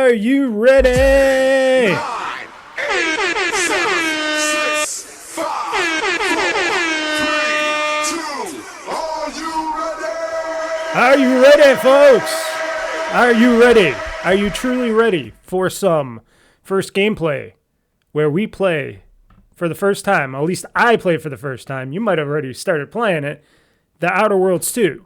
Are you ready? 9, 8, 7, 6, 5, 4, 3, 2. Are you ready? Are you ready, folks? Are you ready? Are you truly ready for some first gameplay where we play for the first time? At least I play for the first time. You might have already started playing it. The Outer Worlds 2.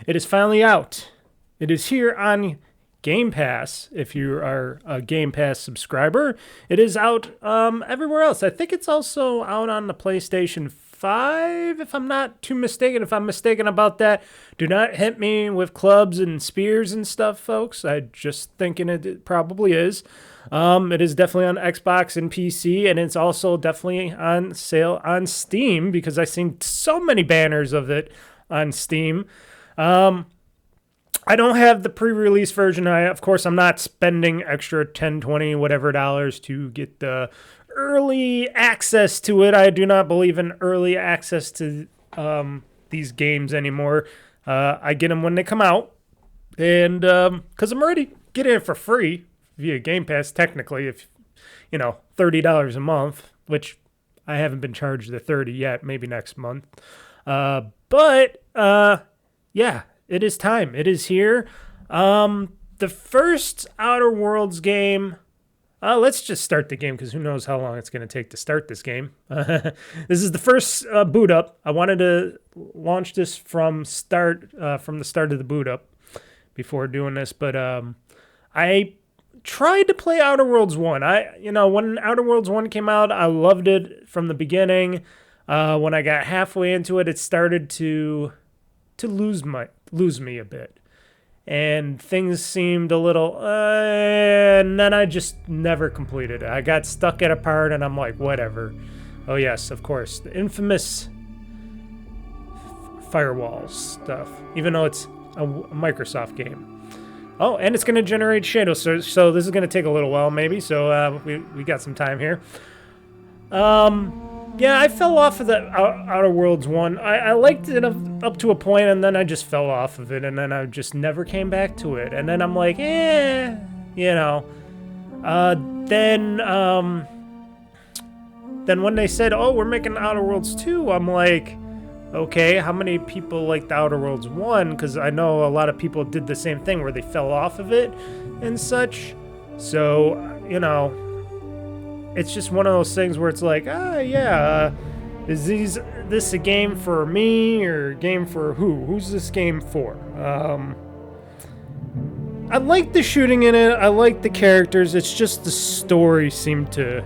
It is finally out. It is here on Game Pass, if you are a Game Pass subscriber. It is out everywhere else. I think it's also out on the PlayStation 5, if I'm not too mistaken. If I'm mistaken about that, do not hit me with clubs and spears and stuff, folks. I'm just thinking it probably is. It is definitely on Xbox and PC, and it's also definitely on sale on Steam, because I've seen so many banners of it on Steam. I don't have the pre-release version. Of course, I'm not spending extra 10, 20, whatever dollars to get the early access to it. I do not believe in early access to these games anymore. I get them when they come out, and because I'm already getting it for free via Game Pass, technically, if you know, $30 a month, which I haven't been charged the $30 yet, maybe next month. But yeah. It is time. It is here. The first Outer Worlds game. Let's just start the game, because who knows how long it's going to take to start this game. This is the first boot up. I wanted to launch this from the start of the boot up before doing this, but I tried to play Outer Worlds 1. When Outer Worlds 1 came out, I loved it from the beginning. When I got halfway into it, it started to lose me a bit, and things seemed a little and then I just never completed it. I got stuck at a part, and I'm like, whatever. Oh yes, of course, the infamous firewall stuff, even though it's a Microsoft game. Oh, and it's going to generate shadows, so this is going to take a little while maybe, so we got some time here. Yeah, I fell off of the Outer Worlds 1. I liked it up to a point, and then I just fell off of it, and then I just never came back to it. And then I'm like, Then when they said, oh, we're making Outer Worlds 2, I'm like, okay, how many people like the Outer Worlds 1? Because I know a lot of people did the same thing where they fell off of it and such. So, it's just one of those things where it's like, is this a game for me or a game for who? Who's this game for? I like the shooting in it. I like the characters. It's just the story seemed to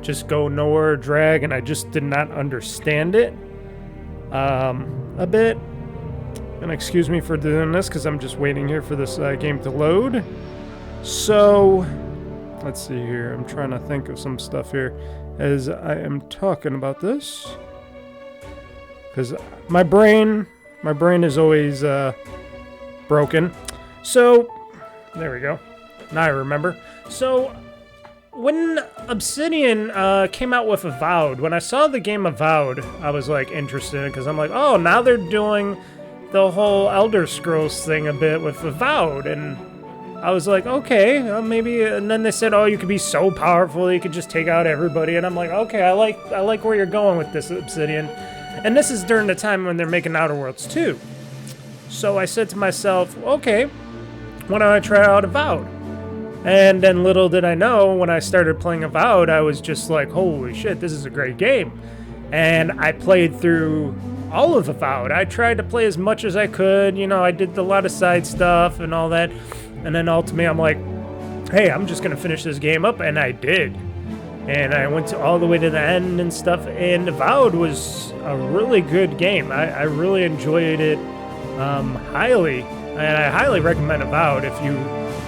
just go nowhere, drag, and I just did not understand it a bit. And excuse me for doing this, because I'm just waiting here for this game to load. So let's see here. I'm trying to think of some stuff here as I am talking about this, because my brain is always broken. So there we go. Now I remember. So when Obsidian came out with Avowed, when I saw the game Avowed, I was like interested, because I'm like, oh, now they're doing the whole Elder Scrolls thing a bit with Avowed, and I was like, okay, maybe. And then they said, oh, you could be so powerful, you could just take out everybody. And I'm like, okay, I like where you're going with this, Obsidian. And this is during the time when they're making Outer Worlds 2. So I said to myself, okay, why don't I try out Avowed? And then little did I know, when I started playing Avowed, I was just like, holy shit, this is a great game. And I played through all of Avowed. I tried to play as much as I could. I did a lot of side stuff and all that. And then ultimately, I'm like, hey, I'm just going to finish this game up. And I did. And I went all the way to the end and stuff. And Avowed was a really good game. I really enjoyed it highly. And I highly recommend Avowed if you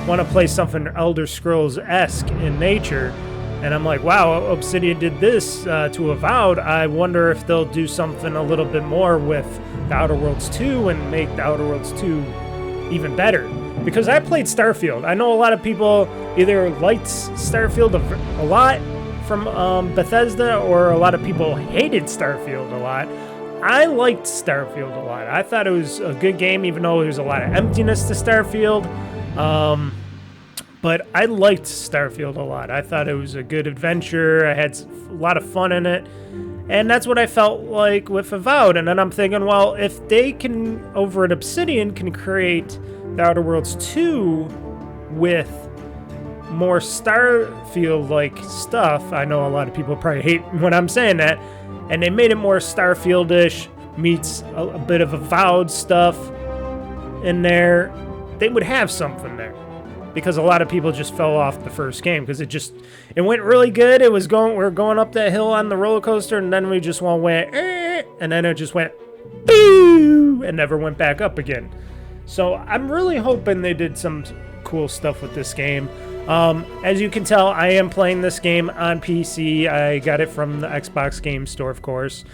want to play something Elder Scrolls-esque in nature. And I'm like, wow, Obsidian did this to Avowed. I wonder if they'll do something a little bit more with the Outer Worlds 2 and make the Outer Worlds 2 even better. Because I played Starfield. I know a lot of people either liked Starfield a lot from Bethesda, or a lot of people hated Starfield a lot. I liked Starfield a lot. I thought it was a good game, even though there was a lot of emptiness to Starfield. But I liked Starfield a lot. I thought it was a good adventure. I had a lot of fun in it. And that's what I felt like with Avowed. And then I'm thinking, well, if they can, over at Obsidian, can create the Outer Worlds 2 with more Starfield-like stuff. I know a lot of people probably hate when I'm saying that. And they made it more Starfield-ish, meets a bit of Avowed stuff in there. They would have something there. Because a lot of people just fell off the first game because it went really good. We were going up that hill on the roller coaster, and then we just went and then it just went boo and never went back up again. So I'm really hoping they did some cool stuff with this game. As you can tell, I am playing this game on PC. I got it from the Xbox Game Store, of course.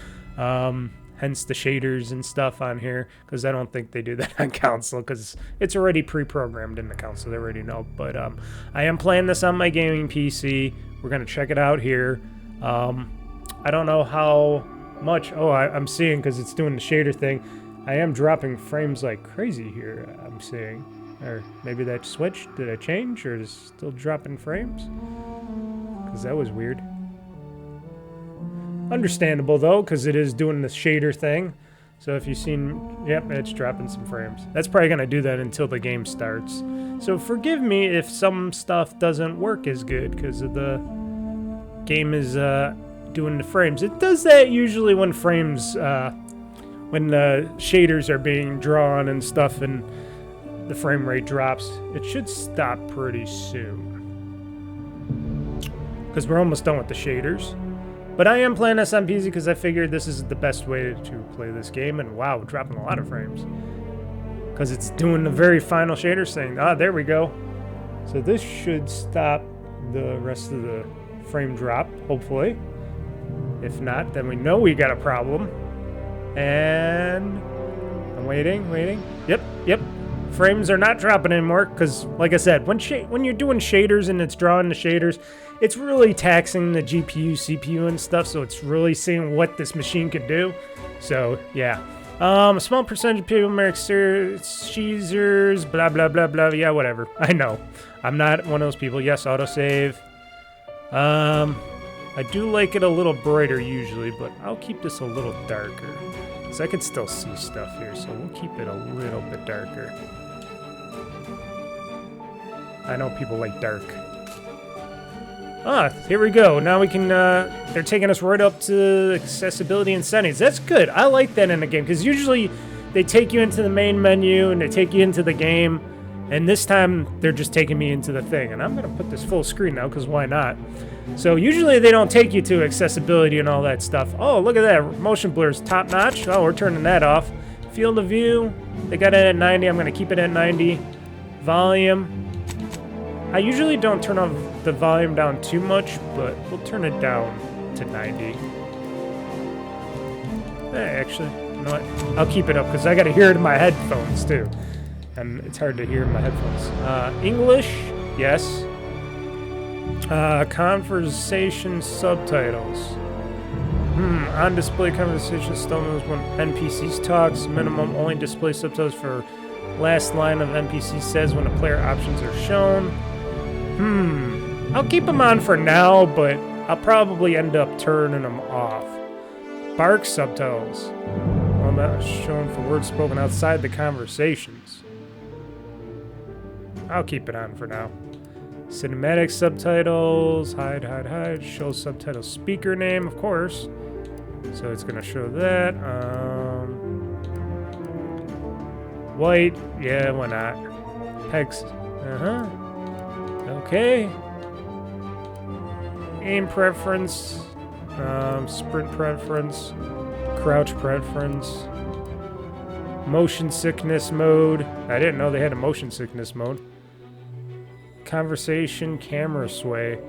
Hence the shaders and stuff on here, because I don't think they do that on console, because it's already pre-programmed in the console. They already know. But I am playing this on my gaming PC. We're going to check it out here. I don't know how much. Oh, I'm seeing, because it's doing the shader thing. I am dropping frames like crazy here, I'm seeing. Or maybe that switched. Did it change, or is it still dropping frames? Because that was weird. Understandable, though, because it is doing the shader thing. So if you've seen... Yep, it's dropping some frames. That's probably going to do that until the game starts. So forgive me if some stuff doesn't work as good, because the game is doing the frames. It does that usually when frames... when the shaders are being drawn and stuff, and the frame rate drops. It should stop pretty soon. Because we're almost done with the shaders. But I am playing this on PC because I figured this is the best way to play this game. And wow, dropping a lot of frames. Because it's doing the very final shaders thing. Ah, there we go. So this should stop the rest of the frame drop, hopefully. If not, then we know we got a problem. And I'm waiting. Yep. Frames are not dropping anymore because, like I said, when you're doing shaders and it's drawing the shaders, it's really taxing the GPU, CPU, and stuff, so it's really seeing what this machine could do. So, yeah. A small percentage of people make cheesers, blah, blah, blah, blah. Yeah, whatever. I know. I'm not one of those people. Yes, autosave. I do like it a little brighter usually, but I'll keep this a little darker. So I can still see stuff here, so we'll keep it a little bit darker. I know people like dark. Ah, here we go. Now we can, they're taking us right up to accessibility and settings. That's good. I like that in a game, because usually they take you into the main menu and they take you into the game, and this time they're just taking me into the thing. And I'm going to put this full screen now, because why not? So usually they don't take you to accessibility and all that stuff. Oh, look at that. Motion blur is top notch. Oh, we're turning that off. Field of view, they got it at 90. I'm going to keep it at 90. Volume. I usually don't turn off the volume down too much, but we'll turn it down to 90. Actually, you know what? I'll keep it up because I got to hear it in my headphones too. And it's hard to hear in my headphones. English, yes. Conversation subtitles. On display conversation still knows when NPCs talks. Minimum only display subtitles for last line of NPC says when the player options are shown. I'll keep them on for now, but I'll probably end up turning them off. Bark subtitles. Well, that's shown for words spoken outside the conversations. I'll keep it on for now. Cinematic subtitles. Hide. Show subtitle speaker name, of course. So it's going to show that. White. Yeah, why not? Text. Okay. Aim preference. Sprint preference. Crouch preference. Motion sickness mode. I didn't know they had a motion sickness mode. Conversation camera sway.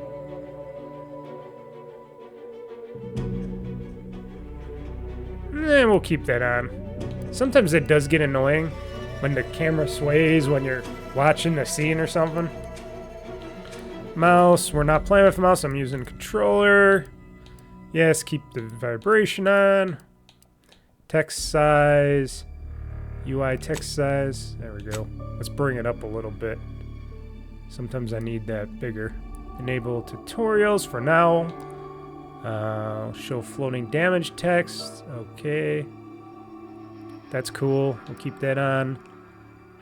We'll keep that on. Sometimes it does get annoying when the camera sways when you're watching the scene or something. Mouse. We're not playing with mouse. I'm using controller. Yes, keep the vibration on. Text size. UI text size. There we go. Let's bring it up a little bit. Sometimes I need that bigger. Enable tutorials for now. Show floating damage text. Okay. That's cool. We'll keep that on.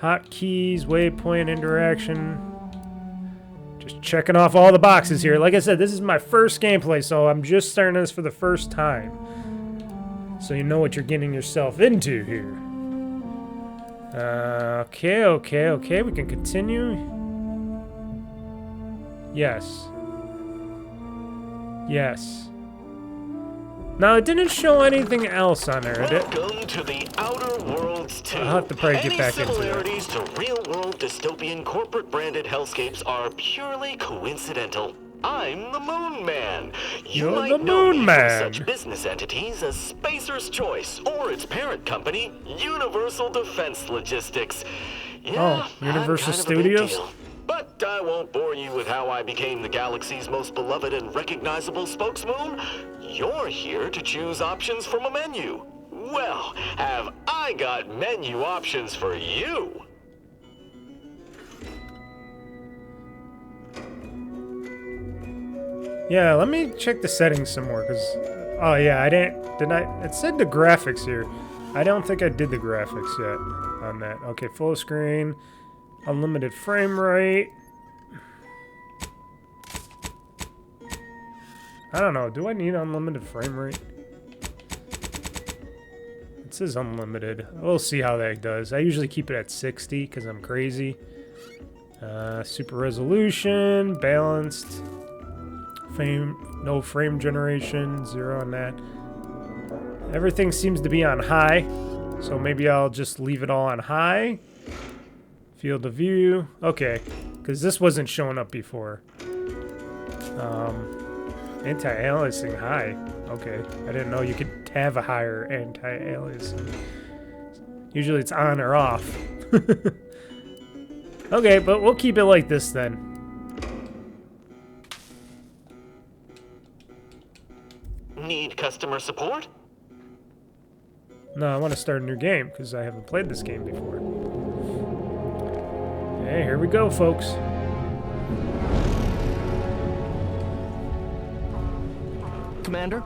Hotkeys, waypoint interaction. Just checking off all the boxes here. Like I said, this is my first gameplay, so I'm just starting this for the first time. So you know what you're getting yourself into here. Okay. We can continue. Yes. Now, it didn't show anything else on there, did it? Welcome to the Outer Worlds 2. I'll have to probably get back into it. Any similarities to real-world dystopian corporate-branded hellscapes are purely coincidental. I'm the Moon Man. You You're might the know Moon me Man. from such business entities as Spacer's Choice or its parent company, Universal Defense Logistics. Yeah, Oh, Universal I'm kind of a big Studios? deal. But I won't bore you with how I became the galaxy's most beloved and recognizable spokesmoon. You're here to choose options from a menu. Well, have I got menu options for you? Yeah, let me check the settings some more, because... Oh, yeah, it said the graphics here. I don't think I did the graphics yet on that. Okay, full screen. Unlimited frame rate. I don't know. Do I need unlimited frame rate? It says unlimited. We'll see how that does. I usually keep it at 60 because I'm crazy. Super resolution, balanced. No frame generation, 0 on that. Everything seems to be on high, so maybe I'll just leave it all on high. Field of view, okay, because this wasn't showing up before. Anti-aliasing high, okay. I didn't know you could have a higher anti-aliasing. Usually it's on or off. Okay, but we'll keep it like this then. Need customer support? No, I want to start a new game because I haven't played this game before. Hey, here we go, folks. Commander,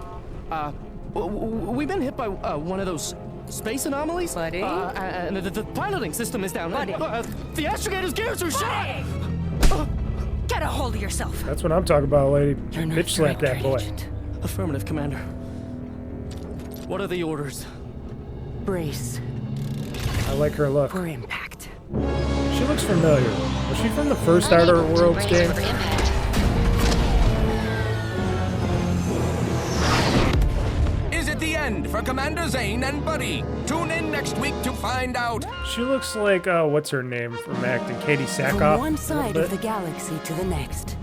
we've been hit by one of those space anomalies. Buddy? And the piloting system is down. Buddy? The astrogator's gears are shot! Get a hold of yourself. That's what I'm talking about, lady. You're not Bitch slap that boy. agent. Affirmative, Commander. What are the orders? Brace I like her look. for impact. She looks familiar. Was she from the first Outer Worlds game? Is it the end for Commander Zane and Buddy? Tune in next week to find out. She looks like, what's her name from acting? Katie Sackhoff? From one side a of the bit. galaxy to the next,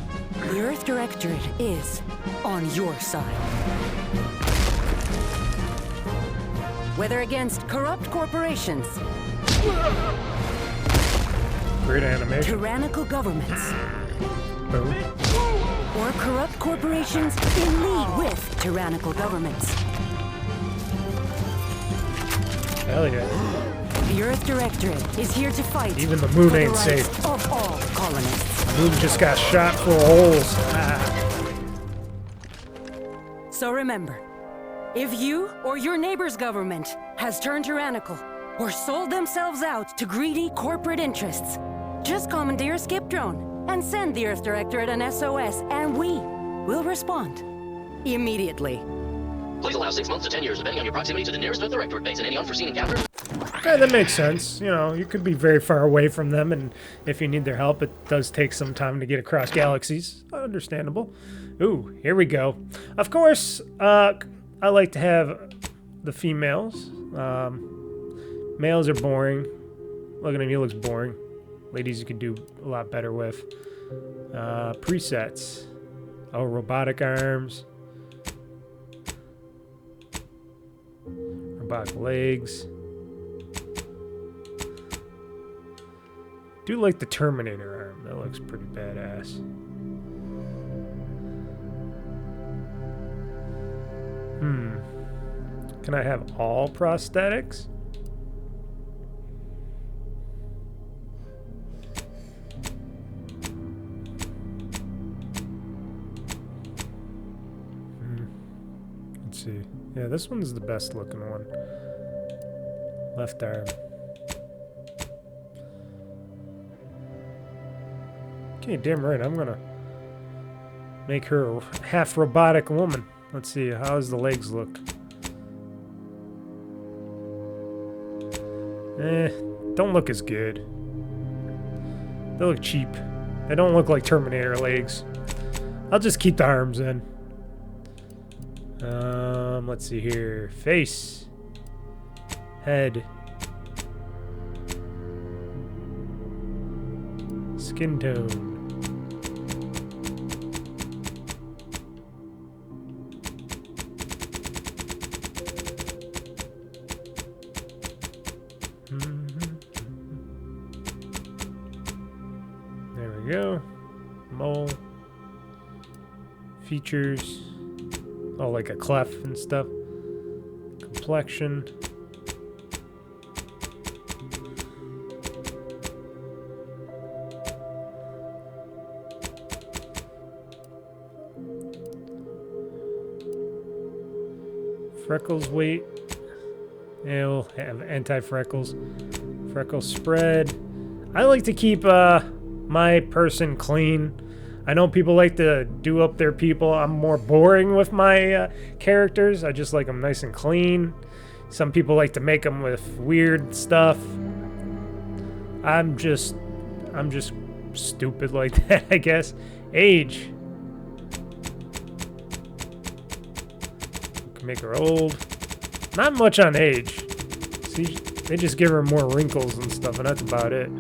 the Earth Directorate is on your side. Whether against corrupt corporations, Great animation. tyrannical governments, Boom. or corrupt corporations in league with tyrannical governments, Hell yeah. the Earth Directorate is here to fight Even the moon for the ain't rights safe. of all colonists. Moon just got shot full of holes. Ah. So remember, if you or your neighbor's government has turned tyrannical or sold themselves out to greedy corporate interests, just commandeer a skip drone and send the Earth Directorate an SOS, and we will respond immediately. Please allow 6 months to 10 years, depending on your proximity to the nearest Earth Directorate base and any unforeseen encounters. Yeah, that makes sense. You know, you could be very far away from them, and if you need their help, it does take some time to get across galaxies. Understandable. Ooh, here we go. Of course, I like to have the females. Males are boring. Look at him, he looks boring. Ladies you could do a lot better with. Presets. Oh, robotic arms. Robotic legs. Do like the Terminator arm. That looks pretty badass. Can I have all prosthetics? see. Yeah, this one's the best looking one. Left arm. Okay, damn right. I'm gonna make her a half robotic woman. Let's see. How does the legs look? Don't look as good. They look cheap. They don't look like Terminator legs. I'll just keep the arms in. Let's see here. Face. Head. Skin tone. There we go. Mole. Features. Oh, like a clef and stuff. Complexion. Freckles weight. It'll have anti-freckles. Freckle spread. I like to keep my person clean. I know people like to do up their people. I'm more boring with my characters. I just like them nice and clean. Some people like to make them with weird stuff. I'm just stupid like that, I guess. Age. Can make her old. Not much on age. See, they just give her more wrinkles and stuff, and that's about it.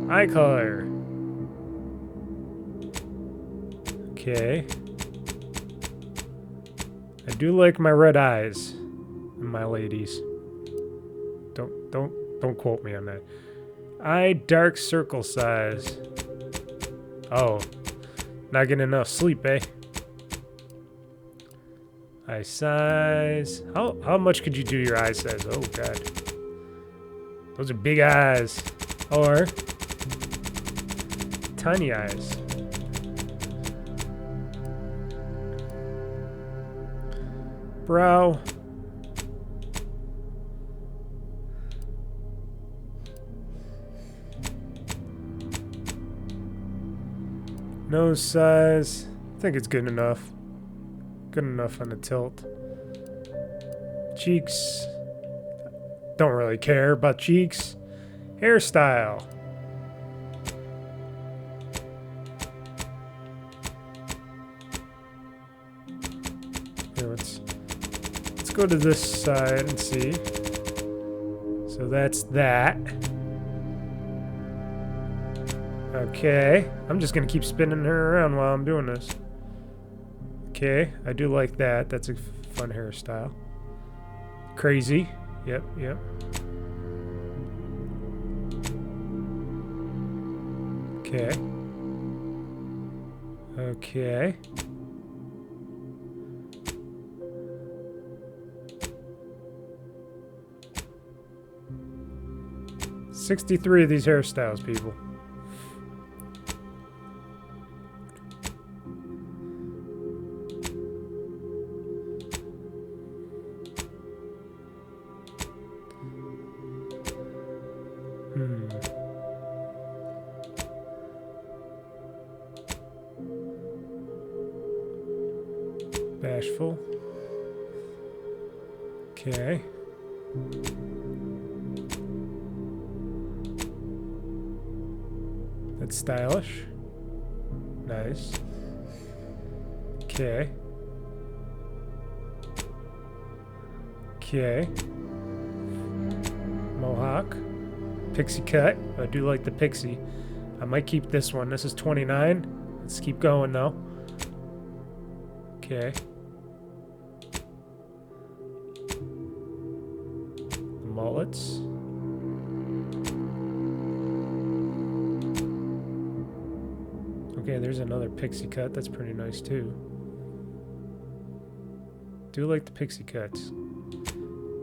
Eye color. Okay. I do like my red eyes, my ladies. Don't quote me on that. Eye dark circle size. Oh, not getting enough sleep, eh? Eye size. How much could you do your eye size? Oh god, those are big eyes. Or tiny eyes. Brow. Nose size. I think it's good enough. Good enough on the tilt. Cheeks. Don't really care about cheeks. Hairstyle. Here, let's go to this side and see. So that's that. Okay. I'm just gonna keep spinning her around while I'm doing this. Okay, I do like that. That's a fun hairstyle. Crazy. Yep. Okay. 63 of these hairstyles, people. Bashful. Okay. That's stylish. Nice. Okay. Mohawk. Pixie cut. I do like the pixie. I might keep this one. This is 29. Let's keep going though. Okay. Mullets. Okay, there's another pixie cut. That's pretty nice too. Do like the pixie cuts.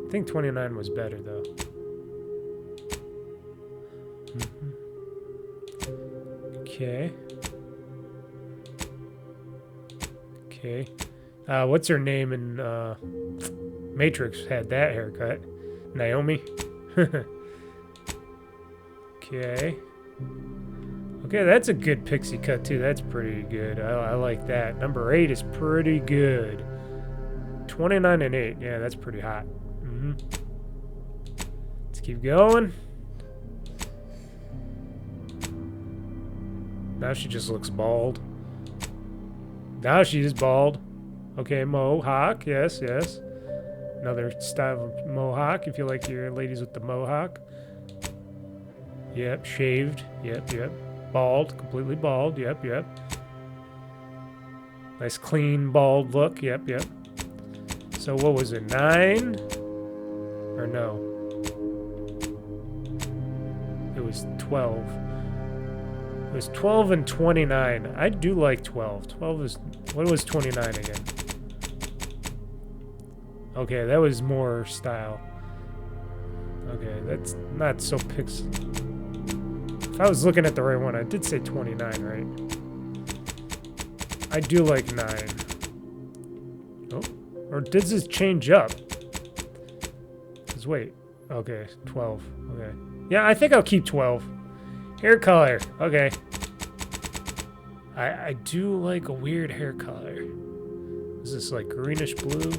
I think 29 was better though. Okay. What's her name in Matrix had that haircut? Naomi? Okay. Okay, that's a good pixie cut too. That's pretty good. I like that. Number 8 is pretty good. 29 and 8. Yeah, that's pretty hot. Let's keep going. Now she just looks bald. Now she is bald. Okay, mohawk. Yes, yes. Another style of mohawk if you like your ladies with the mohawk. Yep, shaved. Yep, yep. Bald, completely bald. Yep, yep. Nice clean bald look. Yep, yep. So what was it, 9? Or no? It was 12. It was 12 and 29. I do like 12. 12 is... What was 29 again? Okay, that was more style. Okay, that's not so pixel. If I was looking at the right one, I did say 29, right? I do like 9. Oh, or did this change up? Because wait, okay, 12. Okay, yeah, I think I'll keep 12. Hair color, okay. I do like a weird hair color. Is this like greenish blue?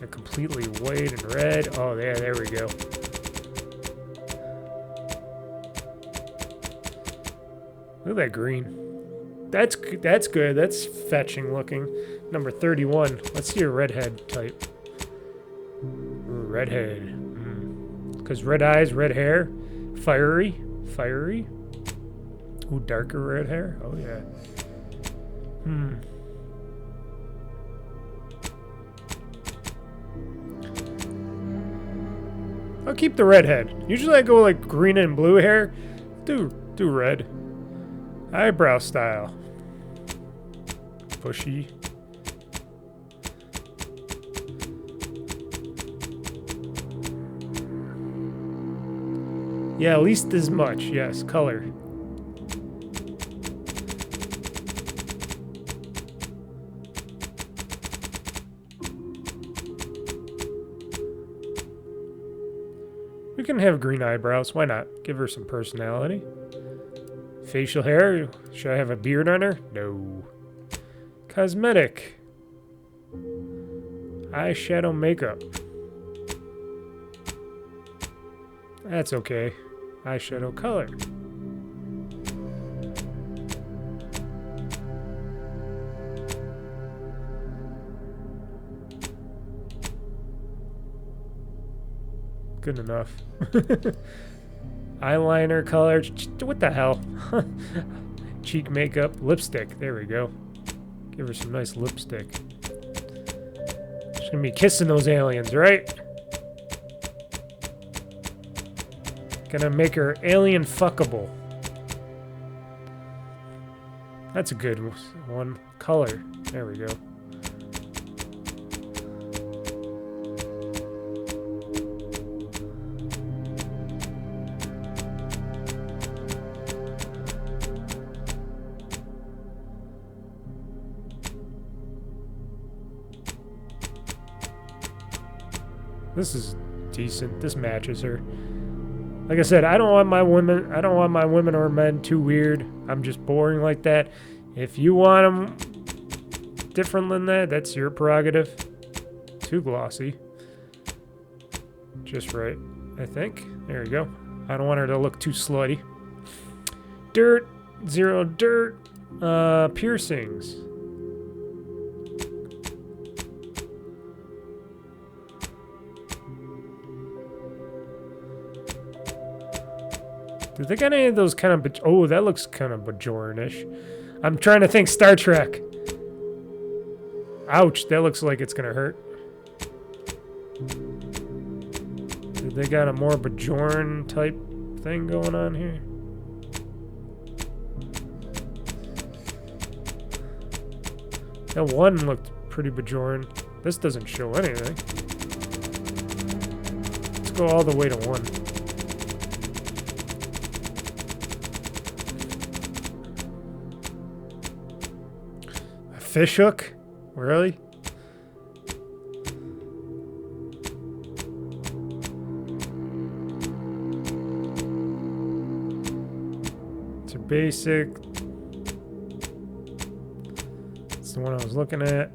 Completely white and red. Oh, yeah, there we go. Look at that green. That's good. That's fetching looking. Number 31. Let's see your redhead type. Ooh, redhead. Because red eyes, red hair. Fiery. Fiery. Ooh, darker red hair. Oh, yeah. I'll keep the redhead. Usually I go like green and blue hair. Do red. Eyebrow style. Bushy. Yeah, at least as much. Yes, color. We can have green eyebrows. Why not? Give her some personality. Facial hair. Should I have a beard on her? No. Cosmetic. Eyeshadow makeup. That's okay. Eyeshadow color. Good enough. Eyeliner color. What the hell? Cheek makeup. Lipstick. There we go. Give her some nice lipstick. She's gonna be kissing those aliens, right? Gonna make her alien fuckable. That's a good one. Color. There we go. This is decent. This matches her. Like I said, I don't want my women or men too weird. I'm just boring like that. If you want them different than that, that's your prerogative. Too glossy. Just right, I think. There you go. I don't want her to look too slutty. Dirt. 0 dirt. Piercings. Do they got any of those kind of... Oh, that looks kind of Bajoran-ish. I'm trying to think Star Trek. Ouch, that looks like it's gonna hurt. Do they got a more Bajoran type thing going on here? That one looked pretty Bajoran. This doesn't show anything. Let's go all the way to 1. fishhook? Really? It's a basic. It's the one I was looking at.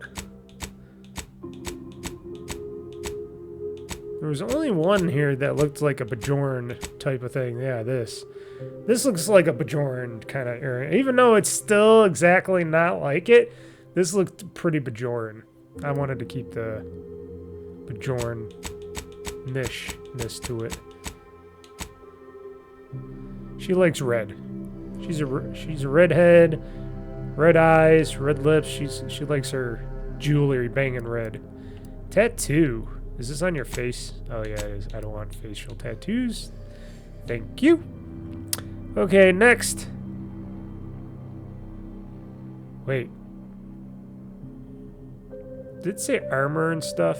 There was only one here that looked like a Bajorn type of thing. Yeah, this. This looks like a Bajorn kind of area. Even though it's still exactly not like it, this looked pretty Bajorn. I wanted to keep the Bajorn-ness to it. She likes red. She's a redhead, red eyes, red lips. She likes her jewelry banging red. Tattoo. Is this on your face? Oh yeah, it is. I don't want facial tattoos. Thank you. Okay, next. Wait. Did it say armor and stuff?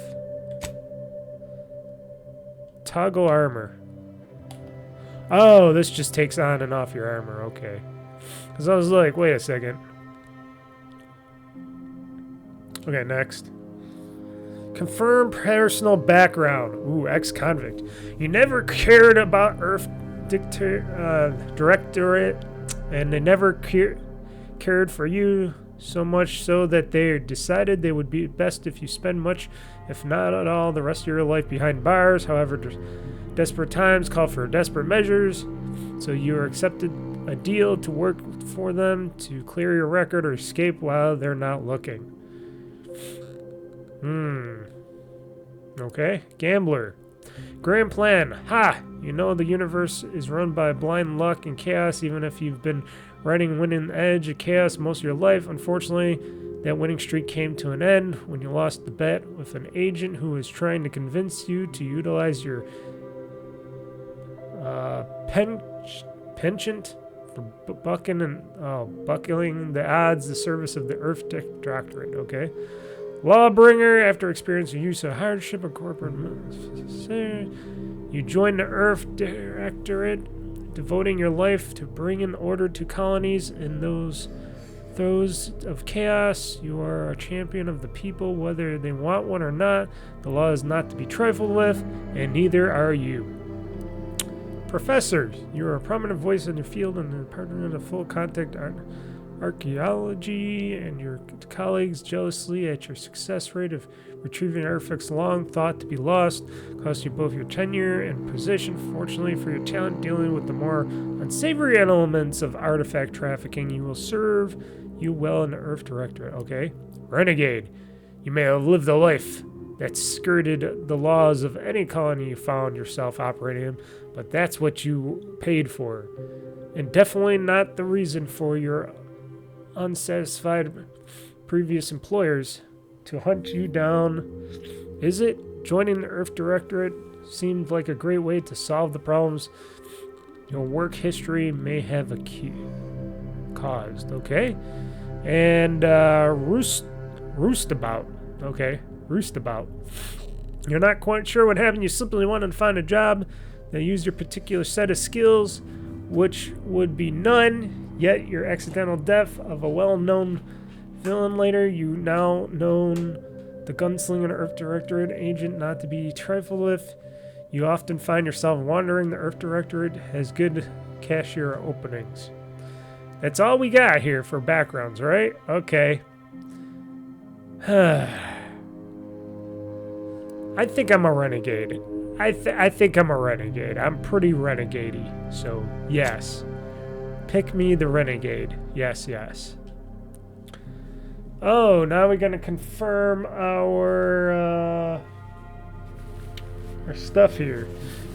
Toggle armor. Oh, this just takes on and off your armor. Okay. Because I was like, wait a second. Okay, next. Confirm personal background. Ooh, ex-convict. You never cared about Earth Directorate, and they never cared for you so much so that they decided they would be best if you spend much, if not at all, the rest of your life behind bars. However, desperate times call for desperate measures, so you are accepted a deal to work for them to clear your record or escape while they're not looking. Okay. Gambler. Grand plan. Ha! You know the universe is run by blind luck and chaos, even if you've been riding winning edge of chaos most of your life. Unfortunately, that winning streak came to an end when you lost the bet with an agent who was trying to convince you to utilize your penchant for buckling the odds, the service of the Earth Directorate. Okay. Lawbringer, after experiencing use of hardship and corporate moves, you join the Earth Directorate, devoting your life to bringing order to colonies in those of chaos. You are a champion of the people, whether they want one or not. The law is not to be trifled with, and neither are you. Professor, you are a prominent voice in your field and a partner of full contact archaeology, and your colleagues jealously at your success rate of retrieving artifacts long thought to be lost, cost you both your tenure and position. Fortunately for your talent dealing with the more unsavory elements of artifact trafficking, you will serve you well in the Earth Directorate. Okay. Renegade, you may have lived a life that skirted the laws of any colony you found yourself operating in, but that's what you paid for, and definitely not the reason for your unsatisfied previous employers to hunt you down. Is it? Joining the Earth Directorate seemed like a great way to solve the problems your work history may have caused. Okay. And Roostabout. Okay. Roostabout. You're not quite sure what happened. You simply wanted to find a job that used your particular set of skills, which would be none. Yet your accidental death of a well-known villain later, you now known the gunslinger Earth Directorate agent not to be trifled with. You often find yourself wandering. The Earth Directorate has good cashier openings. That's all we got here for backgrounds, right? Okay. I think I'm a renegade. I think I'm a renegade. I'm pretty renegade-y. So, yes. Pick me the renegade. Yes, yes. Oh, now we're gonna confirm our stuff here.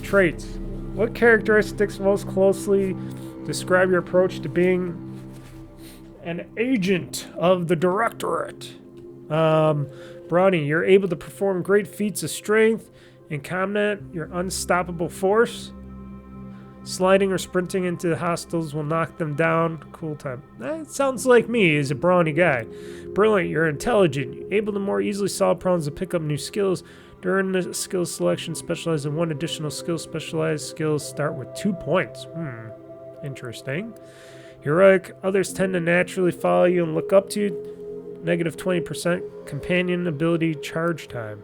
Traits. What characteristics most closely describe your approach to being an agent of the Directorate? Brawny, you're able to perform great feats of strength and combat your unstoppable force. Sliding or sprinting into hostiles will knock them down. Cool time. That sounds like me as a brawny guy. Brilliant, you're intelligent. Able to more easily solve problems and pick up new skills. During the skill selection, specialize in one additional skill. Specialized skills start with 2 points. Interesting. Heroic, others tend to naturally follow you and look up to you. Negative 20% companion ability charge time.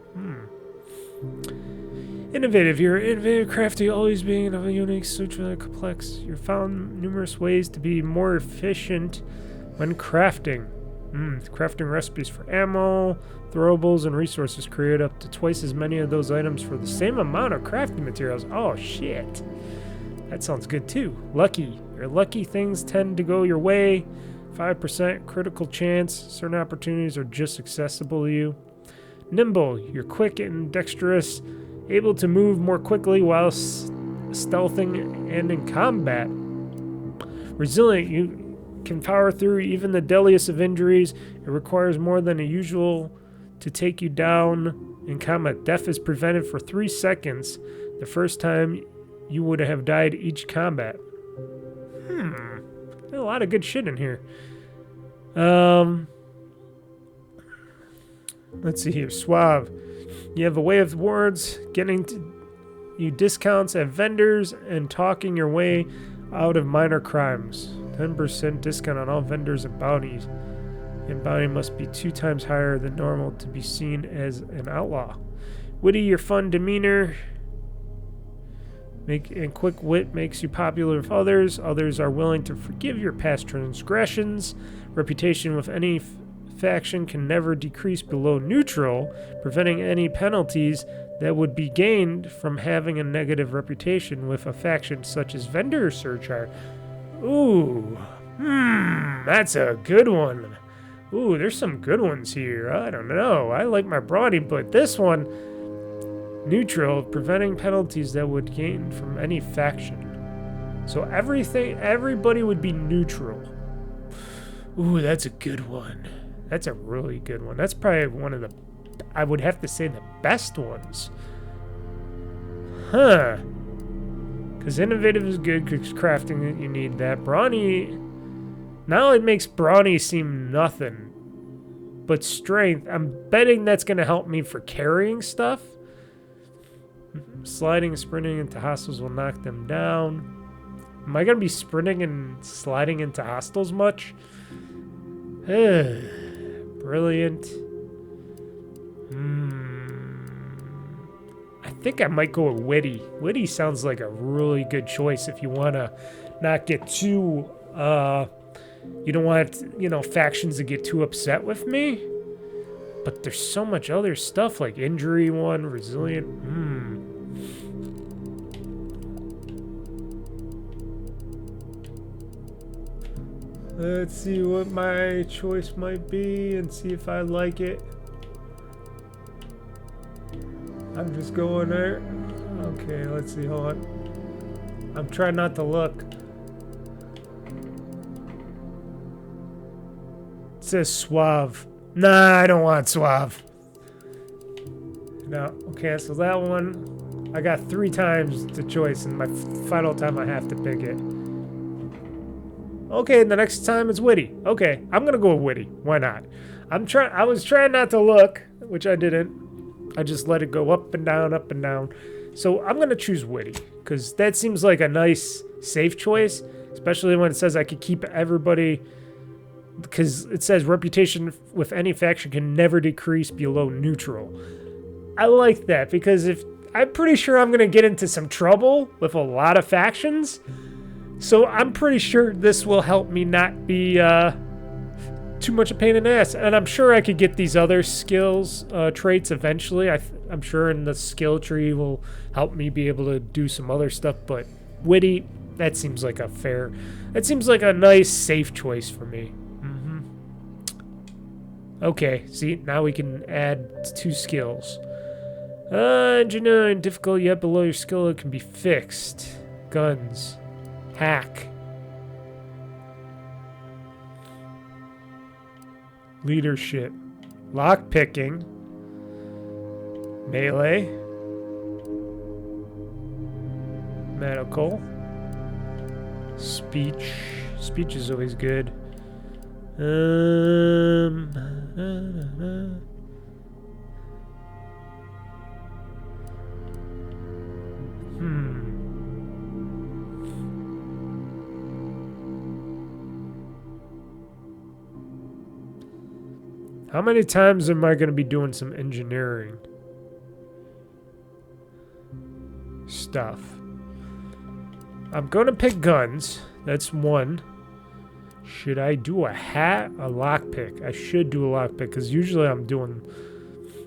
Innovative. You're innovative, crafty, always being of a unique, suture, complex. You've found numerous ways to be more efficient when crafting. Crafting recipes for ammo, throwables, and resources. Create up to twice as many of those items for the same amount of crafting materials. Oh, shit. That sounds good, too. Lucky. Your lucky things tend to go your way. 5% critical chance. Certain opportunities are just accessible to you. Nimble. You're quick and dexterous. Able to move more quickly while stealthing and in combat. Resilient. You can power through even the deadliest of injuries. It requires more than usual to take you down in combat. Death is prevented for 3 seconds the first time you would have died each combat. There's a lot of good shit in here. Let's see here. Suave. You have a way of words, getting you discounts at vendors and talking your way out of minor crimes. 10% discount on all vendors and bounties. And bounty must be 2 times higher than normal to be seen as an outlaw. Witty, your fun demeanor and quick wit makes you popular with others. Others are willing to forgive your past transgressions. Reputation with any faction can never decrease below neutral, preventing any penalties that would be gained from having a negative reputation with a faction such as vendor surcharge. Ooh, that's a good one. Ooh, there's some good ones here. I don't know. I like my brawny, but this one, neutral, preventing penalties that would gain from any faction. So everybody would be neutral. Ooh, that's a good one. That's a really good one. That's probably one of the, I would have to say, the best ones. Huh. Because innovative is good, because crafting, you need that. Brawny, now it makes brawny seem nothing. But strength, I'm betting that's going to help me for carrying stuff. Sliding and sprinting into hostiles will knock them down. Am I going to be sprinting and sliding into hostiles much? Brilliant. I think I might go with Witty. Witty sounds like a really good choice if you want to not get too, you don't want, factions to get too upset with me. But there's so much other stuff like injury one, resilient. Let's see what my choice might be and see if I like it. I'm just going there. Okay, let's see. Hold on. I'm trying not to look. It says suave. Nah, I don't want suave. No, cancel that one. I got 3 times the choice, and my final time I have to pick it. Okay, the next time it's Witty. Okay, I'm gonna go with Witty. Why not? I was trying not to look, which I didn't. I just let it go up and down, up and down. So I'm gonna choose Witty, because that seems like a nice, safe choice, especially when it says I could keep everybody, because it says reputation with any faction can never decrease below neutral. I like that, because I'm pretty sure I'm gonna get into some trouble with a lot of factions. So I'm pretty sure this will help me not be too much a pain in the ass. And I'm sure I could get these other skills, traits eventually. I'm sure in the skill tree will help me be able to do some other stuff. But Witty, that seems like a nice, safe choice for me. Okay, see, now we can add 2 skills. Engineering, difficult yet below your skill, it can be fixed. Guns. Hack. Leadership. Lockpicking. Melee. Medical. Speech. Speech is always good. How many times am I going to be doing some engineering stuff? I'm going to pick guns. That's one. Should I do a hat? A lockpick? I should do a lockpick because usually I'm doing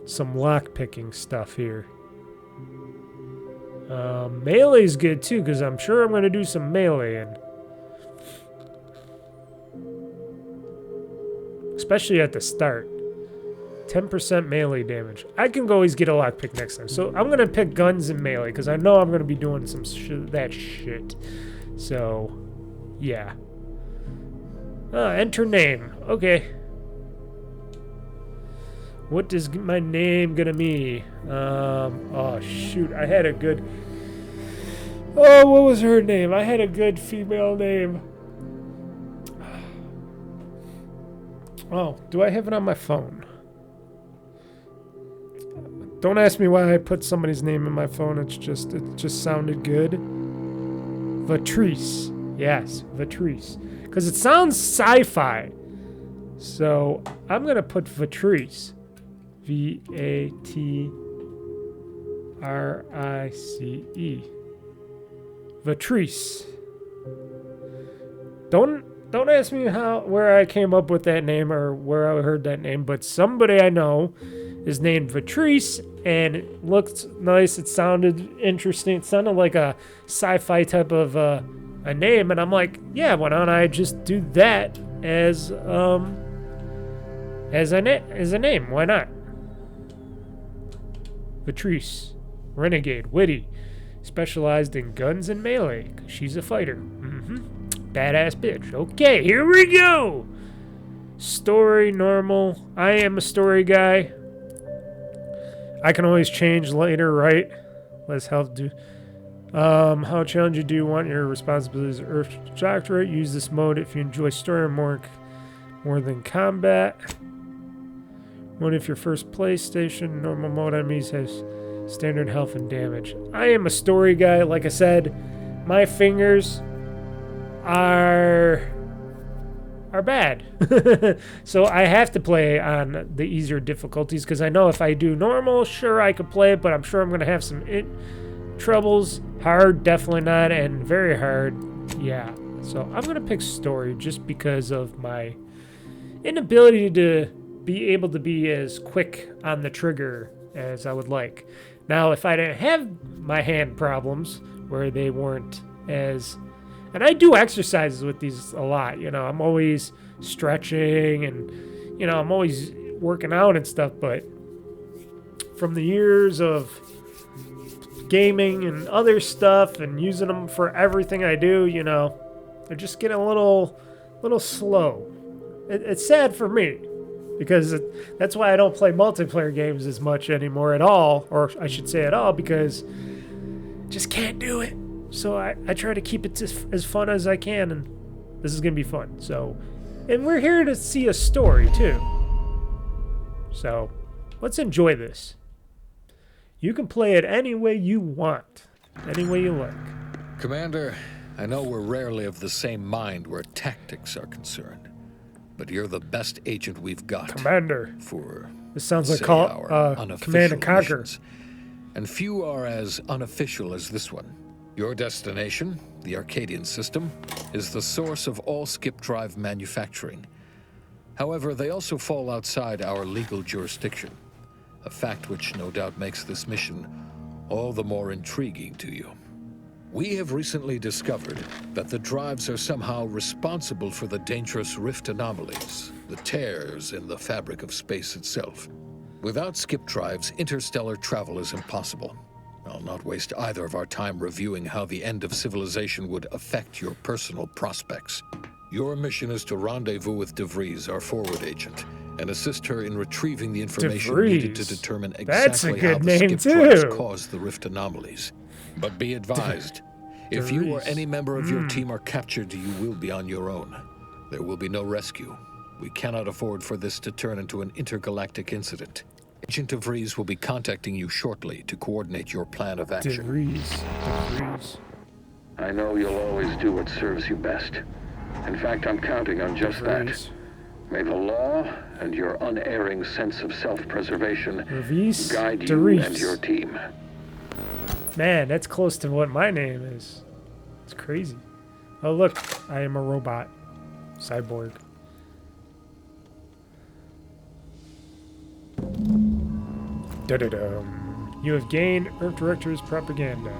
some lockpicking stuff here. Melee's good too because I'm sure I'm going to do some meleeing. Especially at the start. 10% melee damage. I can always get a lockpick next time. So I'm going to pick guns and melee because I know I'm going to be doing some that shit. So, yeah. Enter name. Okay. What is my name going to be? Oh, shoot. I had a good... Oh, what was her name? I had a good female name. Oh, do I have it on my phone? Don't ask me why I put somebody's name in my phone. It just sounded good. Vatrice. Yes, Vatrice. Because it sounds sci-fi. So I'm going to put Vatrice. V-A-T-R-I-C-E. Vatrice. Don't ask me where I came up with that name or where I heard that name, but somebody I know is named Vatrice, and it looked nice. It sounded interesting. It sounded like a sci-fi type of a name, and I'm like, yeah, why don't I just do that as a name? Why not? Vatrice, renegade, witty, specialized in guns and melee. She's a fighter. Badass bitch. Okay, here we go. Story, normal. I am a story guy. I can always change later, right? Let's help do. How challenging do you want your responsibilities? Earth Doctorate. Use this mode if you enjoy story more than combat. Mode if your first PlayStation. Normal mode enemies has standard health and damage. I am a story guy. Like I said, my fingers are bad. So I have to play on the easier difficulties because I know if I do normal, sure I could play it, but I'm sure I'm going to have some troubles. Hard, definitely not, and very hard, yeah. So I'm going to pick story just because of my inability to be able to be as quick on the trigger as I would like. Now, if I didn't have my hand problems where they weren't as... And I do exercises with these a lot, you know. I'm always stretching and, you know, I'm always working out and stuff. But from the years of gaming and other stuff and using them for everything I do, you know, they're just getting a little slow. It's sad for me because that's why I don't play multiplayer games as much anymore at all. Or I should say at all, because just can't do it. So I try to keep it as fun as I can, and this is going to be fun. So, and we're here to see a story, too. So, let's enjoy this. You can play it any way you want, any way you like. Commander, I know we're rarely of the same mind where tactics are concerned, but you're the best agent we've got. Commander. For, this sounds like Command and Conquer. And few are as unofficial as this one. Your destination, the Arcadian system, is the source of all skip drive manufacturing. However, they also fall outside our legal jurisdiction, a fact which no doubt makes this mission all the more intriguing to you. We have recently discovered that the drives are somehow responsible for the dangerous rift anomalies, the tears in the fabric of space itself. Without skip drives, interstellar travel is impossible. I'll not waste either of our time reviewing how the end of civilization would affect your personal prospects. Your mission is to rendezvous with DeVries, our forward agent, and assist her in retrieving the information needed to determine exactly how the skip drives caused the rift anomalies. But be advised, if you or any member of your team are captured, you will be on your own. There will be no rescue. We cannot afford for this to turn into an intergalactic incident. Agent DeVries will be contacting you shortly to coordinate your plan of action. DeVries. I know you'll always do what serves you best. In fact, I'm counting on just that. May the law and your unerring sense of self-preservation Reese guide you DeReese. and your team. Man, that's close to what my name is. It's crazy. Oh, look. I am a robot. Cyborg. Da-da-dum. You have gained Earth Director's propaganda.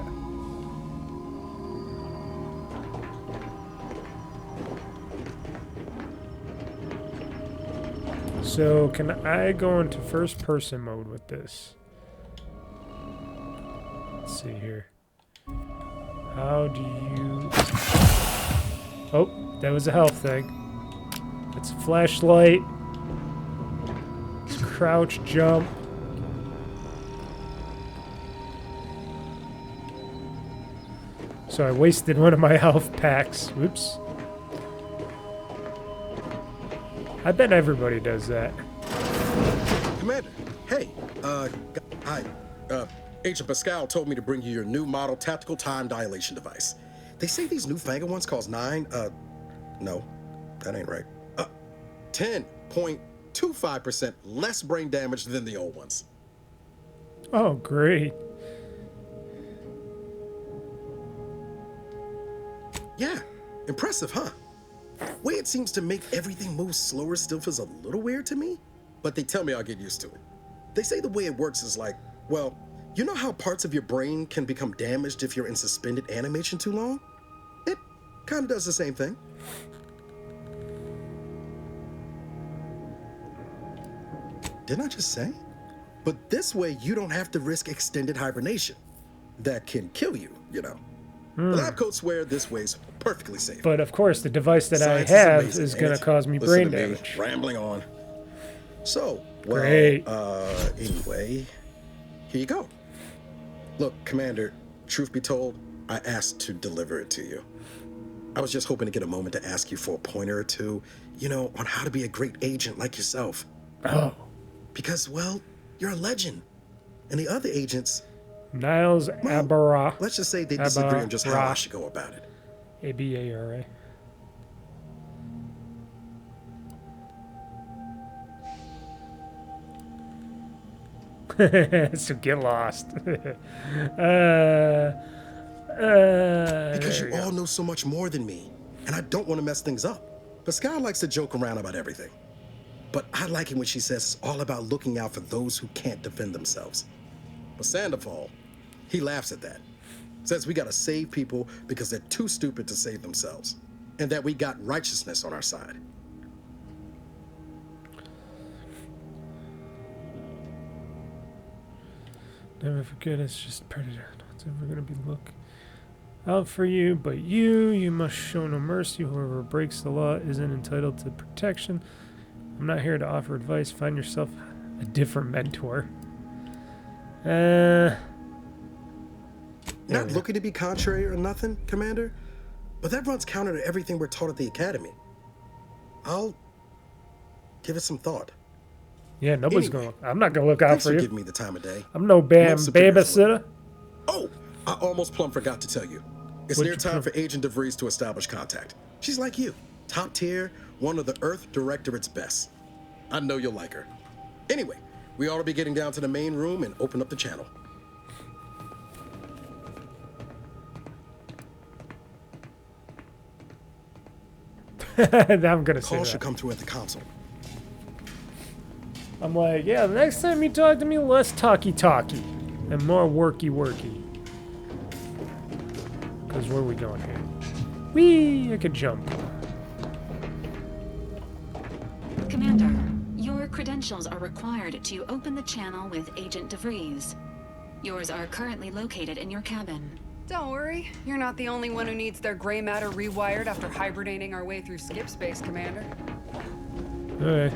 So, can I go into first-person mode with this? Let's see here. How do you... Oh, that was a health thing. It's a flashlight. It's crouch, jump. So I wasted one of my health packs. Whoops. I bet everybody does that. Commander, hey, hi. Agent Pascal told me to bring you your new model tactical time dilation device. They say these newfangled ones cause no, that ain't right. 10.25% less brain damage than the old ones. Oh, great. Yeah, impressive, huh? Way it seems to make everything move slower still feels a little weird to me, but they tell me I'll get used to it. They say the way it works is like, well, you know how parts of your brain can become damaged if you're in suspended animation too long? It kind of does the same thing. Didn't I just say? But this way you don't have to risk extended hibernation. That can kill you, you know. The lab coats swear this way's perfectly safe. But of course, the device that Science I have amazing, is ain't going it? to cause me Listen brain to me, damage. rambling on. So, well, Great. Anyway, here you go. Look, Commander, truth be told, I asked to deliver it to you. I was just hoping to get a moment to ask you for a pointer or two, you know, on how to be a great agent like yourself. Oh. Because, well, you're a legend. And the other agents, Niles well, Abara. let's just say they disagree on just how I should go about it. A-B-A-R-A. So get lost. Because you all know so much more than me, and I don't want to mess things up. Pascal likes to joke around about everything. But I like it when she says it's all about looking out for those who can't defend themselves. But Sandoval, he laughs at that. Says we gotta save people because they're too stupid to save themselves. And that we got righteousness on our side. Never forget, it's just predator. It's ever gonna be look out for you, but you must show no mercy. Whoever breaks the law isn't entitled to protection. I'm not here to offer advice. Find yourself a different mentor. Not looking to be contrary or nothing, Commander, but that runs counter to everything we're taught at the Academy. I'll give it some thought. Yeah, nobody's Anyway, going. I'm not gonna look out Thanks for for you. giving me the time of day. I'm no bam Most superior for babysitter. Oh, I almost plumb forgot to tell you. It's What'd near you time plumb? for Agent DeVries to establish contact. She's like you, top tier, one of the Earth Directorate's best. I know you'll like her. Anyway, we ought to be getting down to the main room and open up the channel. I'm gonna say Call that. should come through at the console. I'm like, yeah, the next time you talk to me, less talky and more worky. Because where are we going here? Whee! I could jump. Commander, your credentials are required to open the channel with Agent DeVries. Yours are currently located in your cabin. Don't worry, you're not the only one who needs their gray matter rewired after hibernating our way through skip space, Commander. Alright.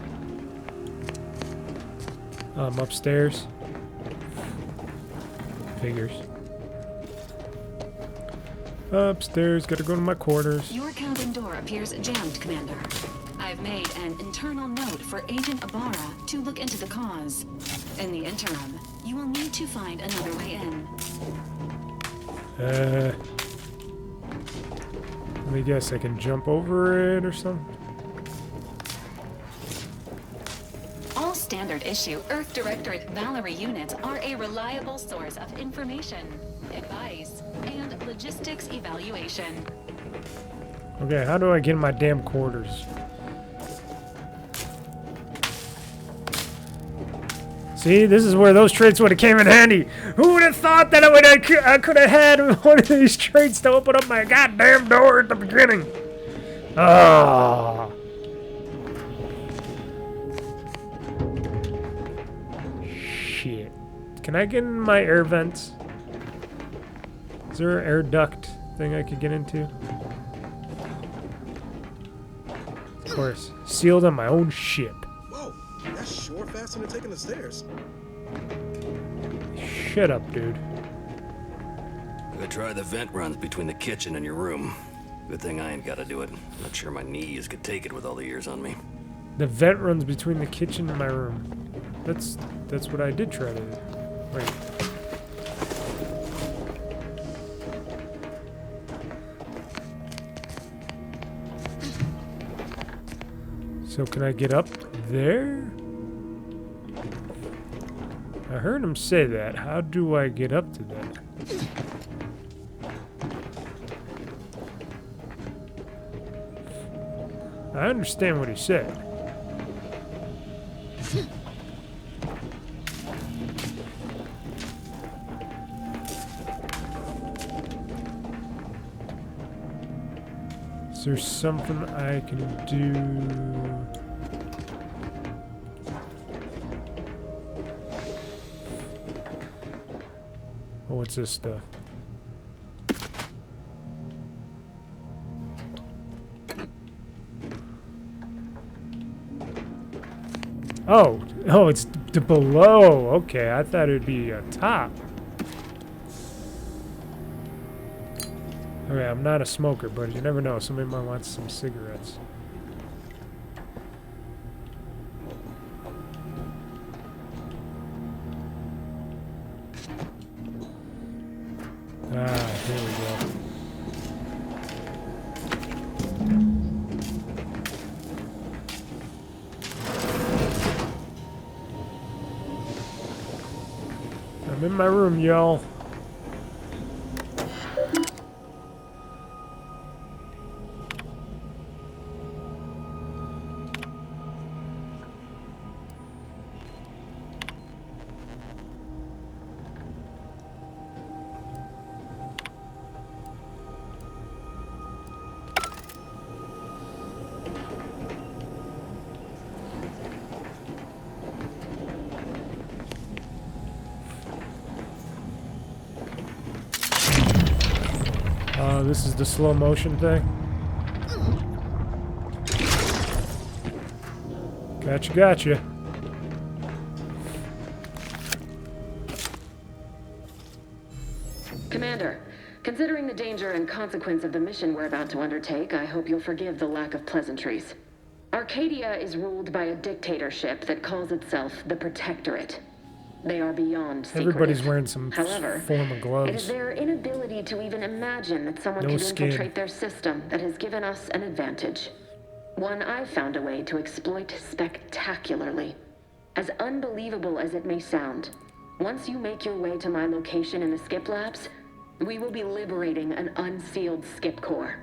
Upstairs. Figures. Upstairs, gotta go to my quarters. Your cabin door appears jammed, Commander. I've made an internal note for Agent Ibarra to look into the cause. In the interim, you will need to find another way in. Let me guess, I can jump over it or something? standard issue Earth Directorate Valerie units are a reliable source of information, advice, and logistics evaluation. Okay, how do I get in my damn quarters? See, this is where those traits would have came in handy. Who would have thought that I could have had one of these traits to open up my goddamn door at the beginning? Ah. Shit. Can I get in my air vents? Is there an air duct thing I could get into? Of course. Sealed on my own ship. Whoa, that's sure faster than taking the stairs. Shut up, dude. I'm gonna try the vent runs between the kitchen and your room. Good thing I ain't gotta do it. Not sure my knees could take it with all the years on me. The vent runs between the kitchen and my room. That's what I did try to do. Wait. So can I get up there? I heard him say that. How do I get up to that? I understand what he said. Is there something I can do? Oh, what's this stuff? Oh, it's below. Okay, I thought it would be top. Okay, I'm not a smoker, but you never know. Somebody might want some cigarettes. Ah, here we go. I'm in my room, y'all. This is the slow motion thing. Gotcha. Commander, considering the danger and consequence of the mission we're about to undertake, I hope you'll forgive the lack of pleasantries. Arcadia is ruled by a dictatorship that calls itself the Protectorate. They are beyond secretive. Everybody's wearing some However, form of gloves. it is their inability to even imagine that someone could infiltrate their system that has given us an advantage. One I've found a way to exploit spectacularly. As unbelievable as it may sound, once you make your way to my location in the Skip Labs, we will be liberating an unsealed Skip core.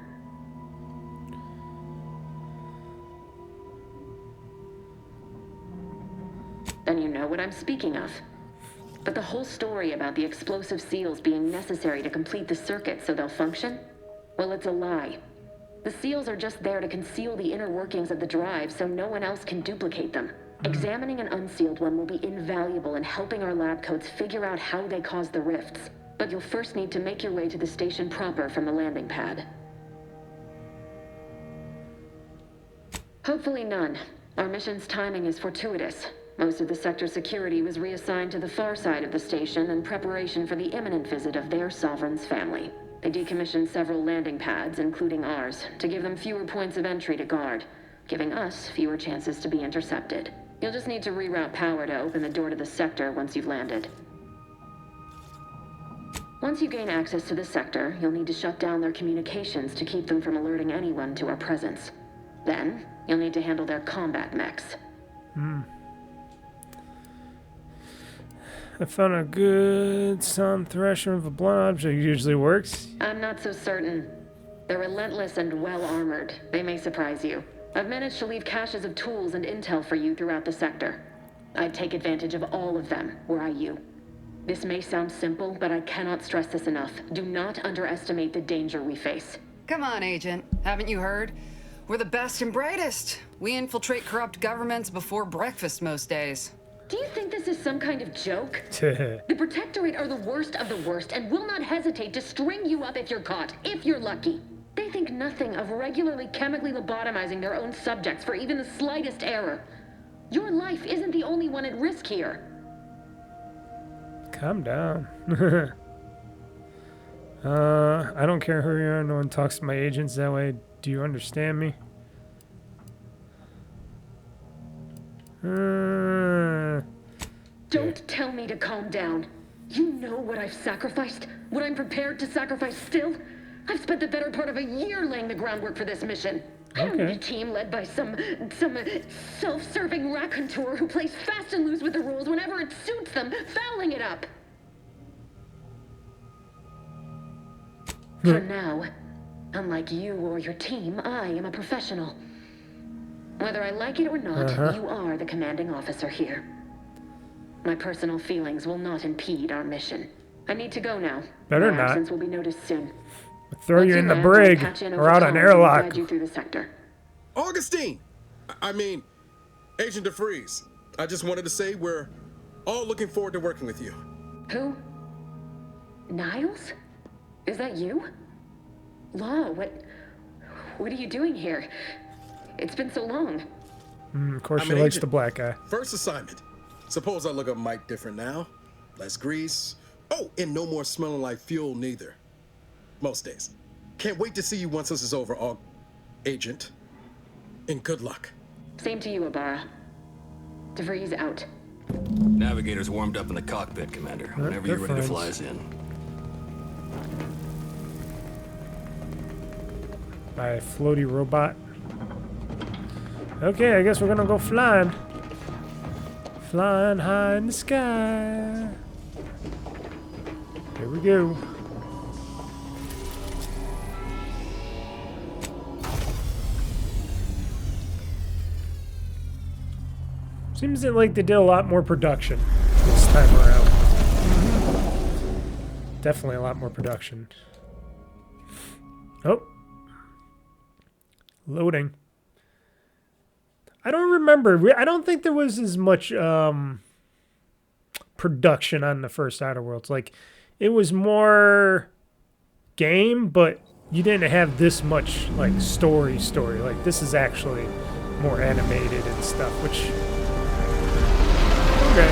And you know what I'm speaking of. But the whole story about the explosive seals being necessary to complete the circuit so they'll function? Well, it's a lie. The seals are just there to conceal the inner workings of the drive so no one else can duplicate them. Examining an unsealed one will be invaluable in helping our lab coats figure out how they cause the rifts. But you'll first need to make your way to the station proper from the landing pad. Hopefully none. Our mission's timing is fortuitous. Most of the sector's security was reassigned to the far side of the station in preparation for the imminent visit of their sovereign's family. They decommissioned several landing pads, including ours, to give them fewer points of entry to guard, giving us fewer chances to be intercepted. You'll just need to reroute power to open the door to the sector once you've landed. Once you gain access to the sector, you'll need to shut down their communications to keep them from alerting anyone to our presence. Then, you'll need to handle their combat mechs. I found a good sound thresher of a blunt object. Usually works. I'm not so certain. They're relentless and well-armored. They may surprise you. I've managed to leave caches of tools and intel for you throughout the sector. I'd take advantage of all of them, were I you. This may sound simple, but I cannot stress this enough. Do not underestimate the danger we face. Come on, Agent. Haven't you heard? We're the best and brightest. We infiltrate corrupt governments before breakfast most days. Do you think this is some kind of joke? The Protectorate are the worst of the worst and will not hesitate to string you up if you're caught, if you're lucky. They think nothing of regularly chemically lobotomizing their own subjects for even the slightest error. Your life isn't the only one at risk here. Calm down. I don't care who you are. No one talks to my agents that way. Do you understand me? Don't tell me to calm down. You know what I've sacrificed? What I'm prepared to sacrifice still? I've spent the better part of a year laying the groundwork for this mission. I don't need a team led by some self-serving raconteur who plays fast and loose with the rules whenever it suits them, fouling it up. For now, unlike you or your team, I am a professional. Whether I like it or not, you are the commanding officer here. My personal feelings will not impede our mission. I need to go now. Better My not. absence will be noticed soon. Throw you in the brig or out on airlock. Guide you through the sector. Augustine! I mean, Agent DeFreeze. I just wanted to say we're all looking forward to working with you. Who? Niles? Is that you? Law, what are you doing here? It's been so long. Of course, she likes the black guy. First assignment. Suppose I look a mite different now. Less grease. Oh, and no more smelling like fuel neither. Most days. Can't wait to see you once this is over, Agent. And good luck. Same to you, Ibarra. DeVries out. Navigator's warmed up in the cockpit, Commander. Whenever you're ready to fly us in. My floaty robot. Okay, I guess we're gonna go flying. Flying high in the sky. Here we go. Seems like they did a lot more production this time around. Definitely a lot more production. Oh. Loading. I don't remember. I don't think there was as much production on the first Outer Worlds. Like, it was more game, but you didn't have this much, like, story. Like, this is actually more animated and stuff, which... Okay.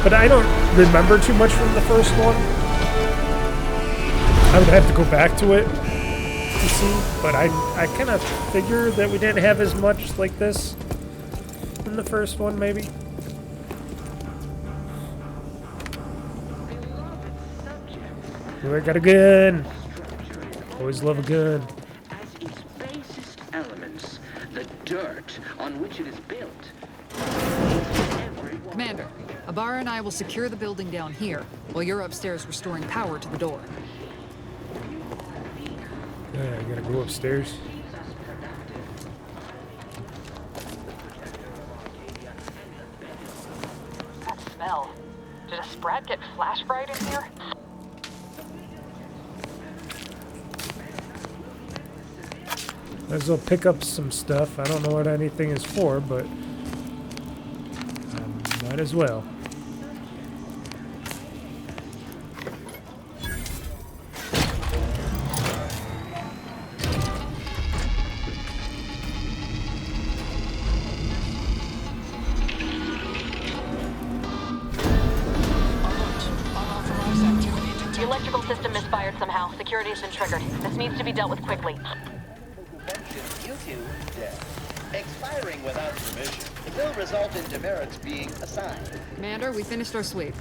But I don't remember too much from the first one. I would have to go back to it to see, but I kind of figured that we didn't have as much like this in the first one, maybe. Ooh, I got a gun. Always love a gun. As its basest elements, the dirt on which it is built. Commander, Ibarra and I will secure the building down here, while you're upstairs restoring power to the door. Yeah, I gotta go upstairs. That smell. Did a sprat get flash fried in here? Might as well pick up some stuff. I don't know what anything is for, but might as well. The electrical system misfired somehow. Security has been triggered. This needs to be dealt with quickly. You two, expiring without permission will result in demerits being assigned. Commander, we finished our sweep.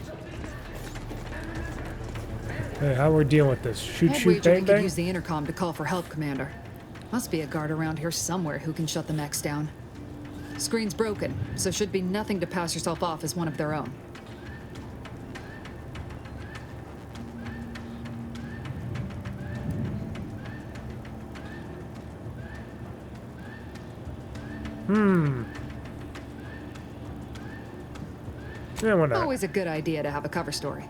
Hey, how are we dealing with this? Shoot, I'd shoot, wager bang, we could bang? use the intercom to call for help, Commander. Must be a guard around here somewhere who can shut the mechs down. Screen's broken, so should be nothing to pass yourself off as one of their own. Yeah, why not? Always a good idea to have a cover story.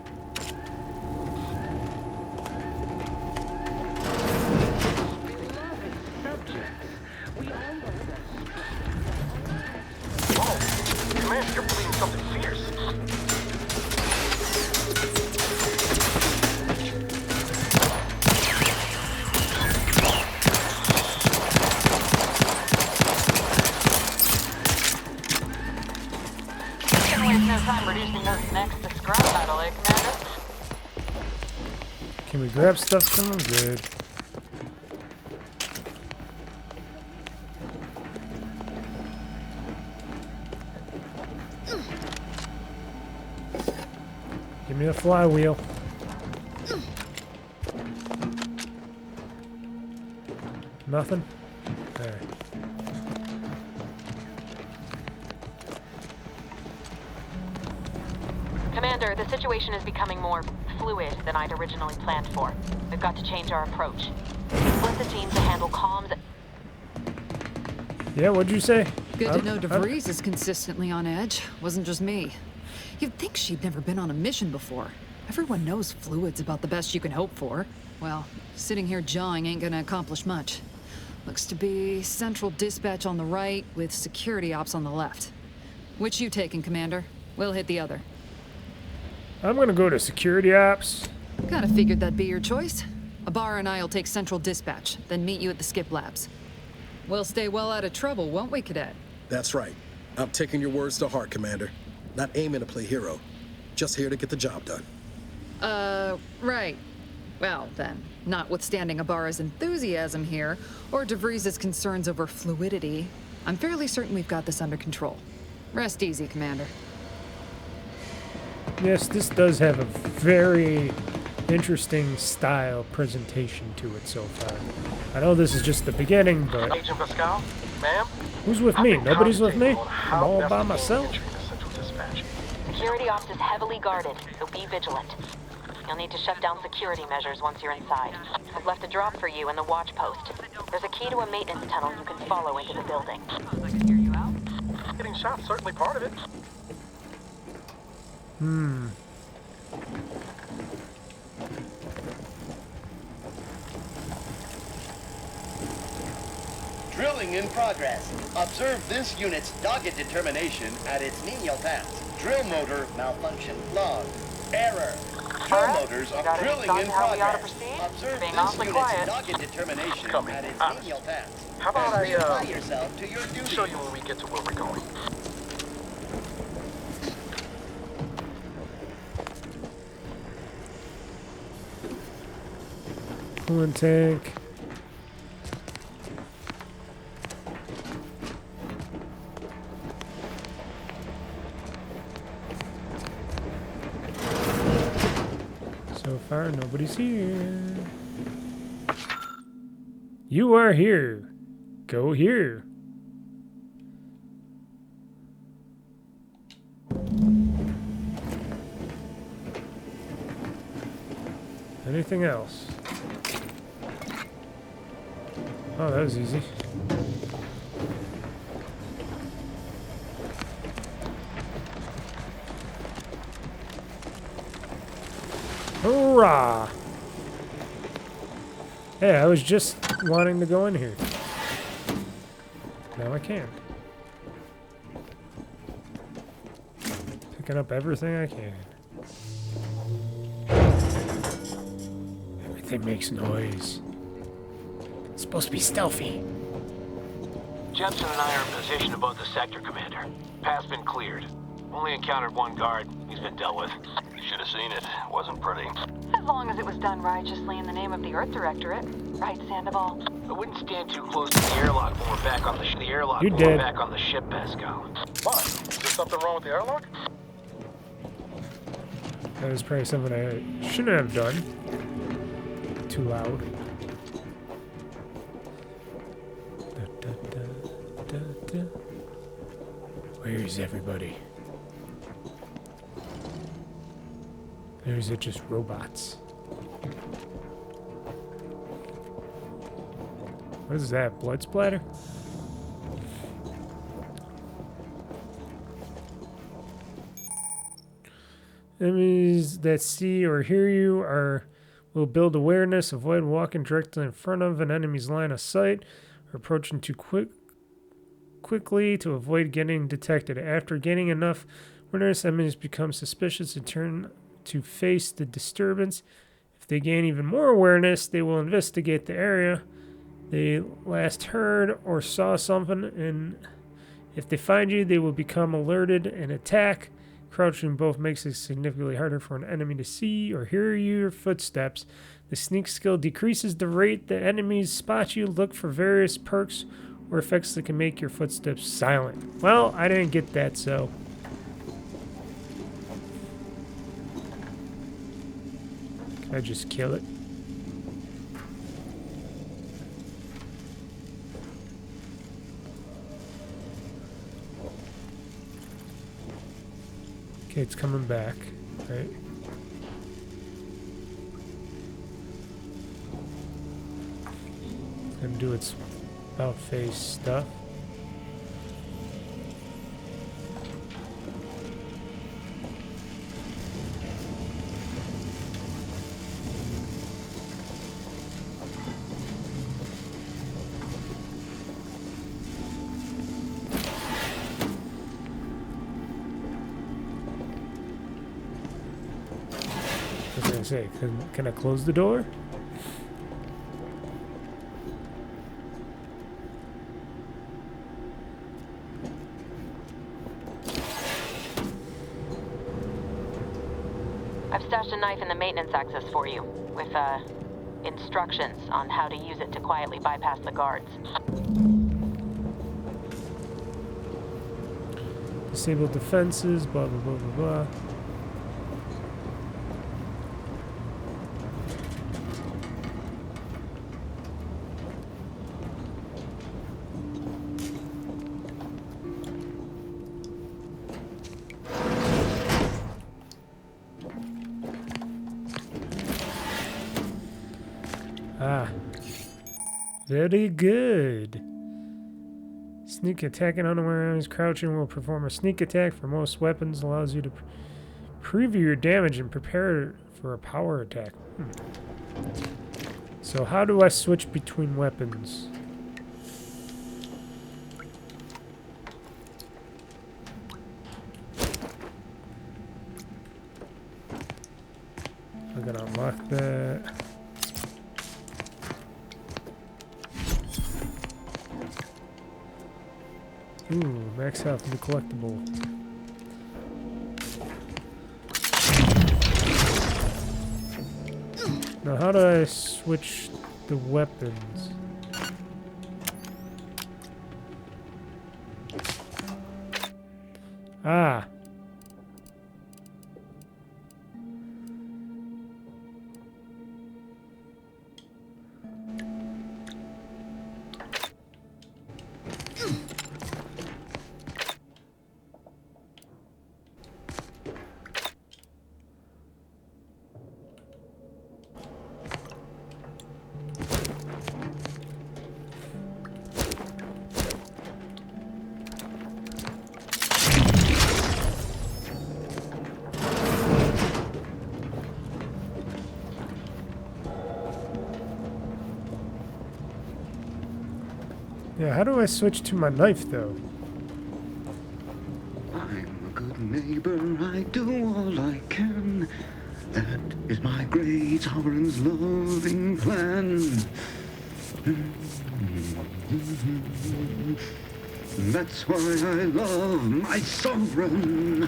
Commander, you're bleeding something fierce. Can't waste no time reducing those necks to scrap metal, eh, Commander? Can we grab stuff from them? Good. Give me the flywheel. Nothing? Alright. Commander, the situation is becoming more fluid than I'd originally planned for. We've got to change our approach. Split the team to handle comms. Yeah, what'd you say? Good to know DeVries is consistently on edge. Wasn't just me. You'd think she'd never been on a mission before. Everyone knows fluid's about the best you can hope for. Well, sitting here jawing ain't gonna accomplish much. Looks to be central dispatch on the right with security ops on the left. Which you taking, Commander? We'll hit the other. I'm gonna go to security ops. Kinda figured that'd be your choice. Ibarra and I'll take central dispatch, then meet you at the skip labs. We'll stay well out of trouble, won't we, Cadet? That's right. I'm taking your words to heart, Commander. Not aiming to play hero. Just here to get the job done. Right. Well, then, notwithstanding Ibarra's enthusiasm here, or DeVries' concerns over fluidity, I'm fairly certain we've got this under control. Rest easy, Commander. Yes, this does have a very interesting style presentation to it so far. I know this is just the beginning, but... Agent Pascal, ma'am? Who's with me? Nobody's with me? I'm all by myself. Security ops is heavily guarded, so be vigilant. You'll need to shut down security measures once you're inside. I've left a drop for you in the watch post. There's a key to a maintenance tunnel you can follow into the building. Getting shot, certainly part of it. Drilling in progress. Observe this unit's dogged determination at its menial tasks. Drill motor malfunction log. Error. Drill motors are drilling in progress. Observe this unit's dogged determination at its menial tasks. How about I, reapply yourself to your duty. Show you when we get to where we're going. Coolant tank. So far, nobody's here. You are here. Go here. Anything else? Oh, that was easy. Hurrah! Hey, I was just wanting to go in here. Now I can. Picking up everything I can. Everything makes noise. It's supposed to be stealthy. Jensen and I are in position above the sector, Commander. Path's been cleared. Only encountered one guard. He's been dealt with. Should have seen it. Wasn't pretty. As long as it was done righteously in the name of the Earth Directorate. Right, Sandoval? I wouldn't stand too close to the airlock when we're back on the airlock. You're when we're dead. back on the ship, Pascal. What? Is there something wrong with the airlock? That was probably something I shouldn't have done. Too loud. Where is everybody? Or is it just robots? What is that? Blood splatter? Enemies that see or hear you will build awareness. Avoid walking directly in front of an enemy's line of sight or approaching too quickly to avoid getting detected. After gaining enough awareness, enemies become suspicious and turn to face the disturbance. If they gain even more awareness, they will investigate the area they last heard or saw something, and if they find you, they will become alerted and attack. Crouching both makes it significantly harder for an enemy to see or hear your footsteps. The sneak skill decreases the rate that enemies spot you. Look for various perks or effects that can make your footsteps silent. Well, I didn't get that, so... Can I just kill it? Okay, it's coming back, right? And do its about face stuff. What was I gonna say? Can I close the door? I've stashed a knife in the maintenance access for you, with, instructions on how to use it to quietly bypass the guards. Disable defenses, blah, blah, blah, blah, blah. Ah, very good. Sneak attack and unaware enemies crouching will perform a sneak attack for most weapons. Allows you to preview your damage and prepare for a power attack. So how do I switch between weapons? I'm gonna unlock that. Ooh, max health, new collectible. Now, how do I switch the weapons? Ah. Yeah, how do I switch to my knife, though? I'm a good neighbor, I do all I can. That is my great sovereign's loving plan. That's why I love my sovereign.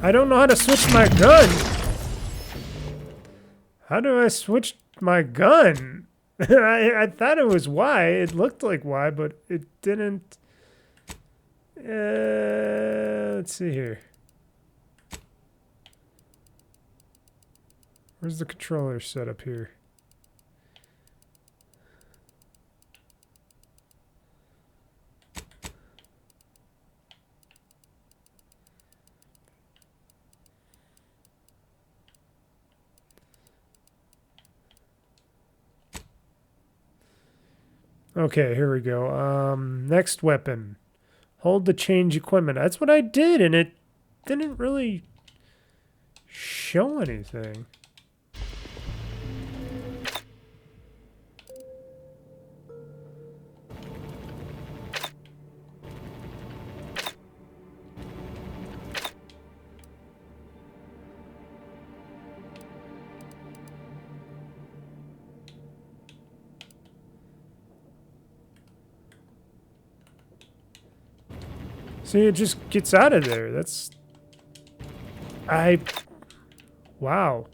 I don't know how to switch my gun. How do I switch my gun? I thought it was Y. It looked like Y, but it didn't. Let's see here. Where's the controller set up here? Okay, here we go. Next weapon. Hold to change equipment. That's what I did, and it didn't really show anything. See, it just gets out of there. That's... Wow.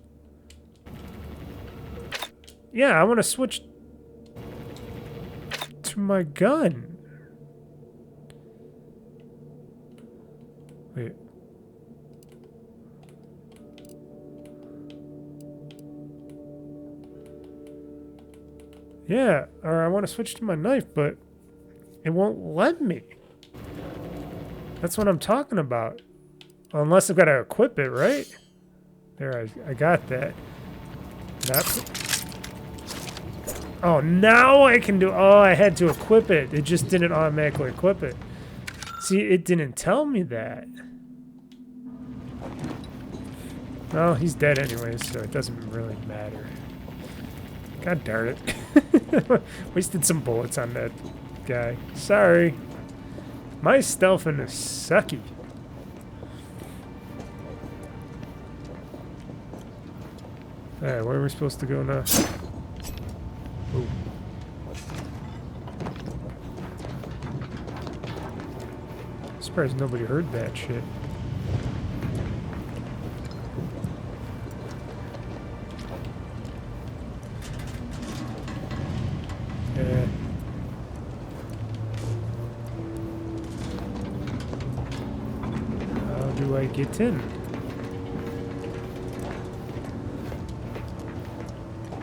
Yeah, I want to switch to my gun. Wait. Yeah, or I want to switch to my knife, but it won't let me. That's what I'm talking about. Unless I've got to equip it, right? There, I got that. Oh, now I can do... Oh, I had to equip it. It just didn't automatically equip it. See, it didn't tell me that. Well, he's dead anyways, so it doesn't really matter. God darn it. Wasted some bullets on that guy. Sorry. My stealthing is sucky. Alright, where are we supposed to go now? Ooh. Surprised nobody heard that shit. Yeah. How do I get in?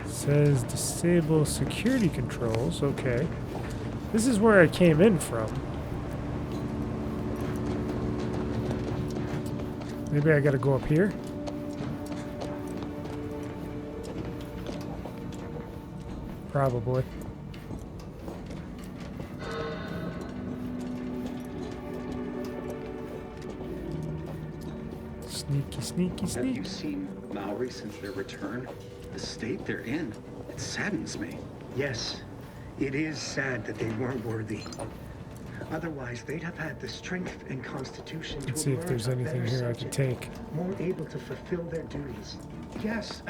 Says disable security controls. Okay. This is where I came in from. Maybe I gotta go up here? Probably. Sneaky, sneaky, sneaky. Have you seen Maori since their return? The state they're in, it saddens me. Yes, it is sad that they weren't worthy. Otherwise, they'd have had the strength and constitution to Let's see if there's anything here I can take. More able to fulfill their duties. Yes,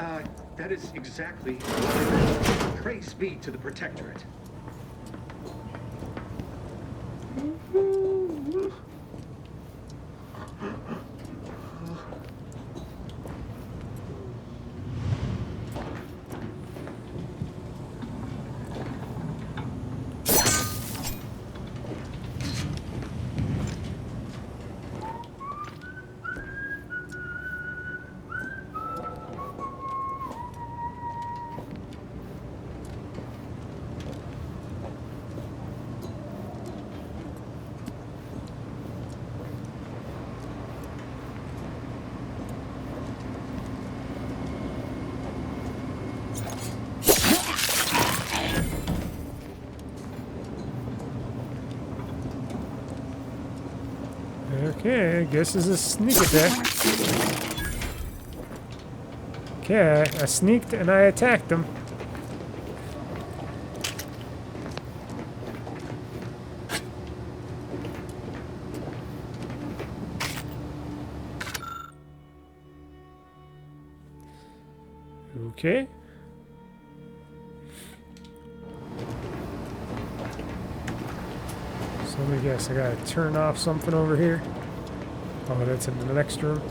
that is exactly. Praise be to the Protectorate. Okay, I guess it's a sneak attack. Okay, I sneaked and I attacked him. Okay. So let me guess, I gotta turn off something over here. Oh, that's in the next room.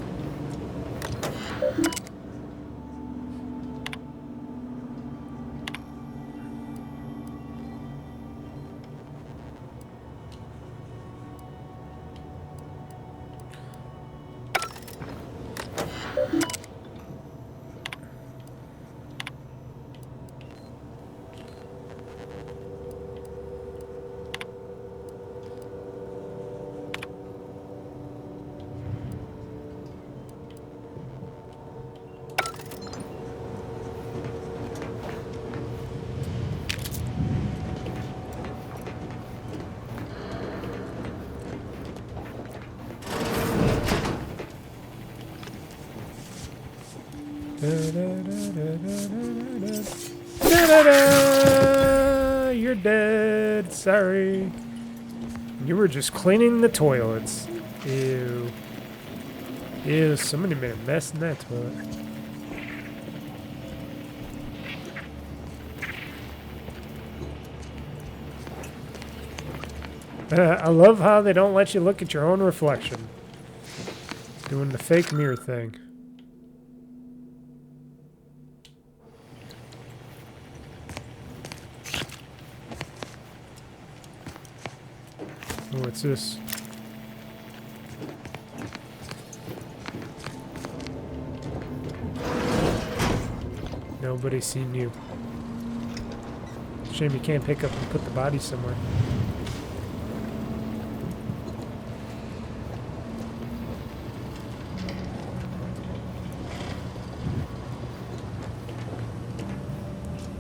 Da-da-da. You're dead. Sorry. You were just cleaning the toilets. Ew. Ew, somebody made a mess in that toilet. I love how they don't let you look at your own reflection. Doing the fake mirror thing. Oh, what's this? Nobody's seen you. Shame you can't pick up and put the body somewhere.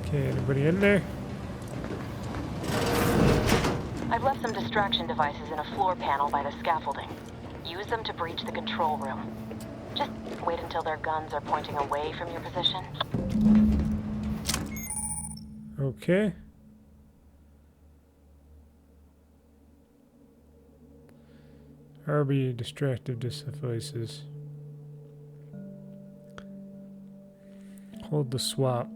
Okay, anybody in there? I've left some distraction devices in a floor panel by the scaffolding. Use them to breach the control room. Just wait until their guns are pointing away from your position. Okay. RB distractive devices. Hold the swap.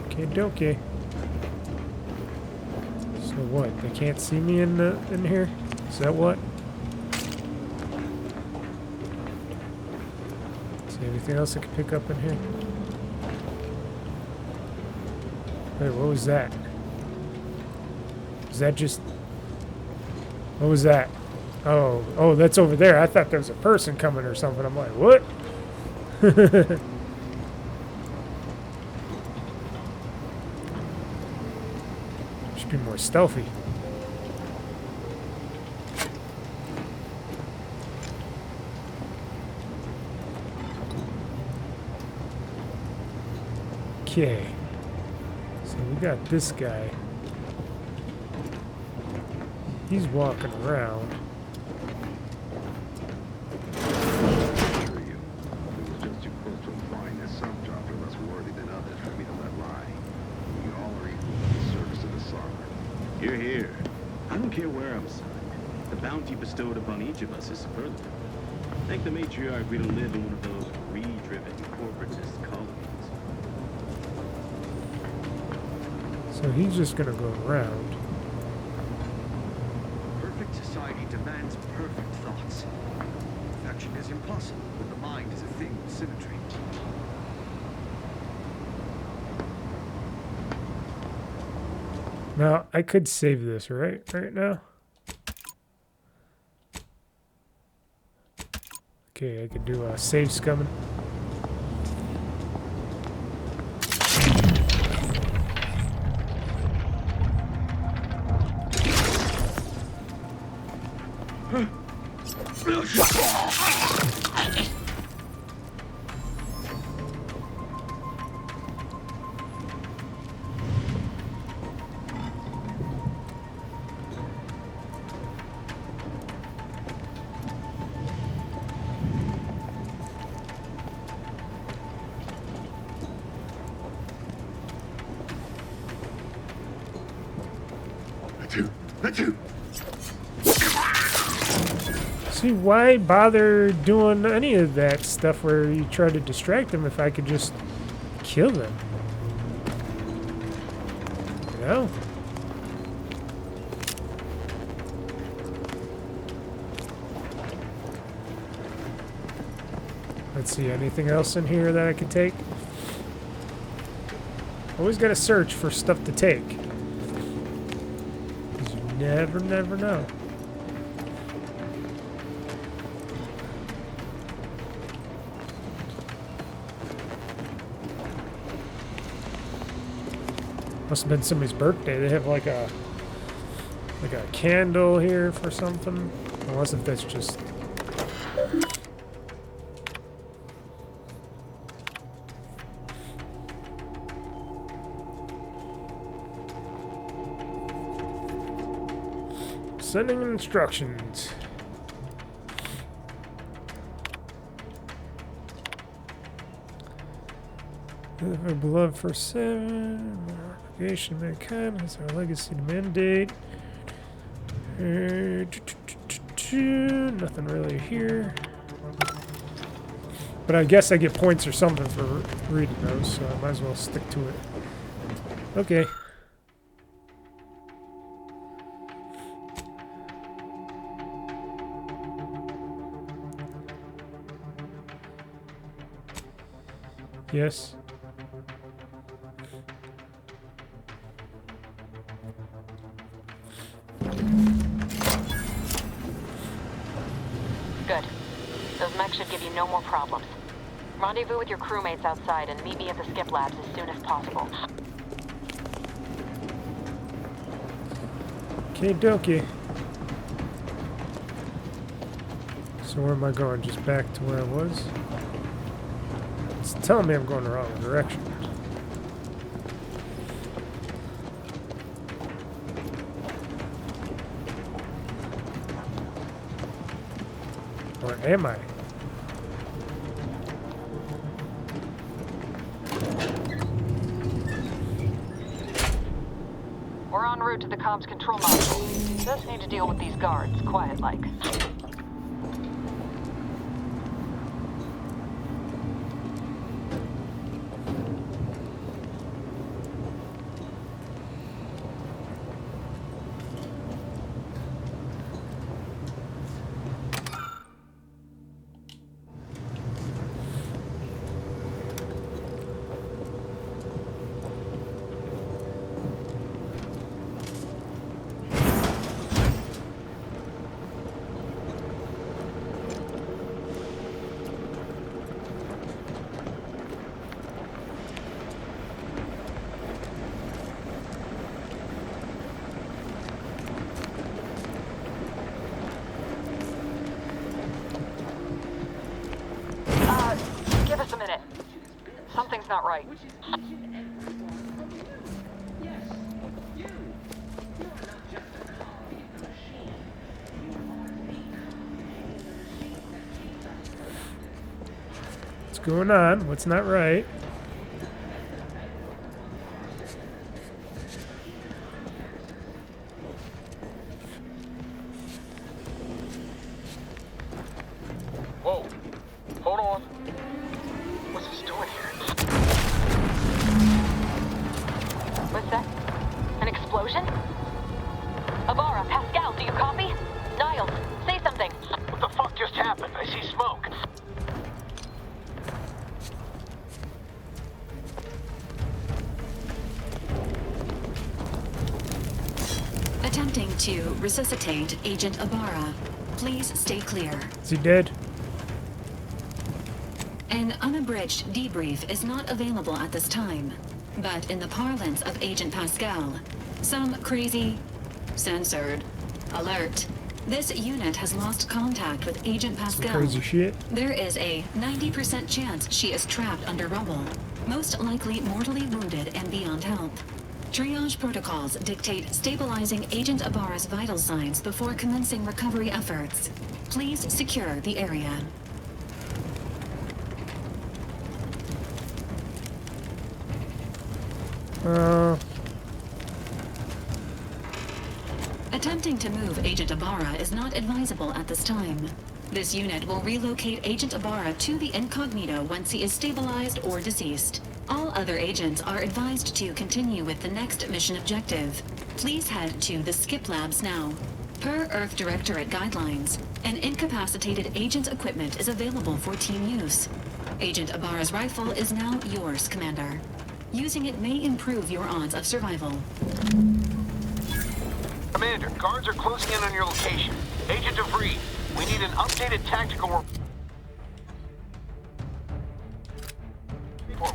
Okay, dokie. So what? They can't see me in here? Is that what? Is there anything else I can pick up in here? Wait, what was that? Was that just... What was that? Oh, that's over there. I thought there was a person coming or something. I'm like, what? Should be more stealthy. Okay. So we got this guy. He's walking around. You're here. I don't care where I'm assigned. The bounty bestowed upon each of us is superlative. Thank the matriarch we don't live in one of those greed-driven corporatist colonies. So he's just gonna go around. Perfect society demands perfect thoughts. Perfection is impossible when the mind is a thing of symmetry. Now, I could save this, right now. Okay, I could do a save scumming. See, why bother doing any of that stuff where you try to distract them if I could just kill them? You know? Let's see, anything else in here that I could take? Always gotta search for stuff to take. 'Cause you never know. Must have been somebody's birthday. They have like a candle here for something. Unless if that's just... Sending instructions. Our beloved for 7. Our obligation to mankind has our legacy to mandate. Nothing really here. But I guess I get points or something for reading those, so I might as well stick to it. Okay. Yes. Good. Those mechs should give you no more problems. Rendezvous with your crewmates outside and meet me at the skip labs as soon as possible. Okay, dokie. So where am I going? Just back to where I was? It's telling me I'm going the wrong direction. Where am I? We're en route to the comms control module. Just need to deal with these guards, quiet-like. Give us a minute. Something's not right. What's going on? What's not right? Whoa. Hold on. What's this doing here? What's that? An explosion? Avara, Pascal, do you copy? Niles, say something. What the fuck just happened? I see smoke. Attempting to resuscitate Agent Ibarra. Please stay clear. Is he dead? An unabridged debrief is not available at this time, but in the parlance of Agent Pascal, some crazy, censored, alert. This unit has lost contact with Agent Pascal. Some crazy shit. There is a 90% chance she is trapped under rubble, most likely mortally wounded and beyond help. Triage protocols dictate stabilizing Agent Ibarra's vital signs before commencing recovery efforts. Please secure the area. Attempting to move Agent Ibarra is not advisable at this time. This unit will relocate Agent Ibarra to the incognito once he is stabilized or deceased. All other agents are advised to continue with the next mission objective. Please head to the skip labs now. Per Earth Directorate guidelines, an incapacitated agent's equipment is available for team use. Agent Ibarra's rifle is now yours, Commander. Using it may improve your odds of survival. Commander, guards are closing in on your location. Agent DeVries, we need an updated tactical report.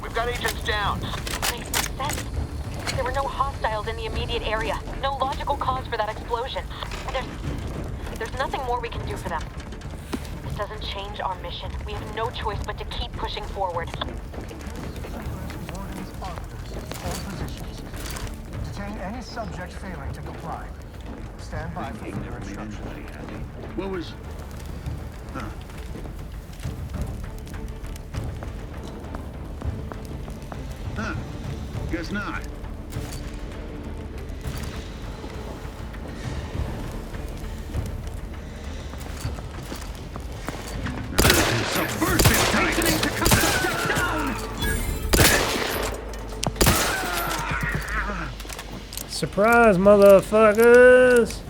We've got agents down. Makes no sense. There were no hostiles in the immediate area. No logical cause for that explosion. There's nothing more we can do for them. This doesn't change our mission. We have no choice but to keep pushing forward. Detain any subject failing to comply. Stand by for further instructions. What was... Huh. Guess not. Surprise, motherfuckers!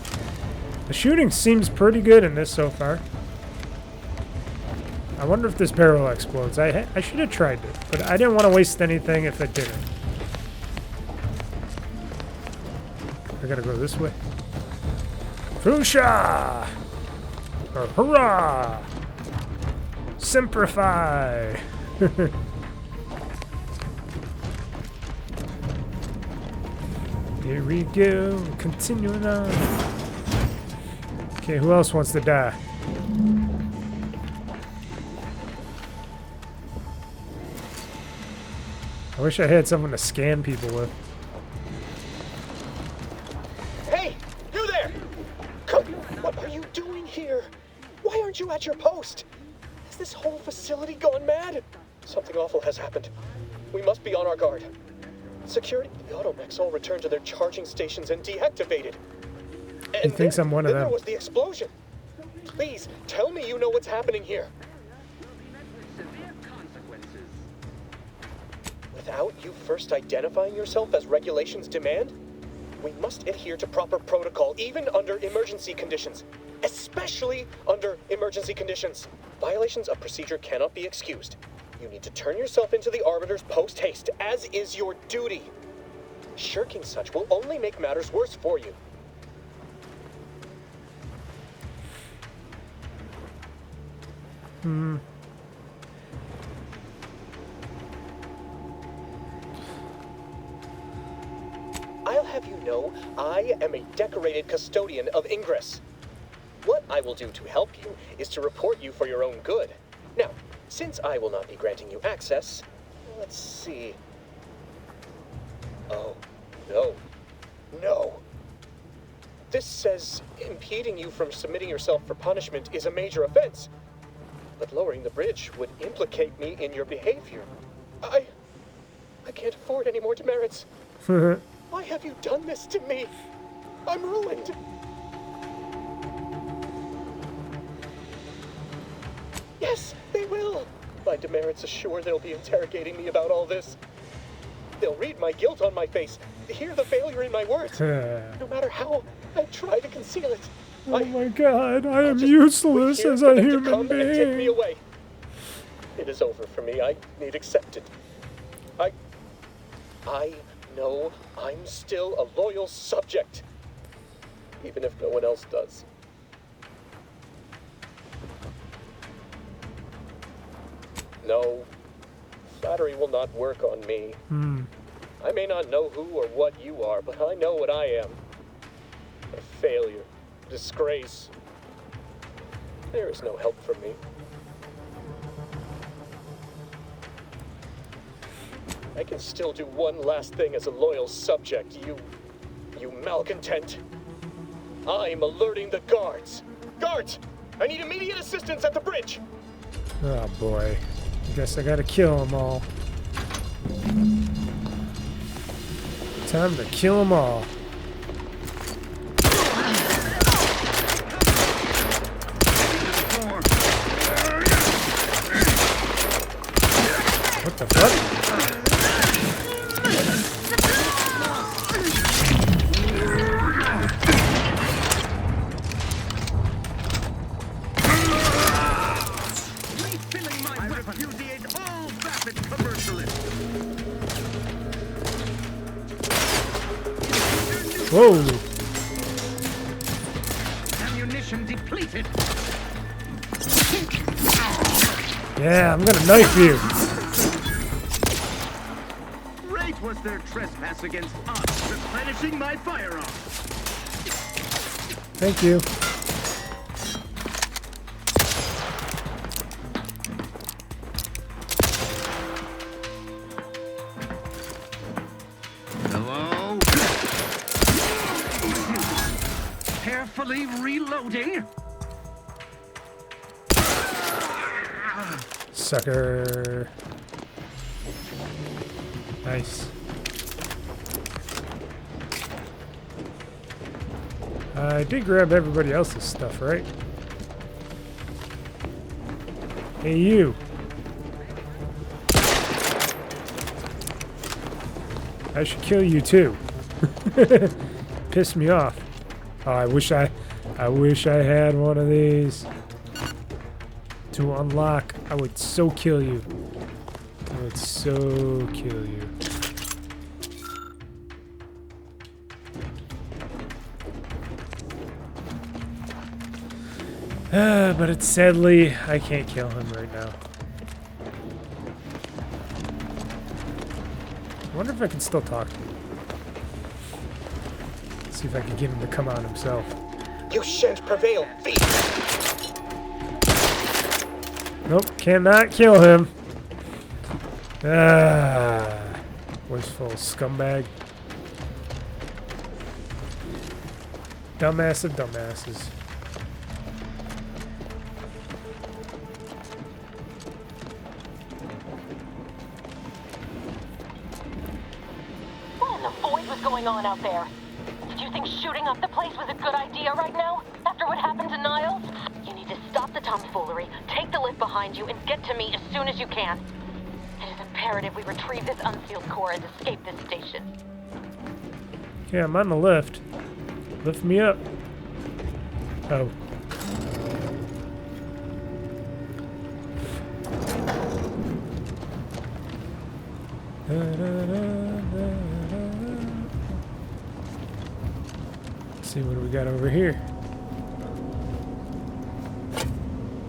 The shooting seems pretty good in this so far. I wonder if this barrel explodes. I should have tried it, but I didn't want to waste anything if it didn't. I gotta go this way. Fusha! Or hurrah! Simplify! Here we go, continuing on. Okay, who else wants to die? I wish I had someone to scan people with. Hey, you there! Come, what are you doing here? Why aren't you at your post? Has this whole facility gone mad? Something awful has happened. We must be on our guard. Security, the automechs all returned to their charging stations and deactivated. He thinks I'm one of them. Then there was the explosion. Please, tell me you know what's happening here. Without you first identifying yourself as regulations demand, we must adhere to proper protocol, even under emergency conditions. Especially under emergency conditions. Violations of procedure cannot be excused. You need to turn yourself into the Arbiter's post-haste, as is your duty. Shirking such will only make matters worse for you. I'll have you know, I am a decorated custodian of Ingress. What I will do to help you is to report you for your own good. Now, since I will not be granting you access, let's see. Oh, no. No. This says impeding you from submitting yourself for punishment is a major offense. But lowering the bridge would implicate me in your behavior. I can't afford any more demerits. Why have you done this to me? I'm ruined. Yes, they will. My demerits assure they'll be interrogating me about all this. They'll read my guilt on my face, hear the failure in my words. No matter how I try to conceal it. Oh my god, I am useless as a human Come and take me being. away. It is over for me. I need accepted. I know I'm still a loyal subject, even if no one else does. No, flattery will not work on me. I may not know who or what you are, but I know what I am. A failure, disgrace. There is no help for me. I can still do one last thing as a loyal subject, you malcontent. I'm alerting the guards. Guards, I need immediate assistance at the bridge. Oh boy. I guess I gotta kill them all. Time to kill them all. What the fuck? Whoa! Ammunition depleted. Yeah, I'm gonna knife you. Great was their trespass against us, replenishing my firearm. Thank you. Hello? Carefully reloading. Sucker. Nice. I did grab everybody else's stuff, right? Hey, you. I should kill you too. Piss me off. Oh, I wish I had one of these to unlock. I would so kill you. I would so kill you. But it's sadly, I can't kill him right now. I wonder if I can still talk to him. See if I can get him to come out himself. You shan't prevail, thief! Nope, cannot kill him. Wasteful scumbag. Dumbass of dumbasses. What in the void was going on out there? Did you think shooting up the place was a good idea right now? After what happened to Niles? You need to stop the tomfoolery, take the lift behind you, and get to me as soon as you can. It is imperative we retrieve this unsealed core and escape this station. Okay, I'm on the lift. Lift me up. Oh. Let's see, what do we got over here?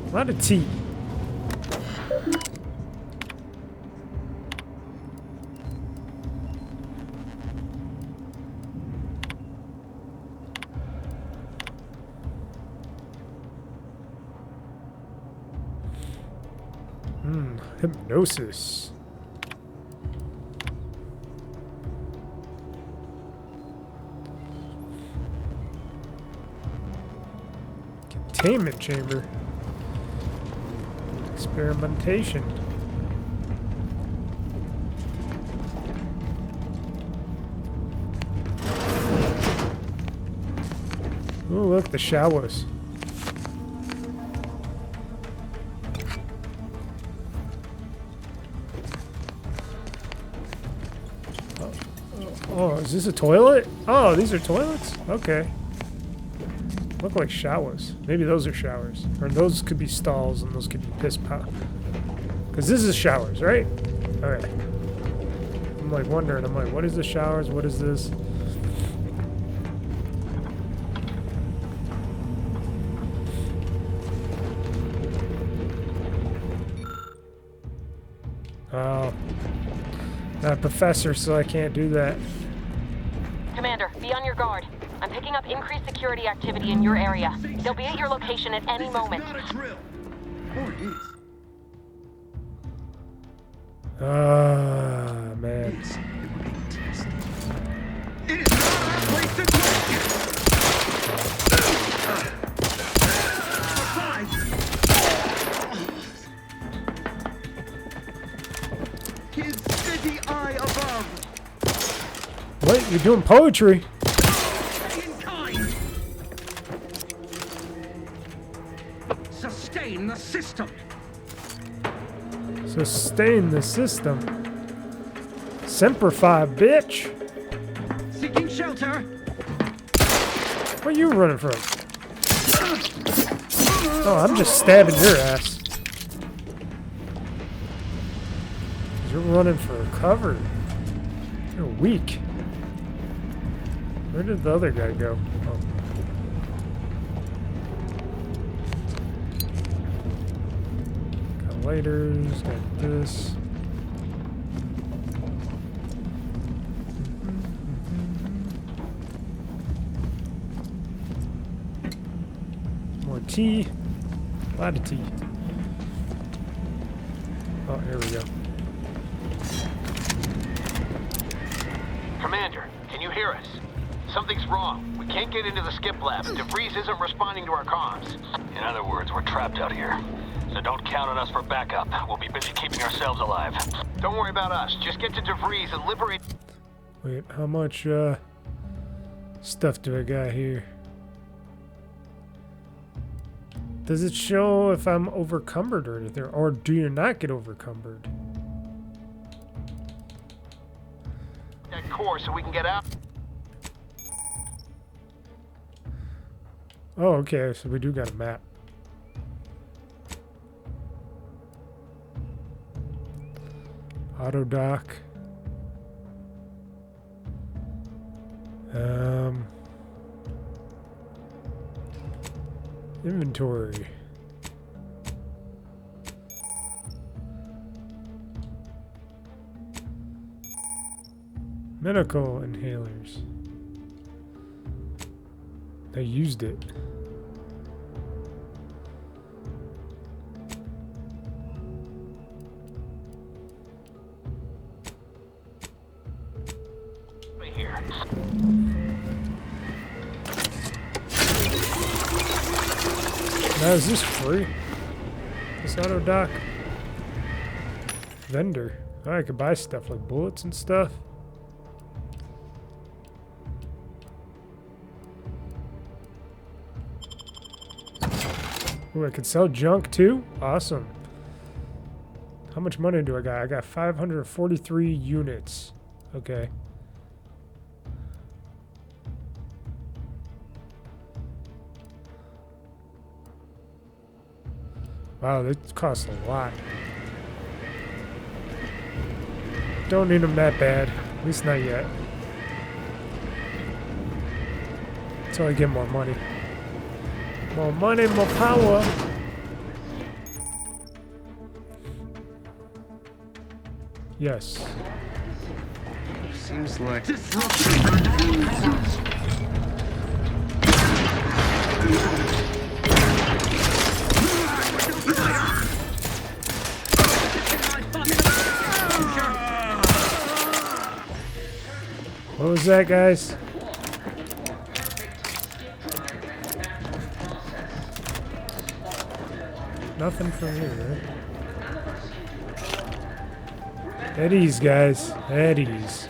A lot of tea. Hypnosis. Containment chamber. Experimentation. Ooh, look, the showers. Oh, is this a toilet? Oh, these are toilets? Okay. Look like showers. Maybe those are showers. Or those could be stalls and those could be piss pot. Because this is showers, right? Alright. I'm like wondering, I'm like, what is the showers? What is this? Oh. Not a professor, so I can't do that. Commander, be on your guard. I'm picking up increased security activity in your area. They'll be at your location at any moment. Ah, man. His city eye above. What? You're doing poetry? Sustain the system. Sustain the system. Simplify, bitch. Seeking shelter. Where you running from? Oh, I'm just stabbing your ass. You're running for cover. You're weak. Where did the other guy go? Oh. Got lighters, got this. More tea. A lot of tea. Oh, here we go. Commander, can you hear us? Something's wrong. We can't get into the skip lab. DeVries isn't responding to our comms. In other words, we're trapped out here. So don't count on us for backup. We'll be busy keeping ourselves alive. Don't worry about us. Just get to DeVries and liberate... Wait, how much, stuff do I got here? Does it show if I'm overcumbered or anything? Or do you not get overcumbered? That core so we can get out. Oh, okay, so we do got a map. Auto dock. Inventory. Medical inhalers. I used it. Right here. Now is this free? This auto dock? Vendor. Oh, I could buy stuff like bullets and stuff. Ooh, I could sell junk too? Awesome. How much money do I got? I got 543 units. Okay. Wow, that costs a lot. Don't need them that bad. At least not yet. Until I get more money. More money, more power. Yes. Seems like what was that, guys? Nothing from here, right? At ease, guys. At ease.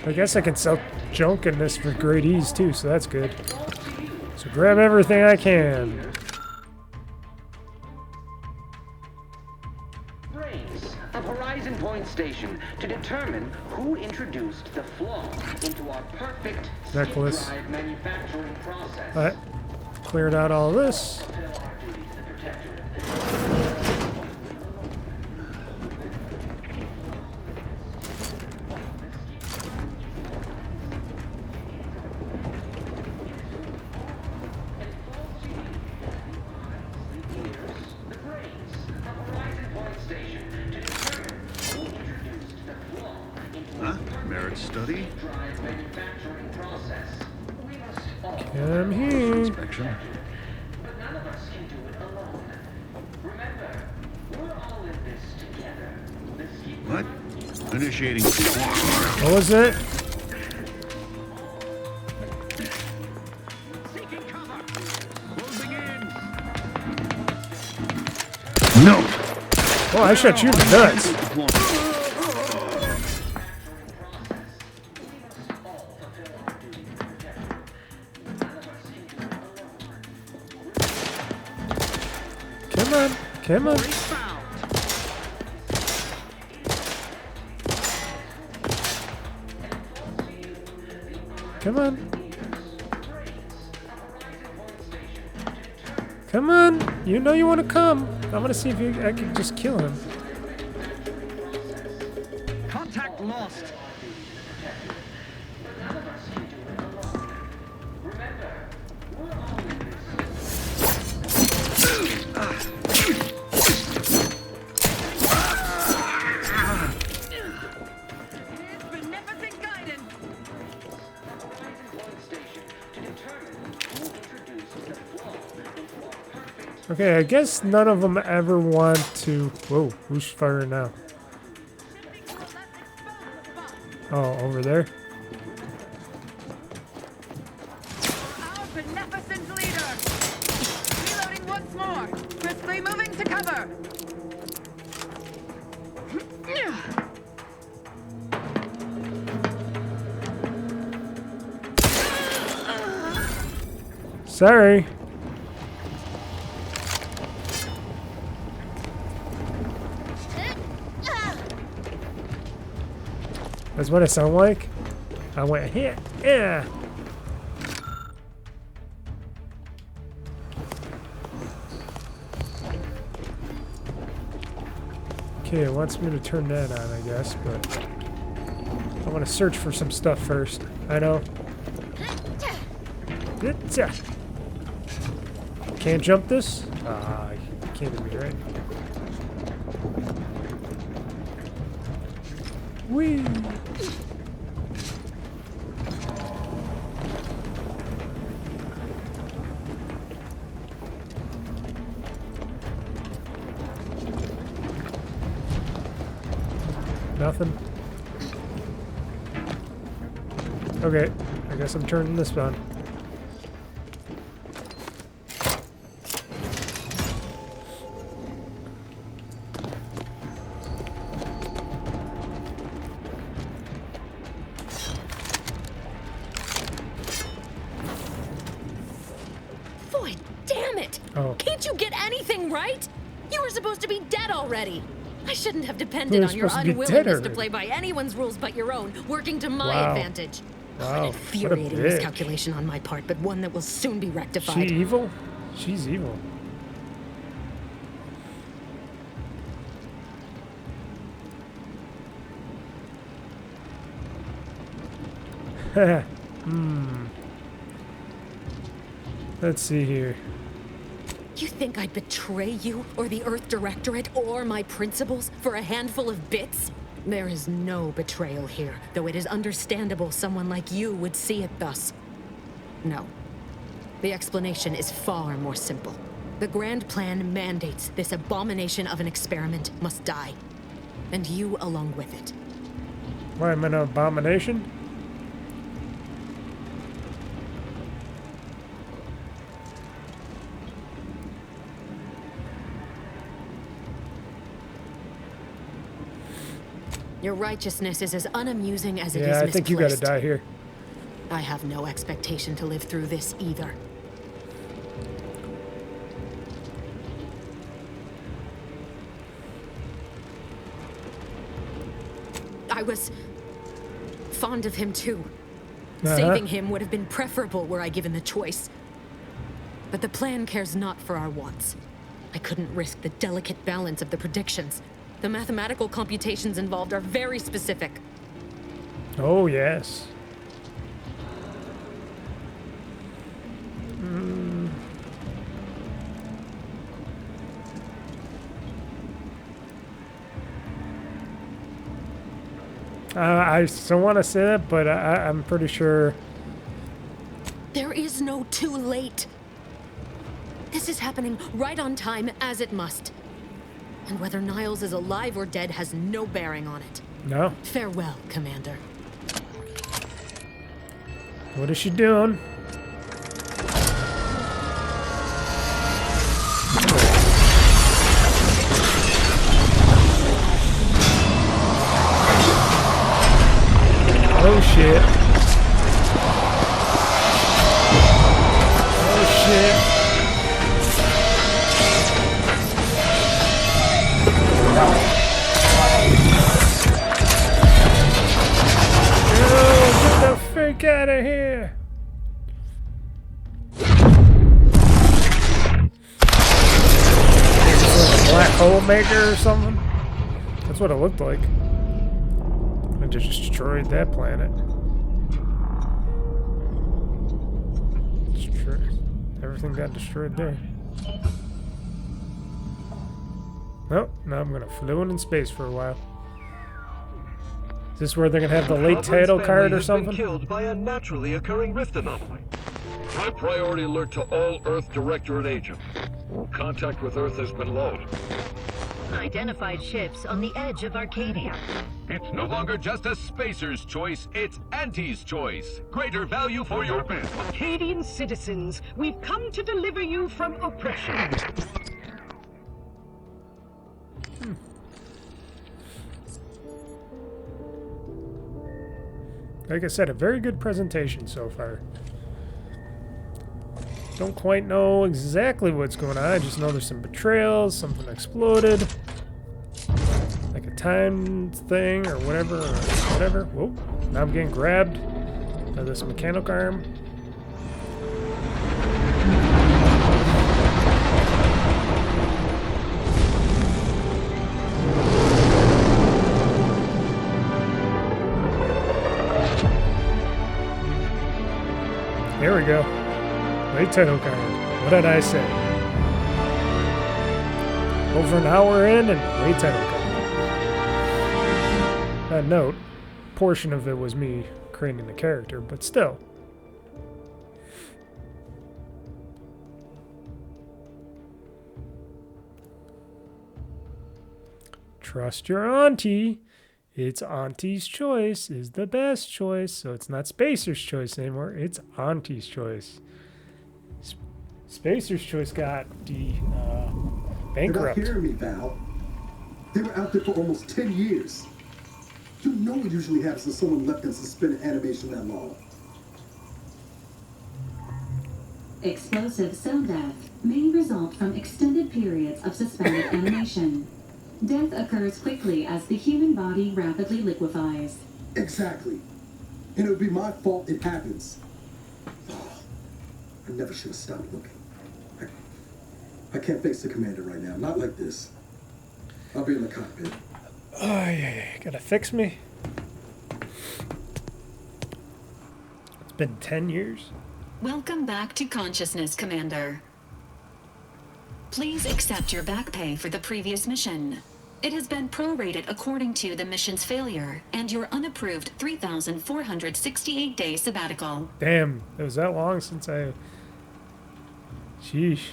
I guess I can sell junk in this for great ease, too, so that's good. So grab everything I can. Brains of Horizon Point Station to determine who introduced the flaw into our perfect Necklace. skip drive manufacturing process. Alright. Cleared out all this. huh? Merit study? Come here. Inspection. What? Initiating. What was it? No. Oh, I shot you in the nuts. Come on. Come on. Come on. Come on. You know you want to come. I'm going to see if I can just kill him. Contact lost. Okay, I guess none of them ever want to... Whoa, who's firing now? Oh, over there? Our beneficent leader! Reloading once more! Crisply moving to cover! Sorry. That's what it sound like? I went here. Yeah. Okay, it wants me to turn that on, I guess, but I want to search for some stuff first. I know. Can't jump this? Ah, you can't be right. Whee! Nothing. Okay, I guess I'm turning this on. Boy, damn it! Oh. Can't you get anything right? You were supposed to be dead already. I shouldn't have depended on your unwillingness to play by anyone's rules but your own, working to my advantage. Wow. An infuriating miscalculation on my part, but one that will soon be rectified. She evil? She's evil. Let's see here. You think I'd betray you, or the Earth Directorate, or my principles for a handful of bits? There is no betrayal here, though it is understandable someone like you would see it thus. No. The explanation is far more simple. The grand plan mandates this abomination of an experiment must die. And you along with it. Why, I'm an abomination? Your righteousness is as unamusing as it is Yeah, I misplaced. think you gotta die here. I have no expectation to live through this either. I was fond of him too. Saving him would have been preferable were I given the choice. But the plan cares not for our wants. I couldn't risk the delicate balance of the predictions. The mathematical computations involved are very specific. Oh, yes. I don't want to say that, but I'm pretty sure. There is no too late. This is happening right on time, as it must. And whether Niles is alive or dead has no bearing on it. No. Farewell, Commander. What is she doing? Oh shit. Oh shit. Get the freak out of here! Is this like a black hole maker or something? That's what it looked like. I just destroyed that planet. Everything got destroyed there. Oh, now I'm gonna float in space for a while. Is this where they're gonna have the late title card or something? Been killed by a naturally occurring rift anomaly. High priority alert to all Earth Directorate agents. Contact with Earth has been low. Identified ships on the edge of Arcadia. It's no longer just a spacer's choice, it's Auntie's choice. Greater value for your bid. Arcadian citizens, we've come to deliver you from oppression. Like I said, a very good presentation so far. Don't quite know exactly what's going on. I just know there's some betrayals, something exploded. Like a time thing or whatever, Whoa, now I'm getting grabbed by this mechanical arm. There we go. Late title card. What did I say? Over an hour in and late title card. Note, portion of it was me creating the character, but still. Trust your auntie. It's Auntie's choice is the best choice, so it's not Spacer's choice anymore. It's Auntie's choice. Spacer's choice got bankrupt. You're not hearing me, Val. They were out there for almost 10 years. You know what usually happens when someone left in suspended animation that long. Explosive cell death may result from extended periods of suspended animation. Death occurs quickly as the human body rapidly liquefies. Exactly. And it would be my fault it happens. Oh, I never should have stopped looking. I can't face the commander right now. Not like this. I'll be in the cockpit. Oh, yeah. Gotta fix me. It's been 10 years. Welcome back to consciousness, Commander. Please accept your back pay for the previous mission. It has been prorated according to the mission's failure and your unapproved 3,468-day sabbatical. Damn, it was that long since I... Sheesh.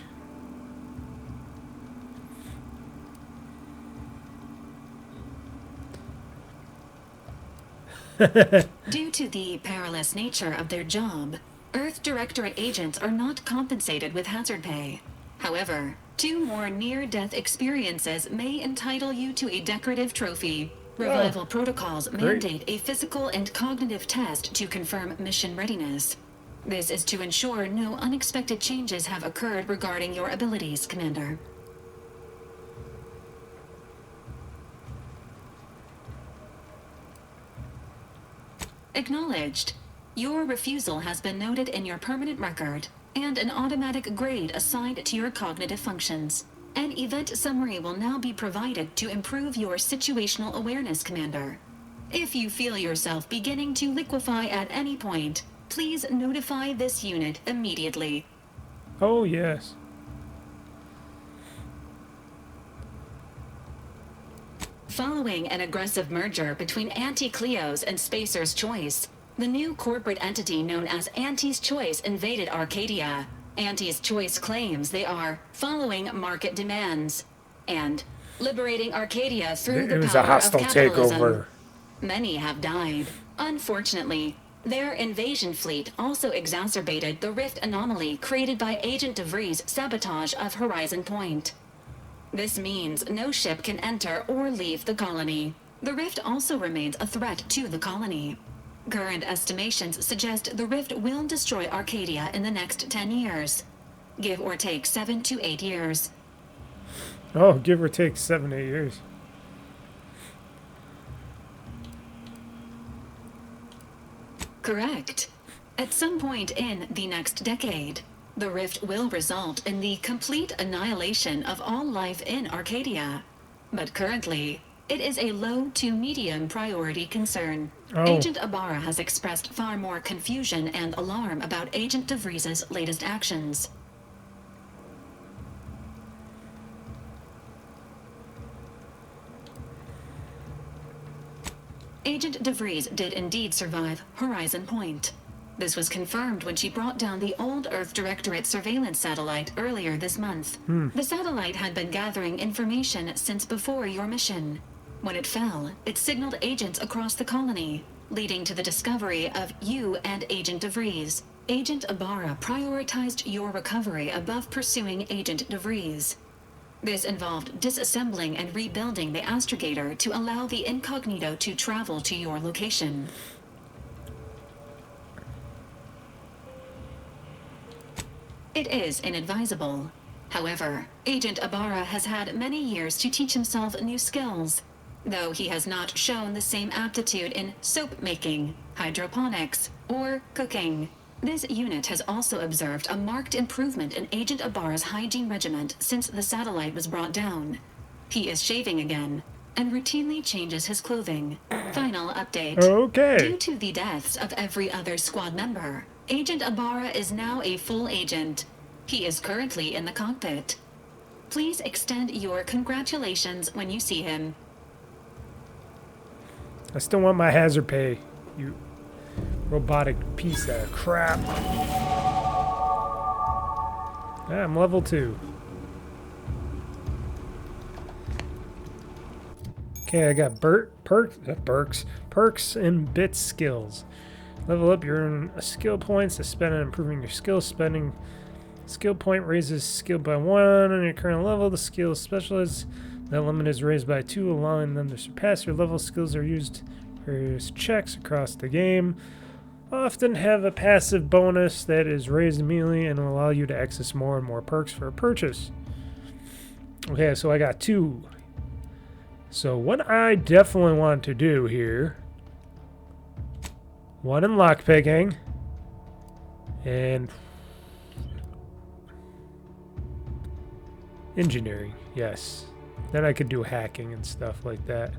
Due to the perilous nature of their job, Earth Directorate agents are not compensated with hazard pay. However, 2 more near-death experiences may entitle you to a decorative trophy. Revival protocols mandate a physical and cognitive test to confirm mission readiness. This is to ensure no unexpected changes have occurred regarding your abilities, Commander. Acknowledged. Your refusal has been noted in your permanent record, and an automatic grade assigned to your cognitive functions. An event summary will now be provided to improve your situational awareness, Commander. If you feel yourself beginning to liquefy at any point, please notify this unit immediately. Oh, yes. Following an aggressive merger between Anti-Cleo's and Spacer's Choice, the new corporate entity known as Auntie's Choice invaded Arcadia. Auntie's Choice claims they are following market demands and liberating Arcadia through the power a hostile of capitalism. takeover. Many have died. Unfortunately, their invasion fleet also exacerbated the rift anomaly created by Agent DeVries' sabotage of Horizon Point. This means no ship can enter or leave the colony. The rift also remains a threat to the colony. Current estimations suggest the rift will destroy Arcadia in the next 10 years. Give or take 7 to 8 years. Oh, give or take 7, 8 years. Correct. At some point in the next decade, the rift will result in the complete annihilation of all life in Arcadia. But currently, it is a low to medium priority concern. Oh. Agent Ibarra has expressed far more confusion and alarm about Agent DeVries' latest actions. Agent DeVries did indeed survive Horizon Point. This was confirmed when she brought down the old Earth Directorate surveillance satellite earlier this month. The satellite had been gathering information since before your mission. When it fell, it signaled agents across the colony, leading to the discovery of you and Agent DeVries. Agent Ibarra prioritized your recovery above pursuing Agent DeVries. This involved disassembling and rebuilding the astrogator to allow the incognito to travel to your location. It is inadvisable. However, Agent Ibarra has had many years to teach himself new skills, though he has not shown the same aptitude in soap making, hydroponics, or cooking. This unit has also observed a marked improvement in Agent Ibarra's hygiene regimen since the satellite was brought down. He is shaving again, and routinely changes his clothing. Final update. Okay. Due to the deaths of every other squad member, Agent Ibarra is now a full agent. He is currently in the cockpit. Please extend your congratulations when you see him. I still want my hazard pay, you robotic piece of crap. Yeah, I'm level 2. Okay, I got perks and bit skills. Level up, you earn a skill points to spend on improving your skill. Spending skill point raises skill by 1 on your current level. The skill specialist, that limit is raised by 2, allowing them to surpass your level. Skills are used for various checks across the game. Often have a passive bonus that is raised immediately and will allow you to access more and more perks for a purchase. Okay, so I got 2. So what I definitely want to do here, 1 in lockpicking, and engineering, yes. Then I could do hacking and stuff like that.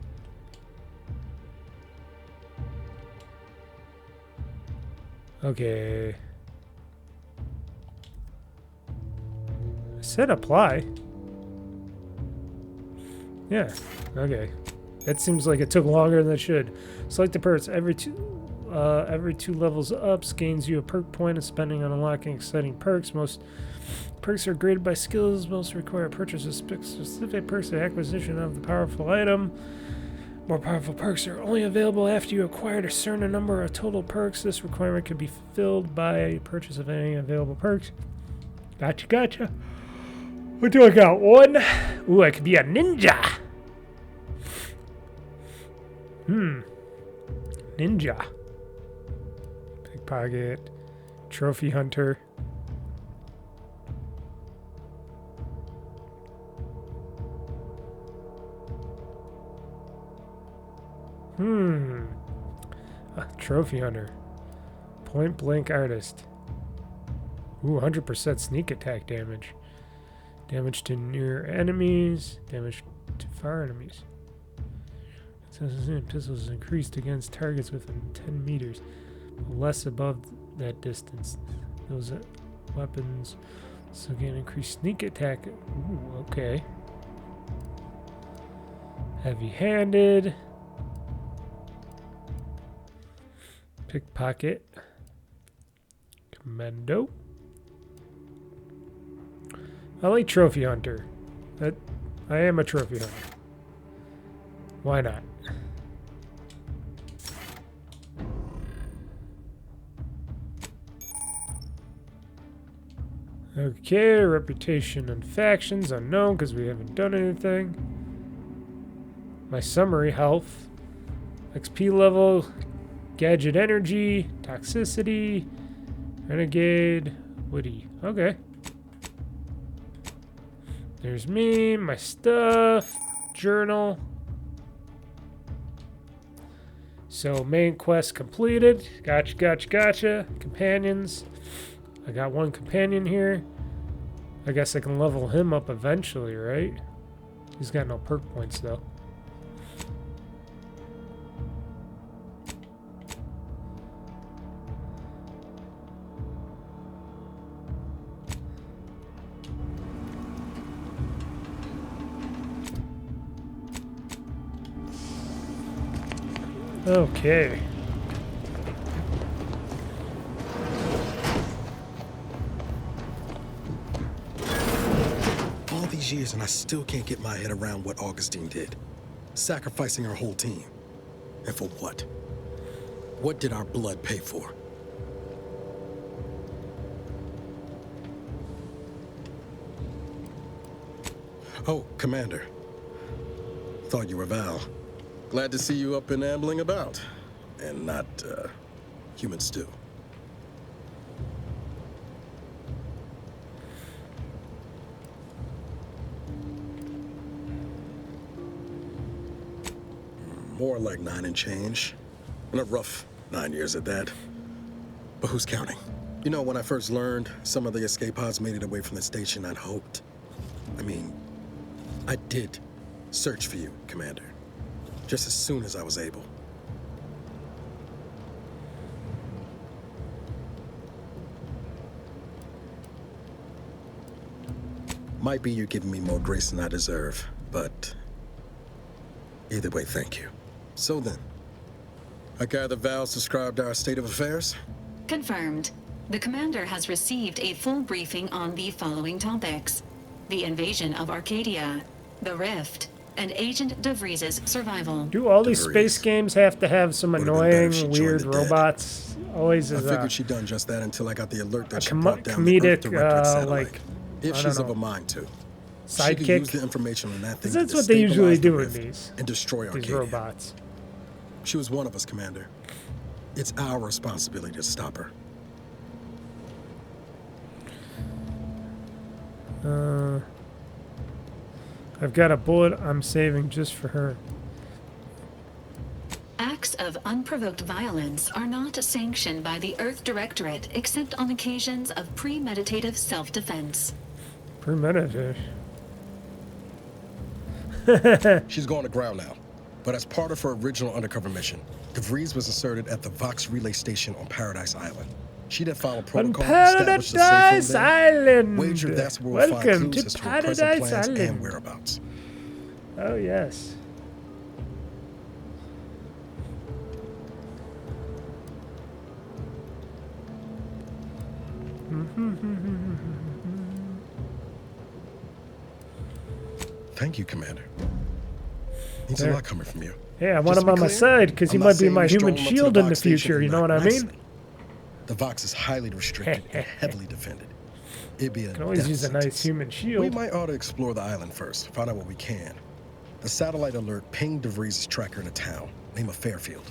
Okay. I said apply. Yeah, okay. That seems like it took longer than it should. Select the perks. Every two levels up gains you a perk point, and spending on unlocking exciting perks. Most perks are graded by skills. Most require purchase of specific perks and acquisition of the powerful item. More powerful perks are only available after you acquired a certain number of total perks. This requirement can be fulfilled by purchase of any available perks. Gotcha. What do I got? 1? Ooh, I could be a ninja. Ninja. Pickpocket. Trophy hunter. Trophy hunter. Point blank artist. Ooh, 100% sneak attack damage. Damage to near enemies. Damage to far enemies. Pistols increased against targets within 10 meters. Less above that distance. Those weapons also gain increased sneak attack. Ooh, okay. Heavy-handed. Pickpocket. Commando. I like Trophy Hunter. I am a Trophy Hunter. Why not? Okay, reputation and factions unknown because we haven't done anything. My summary: health, XP level, gadget energy, toxicity, renegade, witty. Okay. There's me, my stuff, journal. So main quest completed. Gotcha. Companions. I got 1 companion here. I guess I can level him up eventually, right? He's got no perk points though. Okay. All these years and I still can't get my head around what Augustine did. Sacrificing our whole team. And for what? What did our blood pay for? Oh, Commander. Thought you were Val. Glad to see you up and ambling about. And not, human stew. More like 9 and change. And a rough 9 years at that. But who's counting? You know, when I first learned some of the escape pods made it away from the station, I'd hoped. I did search for you, Commander. Just as soon as I was able. Might be you're giving me more grace than I deserve, but either way, thank you. So then, I gather Val's described our state of affairs? Confirmed. The commander has received a full briefing on the following topics: the invasion of Arcadia, the Rift, and Agent DeVries's survival. Do all these space games have to have some annoying, weird robots? Always I is figured she'd done just that until I got the alert that a she brought down the Earth comedic, Directorate satellite. like, If I she's don't of a know, mind to. She could use sidekick. the information on that thing 'Cause to that's what they usually destabilize the do in Rift these and destroy Arcadia. robots. She was one of us, Commander. It's our responsibility to stop her. I've got a bullet I'm saving just for her. Acts of unprovoked violence are not sanctioned by the Earth Directorate except on occasions of premeditative self-defense. Premeditated. She's going to ground now. But as part of her original undercover mission, DeVries was asserted at the Vox relay station on Paradise Island. She did follow protocol, established a safe Paradise room there. Island. Wager that's where we'll find Welcome clues to as to her present Paradise plans Island. and whereabouts. Oh yes. Thank you, Commander. Means There. a lot coming from you. Hey, I want Just him to on be my clear, side because he I'm not might be saying my we human stroll up to shield in the Vox station future. You and know what I knock mean? nicely. The Vox is highly restricted and heavily defended. It'd be a Can always death use a nice sentence. human shield. We might ought to explore the island first, find out what we can. The satellite alert pinged DeVries' tracker in a town, name of Fairfield.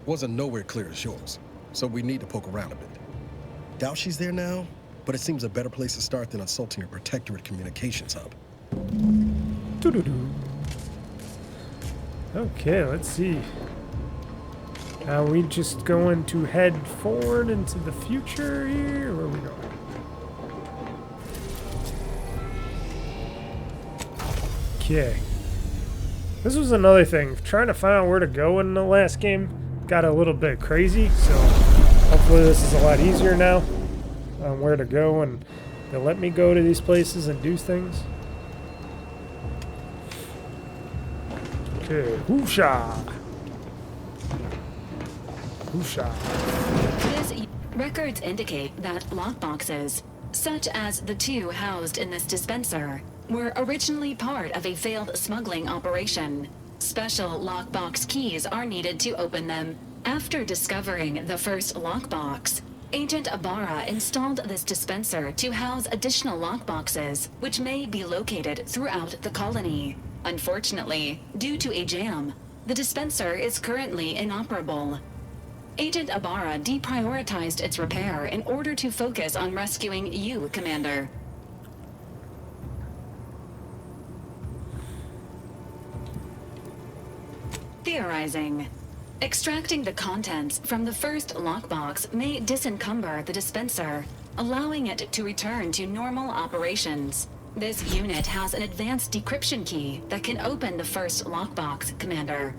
Wasn't nowhere clear as yours, so we need to poke around a bit. Doubt she's there now, but it seems a better place to start than assaulting her protectorate communications hub. Doo-doo-doo. Okay, let's see. Now we just going to head forward into the future here. Where are we going? Okay. This was another thing. Trying to find out where to go in the last game got a little bit crazy, so hopefully this is a lot easier now on where to go, and they'll let me go to these places and do things. Okay, whoosha! Whoosha. Records indicate that lockboxes, such as the two housed in this dispenser, were originally part of a failed smuggling operation. Special lockbox keys are needed to open them. After discovering the first lockbox, Agent Ibarra installed this dispenser to house additional lockboxes, which may be located throughout the colony. Unfortunately, due to a jam, the dispenser is currently inoperable. Agent Ibarra deprioritized its repair in order to focus on rescuing you, Commander. Theorizing. Extracting the contents from the first lockbox may disencumber the dispenser, allowing it to return to normal operations. This unit has an advanced decryption key that can open the first lockbox, Commander.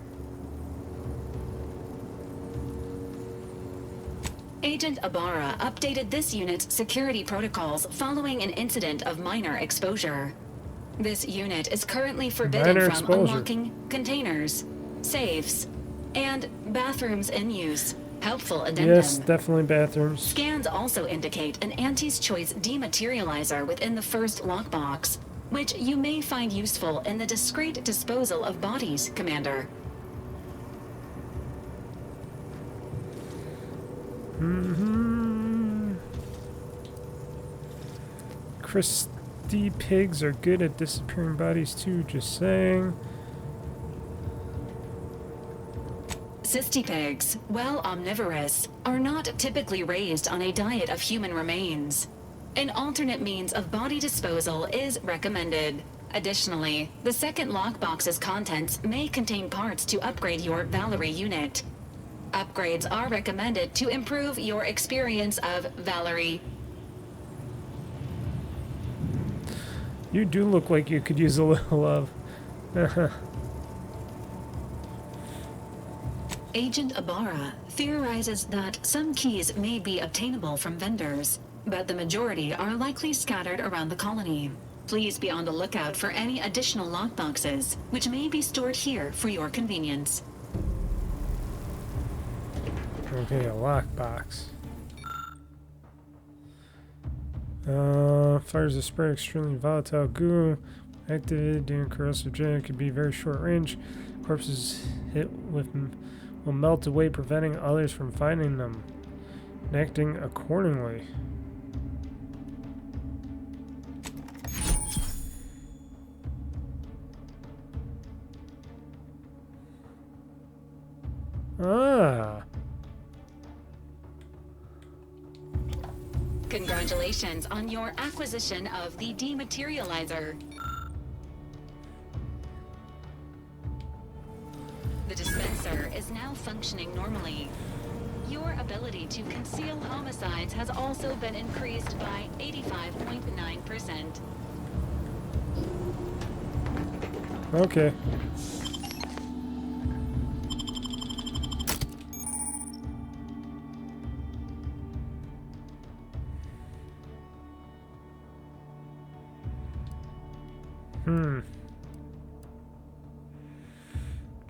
Agent Ibarra updated this unit's security protocols following an incident of minor exposure. This unit is currently forbidden Minor from exposure. unlocking containers, safes, and bathrooms in use. Helpful addendum. Yes, definitely bathrooms. Scans also indicate an Anti's Choice dematerializer within the first lockbox, which you may find useful in the discreet disposal of bodies, Commander. Christy pigs are good at disappearing bodies too, just saying. Cystipigs, while omnivorous, are not typically raised on a diet of human remains. An alternate means of body disposal is recommended. Additionally, the second lockbox's contents may contain parts to upgrade your Valerie unit. Upgrades are recommended to improve your experience of Valerie. You do look like you could use a little love. Agent Ibarra theorizes that some keys may be obtainable from vendors, but the majority are likely scattered around the colony. Please be on the lookout for any additional lockboxes, which may be stored here for your convenience. Okay, a lockbox. Fires a spray extremely volatile goo. Activated during corrosive jet could be very short range. Corpses hit with will melt away, preventing others from finding them and acting accordingly. Ah. Congratulations on your acquisition of the dematerializer. The dispenser is now functioning normally. Your ability to conceal homicides has also been increased by 85.9%. Okay.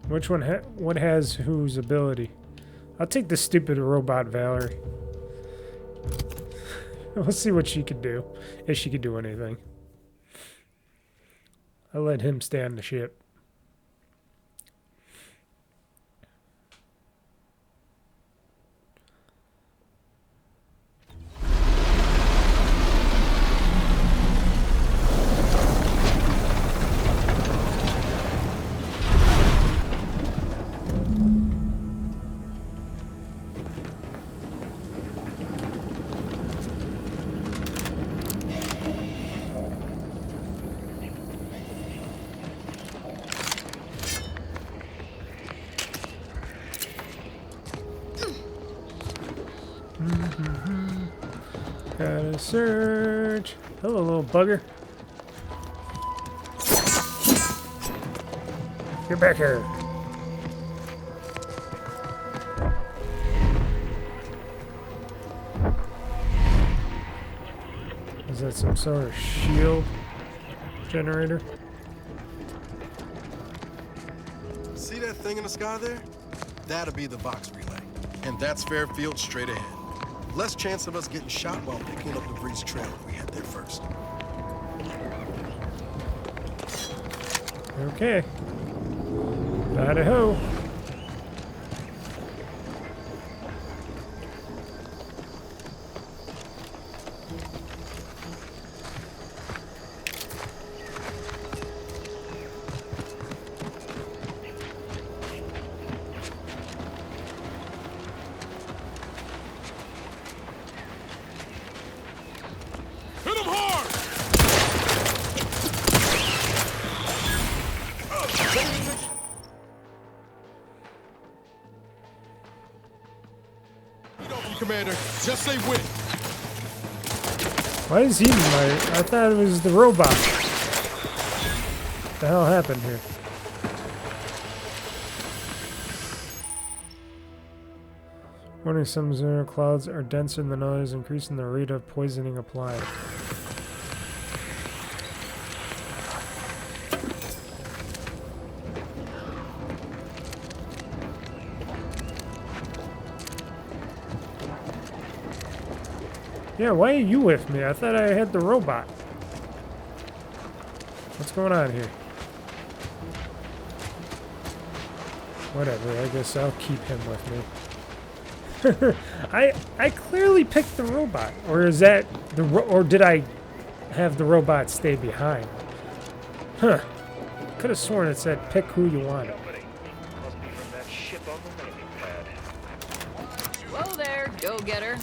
Which one what has whose ability? I'll take the stupid robot Valerie. We'll see what she could do, if she could do anything. I'll let him stay on the ship. Gotta search. Hello, little bugger. Get back here. Is that some sort of shield generator? See that thing in the sky there? That'll be the Vox relay. And that's Fairfield straight ahead. Less chance of us getting shot while picking up the breeze trail if we head there first. Okay. Idaho. Commander, just say when. Why is he I thought it was the robot. What the hell happened here? Warning, some zero clouds are denser than others, increasing the rate of poisoning applied. Yeah, why are you with me? I thought I had the robot. What's going on here? Whatever, I guess I'll keep him with me. I clearly picked the robot. Or is that the or did I have the robot stay behind? Huh. Could have sworn it said pick who you wanted. Whoa there, go-getter.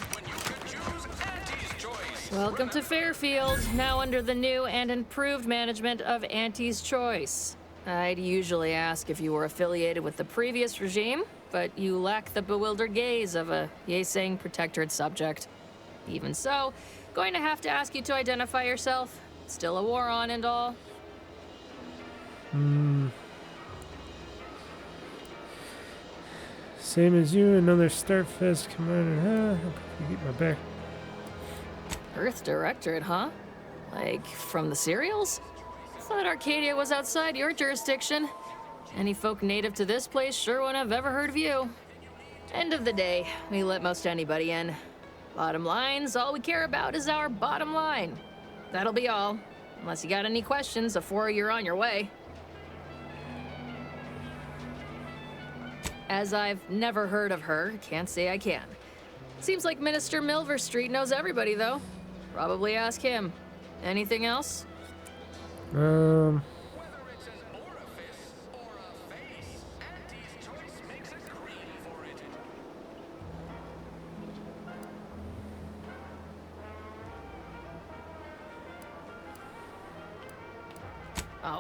Welcome to Fairfield, now under the new and improved management of Auntie's Choice. I'd usually ask if you were affiliated with the previous regime, but you lack the bewildered gaze of a yay-saying protectorate subject. Even so, going to have to ask you to identify yourself. Still a war on and all. Same as you, another Starfest commander. Huh? Keep my back. Earth Directorate, huh? Like, from the serials? Thought Arcadia was outside your jurisdiction. Any folk native to this place sure wouldn't have ever heard of you. End of the day, we let most anybody in. Bottom line's all we care about is our bottom line. That'll be all. Unless you got any questions before you're on your way. As I've never heard of her, can't say I can. Seems like Minister Milverstreet knows everybody, though. Probably ask him. Anything else? Oh,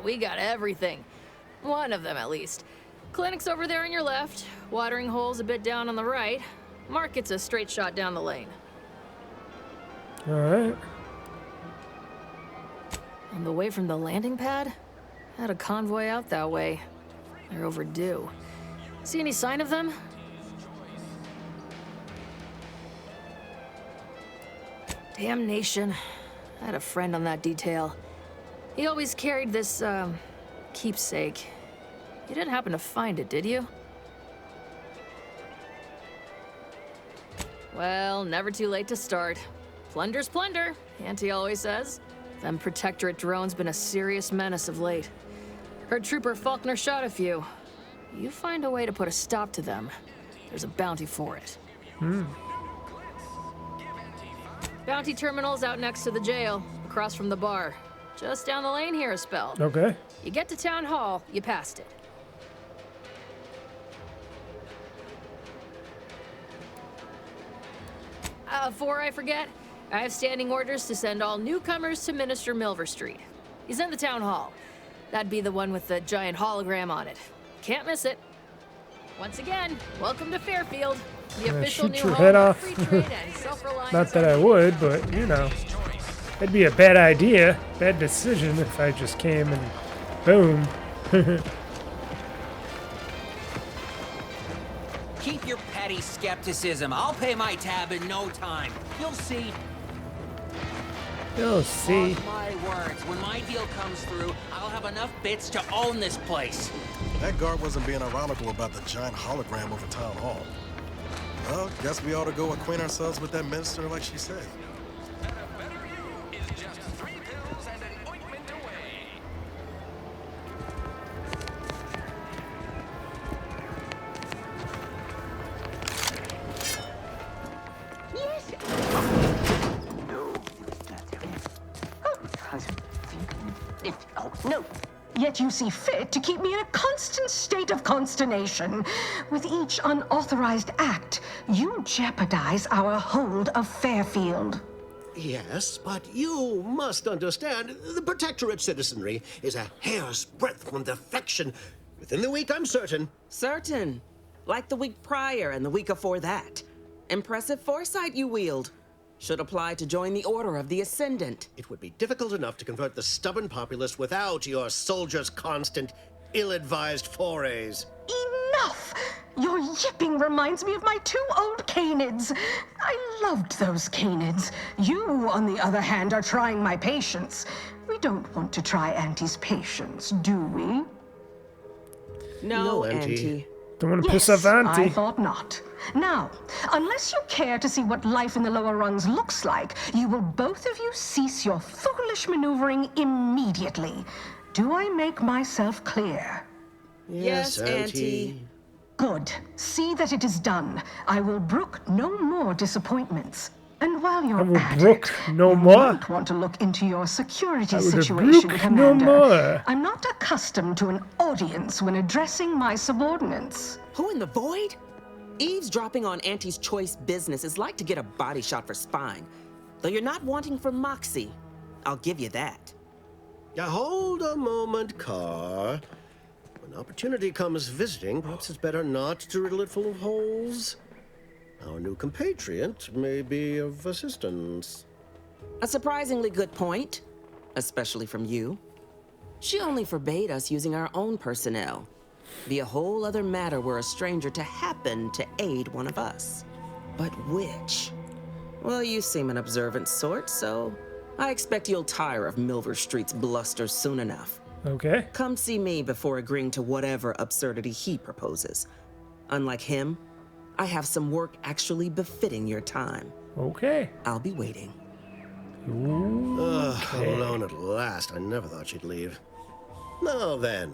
we got everything. One of them, at least. Clinic's over there on your left. Watering hole's a bit down on the right. Market's a straight shot down the lane. Alright. On the way from the landing pad? Had a convoy out that way. They're overdue. See any sign of them? Damnation. I had a friend on that detail. He always carried this, keepsake. You didn't happen to find it, did you? Well, never too late to start. Plunder's plunder, Auntie always says. Them Protectorate drones been a serious menace of late. Heard Trooper Faulkner shot a few. You find a way to put a stop to them, there's a bounty for it. Bounty terminal's out next to the jail, across from the bar. Just down the lane here a spell. Okay. You get to Town Hall, you passed it. Before I forget, I have standing orders to send all newcomers to Minister Milverstreet. He's in the Town Hall. That'd be the one with the giant hologram on it. Can't miss it. Once again, welcome to Fairfield, the official new Shoot your home head of off. free trade and self-reliance. Not that I would, but you know. It'd be a bad idea, bad decision if I just came and boom. Keep your petty skepticism. I'll pay my tab in no time. You'll see. You'll see. Mark my words, when my deal comes through, I'll have enough bits to own this place. That guard wasn't being ironical about the giant hologram over Town Hall. Well, guess we ought to go acquaint ourselves with that minister like she said. No. Yet you see fit to keep me in a constant state of consternation. With each unauthorized act, you jeopardize our hold of Fairfield. Yes, but you must understand, the Protectorate citizenry is a hair's breadth from defection. Within the week, I'm certain. Certain. Like the week prior and the week before that. Impressive foresight you wield. Should apply to join the Order of the Ascendant. It would be difficult enough to convert the stubborn populace without your soldiers' constant, ill-advised forays. Enough! Your yipping reminds me of my 2 old canids. I loved those canids. You, on the other hand, are trying my patience. We don't want to try Auntie's patience, do we? No, Auntie. Don't want to piss off Auntie. I thought not. Now, unless you care to see what life in the lower rungs looks like, you will both of you cease your foolish maneuvering immediately. Do I make myself clear? Yes, Auntie. Good. See that it is done. I will brook no more disappointments. And while I you're will at brook it, no you more. might want to look into your security I will situation, brook Commander. no more. I'm not accustomed to an audience when addressing my subordinates. Who in the void? Eavesdropping on Auntie's Choice business is like to get a body shot for spine. Though you're not wanting for moxie. I'll give you that. Now, hold a moment, Carr. When opportunity comes visiting, perhaps it's better not to riddle it full of holes. Our new compatriot may be of assistance. A surprisingly good point, especially from you. She only forbade us using our own personnel. Be a whole other matter were a stranger to happen to aid one of us. But which? Well, you seem an observant sort, so I expect you'll tire of Milver Street's bluster soon enough. Okay. Come see me before agreeing to whatever absurdity he proposes. Unlike him, I have some work actually befitting your time. Okay. I'll be waiting. Okay. Alone at last. I never thought she'd leave. Now then,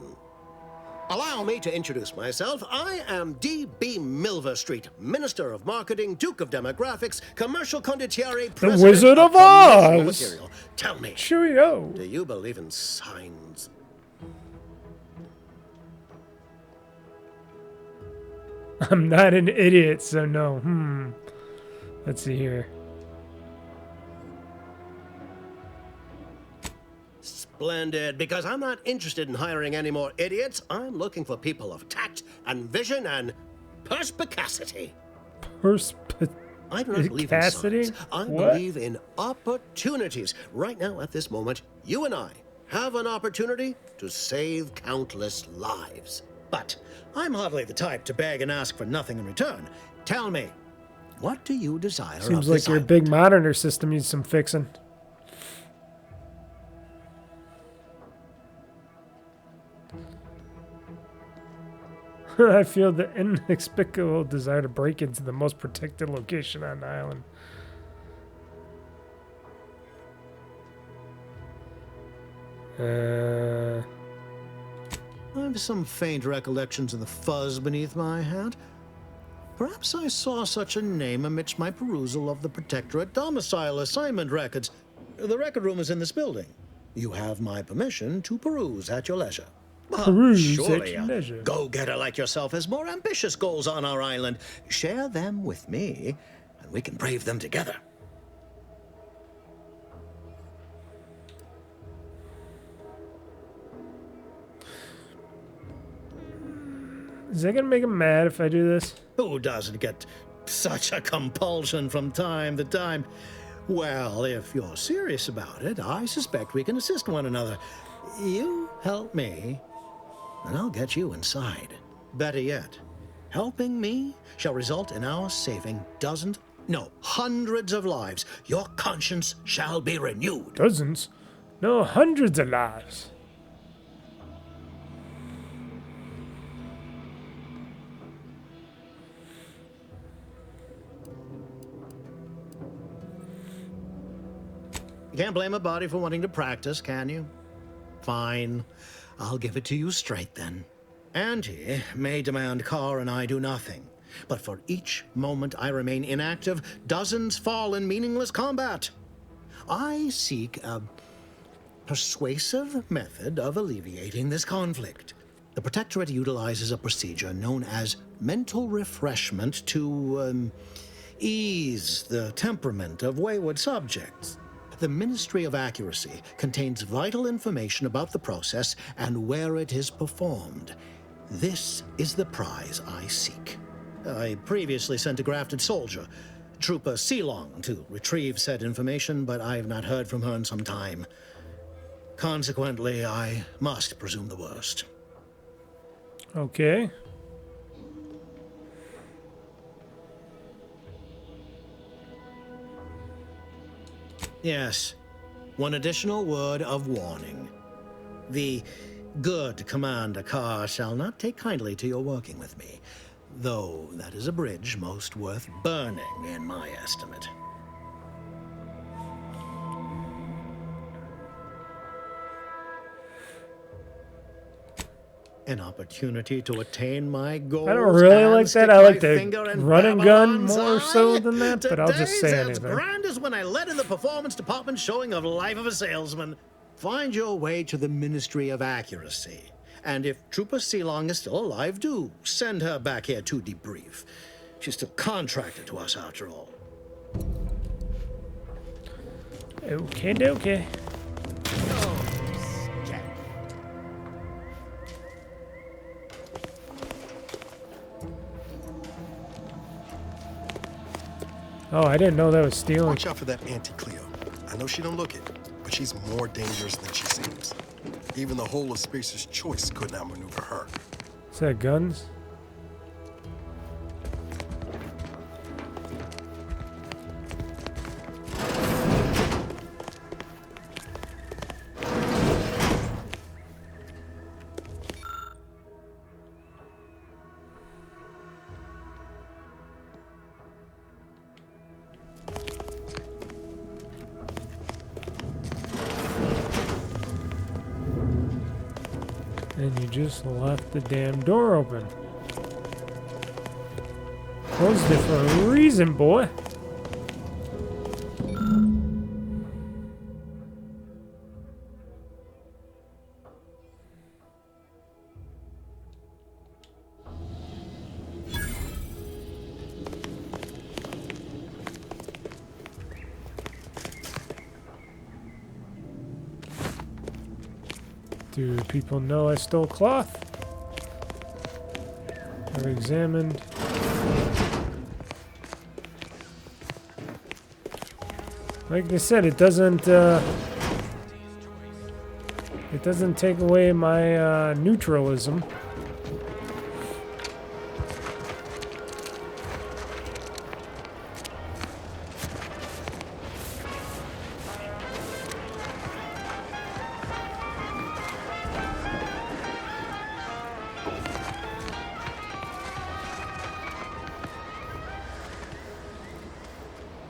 allow me to introduce myself. I am D.B. Milver Street, Minister of Marketing, Duke of Demographics, Commercial Condottiere, The Wizard of Oz! Material. Tell me, Cheerio. do you believe in signs? I'm not an idiot, so no. Let's see here. Splendid, because I'm not interested in hiring any more idiots. I'm looking for people of tact and vision and perspicacity. I do not believe in signs. I believe in opportunities. Right now, at this moment, you and I have an opportunity to save countless lives. But I'm hardly the type to beg and ask for nothing in return. Tell me, what do you desire of Seems this like your island? big monitor system needs some fixing. I feel the inexplicable desire to break into the most protected location on the island. I've some faint recollections of the fuzz beneath my hat. Perhaps I saw such a name amidst my perusal of the Protectorate domicile assignment records. The record room is in this building. You have my permission to peruse at your leisure. Surely a go-getter like yourself has more ambitious goals on our island. Share them with me, and we can brave them together. Is that gonna make him mad if I do this? Who doesn't get such a compulsion from time to time? Well, if you're serious about it, I suspect we can assist one another. You help me, and I'll get you inside. Better yet, helping me shall result in our saving dozens, no, hundreds of lives. Your conscience shall be renewed. Dozens? No, hundreds of lives. You can't blame a body for wanting to practice, can you? Fine. I'll give it to you straight then. Auntie may demand Carr and I do nothing, but for each moment I remain inactive, dozens fall in meaningless combat. I seek a persuasive method of alleviating this conflict. The Protectorate utilizes a procedure known as mental refreshment to ease the temperament of wayward subjects. The Ministry of Accuracy contains vital information about the process and where it is performed. This is the prize I seek. I previously sent a grafted soldier, Trooper Sealong, to retrieve said information, but I have not heard from her in some time. Consequently, I must presume the worst. Okay. Yes, one additional word of warning. The good Commander Carr shall not take kindly to your working with me, though that is a bridge most worth burning in my estimate. An opportunity to attain my goals. I don't really like that. I like the run and gun Babylon's more so than that, but I'll just say Today's as anything. grand as when I led in the performance department showing of Life of a Salesman. Find your way to the Ministry of Accuracy. And if Trooper Sealong is still alive, do send her back here to debrief. She's still contracted to us after all. Okay, okay. Oh, I didn't know that was stealing. Watch out for that Auntie Cleo. I know she don't look it, but she's more dangerous than she seems. Even the whole of Spacer's Choice couldn't outmaneuver her. Is that guns? And you just left the damn door open. Closed it for a reason, boy. Do people know I stole cloth? I've examined. Like I said, it doesn't take away my neutralism.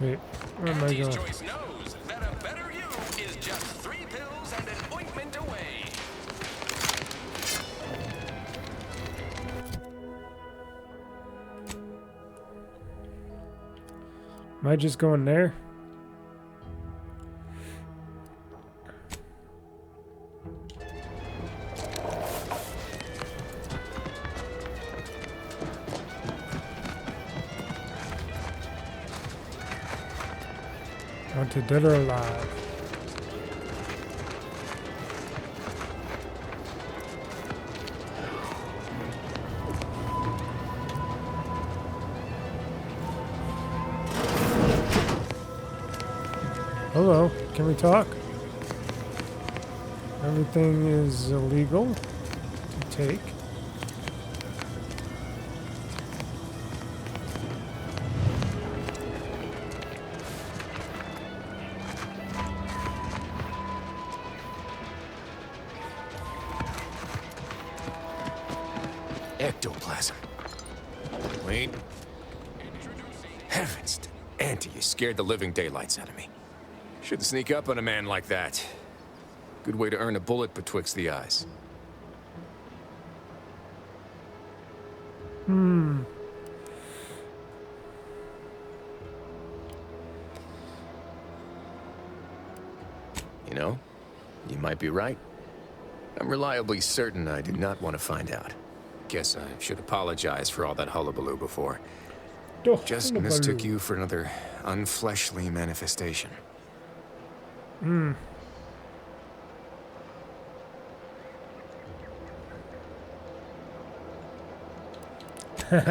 Wait, where am I going? Choice knows that a better you is just 3 pills and an ointment away. Am I just going there? Wanted dead or alive. Hello, can we talk? Everything is illegal to take. Ectoplasm. Wait. Heavens, Auntie, you scared the living daylights out of me. Shouldn't sneak up on a man like that. Good way to earn a bullet betwixt the eyes. You know, you might be right. I'm reliably certain I do not want to find out. Guess I should apologize for all that hullabaloo before. Just mistook you for another unfleshly manifestation. Not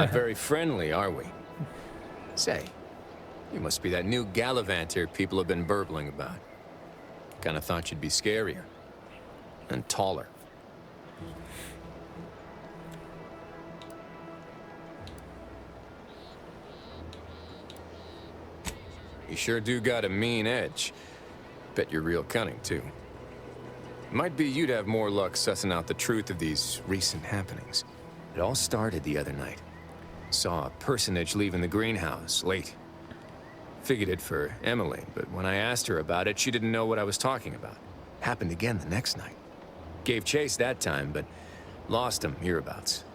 very friendly, are we? Say, you must be that new gallivanter people have been burbling about. Kinda thought you'd be scarier. And taller. You sure do got a mean edge. Bet you're real cunning, too. Might be you'd have more luck sussing out the truth of these recent happenings. It all started the other night. Saw a personage leaving the greenhouse, late. Figured it for Emily, but when I asked her about it, she didn't know what I was talking about. Happened again the next night. Gave chase that time, but lost him hereabouts.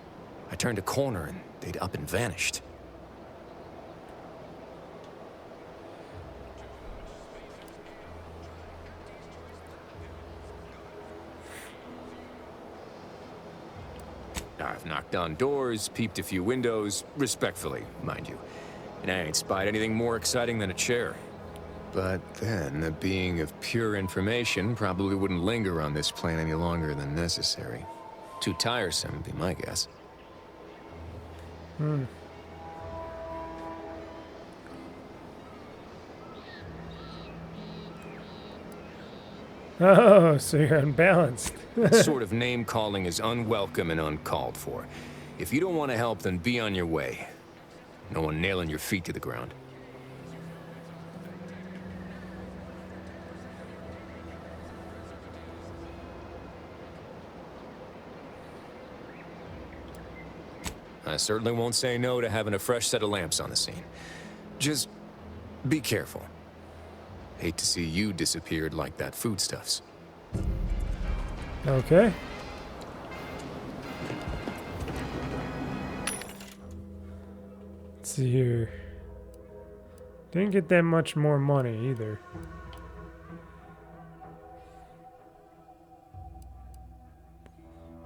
I turned a corner and they'd up and vanished. I've knocked on doors, peeped a few windows, respectfully, mind you. And I ain't spied anything more exciting than a chair. But then, a being of pure information probably wouldn't linger on this plane any longer than necessary. Too tiresome, would be my guess. Oh, so you're unbalanced. That sort of name-calling is unwelcome and uncalled for. If you don't want to help, then be on your way. No one nailing your feet to the ground. I certainly won't say no to having a fresh set of lamps on the scene. Just be careful. Hate to see you disappeared like that foodstuffs. Okay. Let's see here. Didn't get that much more money either.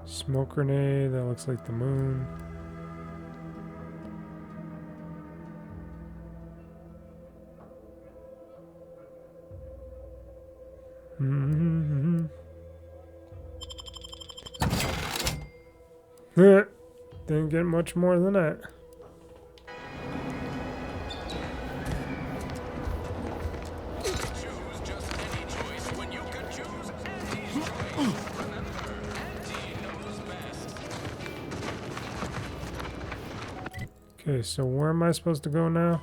Smoke grenade, that looks like the moon. Didn't get much more than that. Okay, so where am I supposed to go now?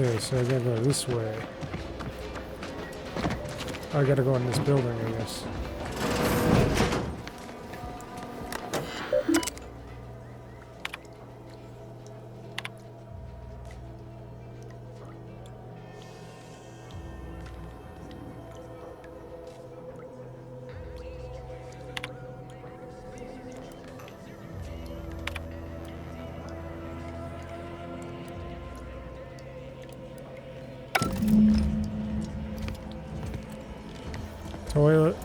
Okay, so I gotta go this way. I gotta go in this building, I guess. Toilet.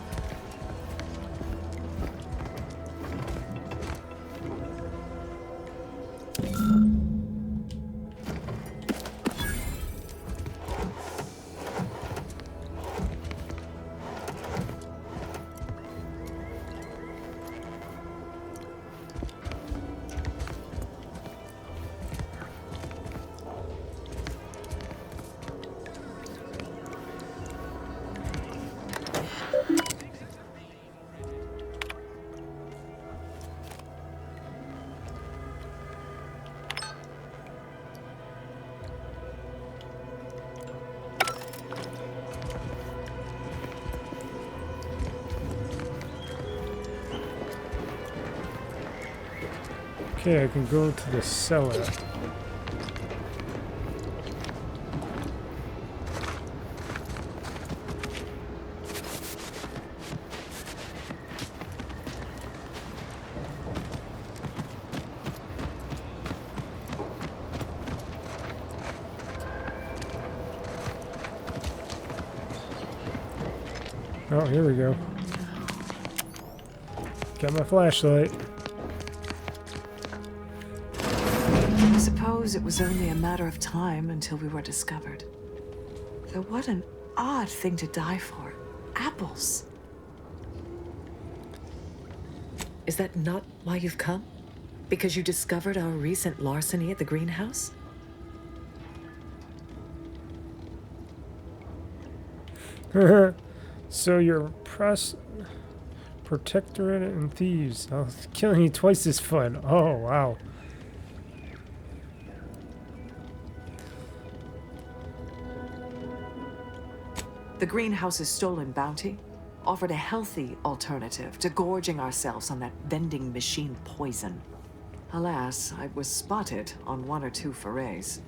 Okay, I can go to the cellar. Oh, here we go. Got my flashlight. I suppose it was only a matter of time until we were discovered. Though what an odd thing to die for. Apples. Is that not why you've come? Because you discovered our recent larceny at the greenhouse? So you're protectorate and thieves. Oh, killing you twice is fun. Oh, wow. The greenhouse's stolen bounty offered a healthy alternative to gorging ourselves on that vending machine poison. Alas, I was spotted on 1 or 2 forays.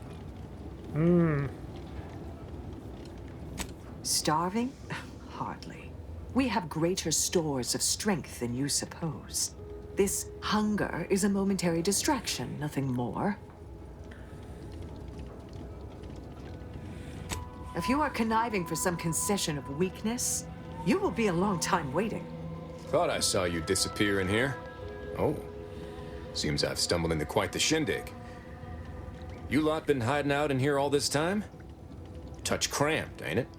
Starving? Hardly. We have greater stores of strength than you suppose. This hunger is a momentary distraction, nothing more. If you are conniving for some concession of weakness, you will be a long time waiting. Thought I saw you disappear in here. Oh, seems I've stumbled into quite the shindig. You lot been hiding out in here all this time? Touch cramped, ain't it?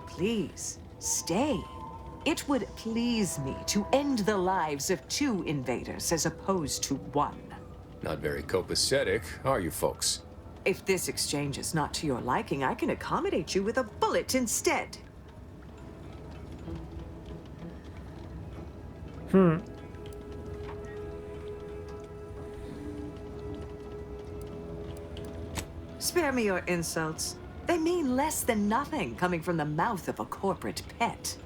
Please, stay. It would please me to end the lives of 2 invaders as opposed to 1. Not very copacetic, are you folks? If this exchange is not to your liking, I can accommodate you with a bullet instead. Spare me your insults. They mean less than nothing coming from the mouth of a corporate pet.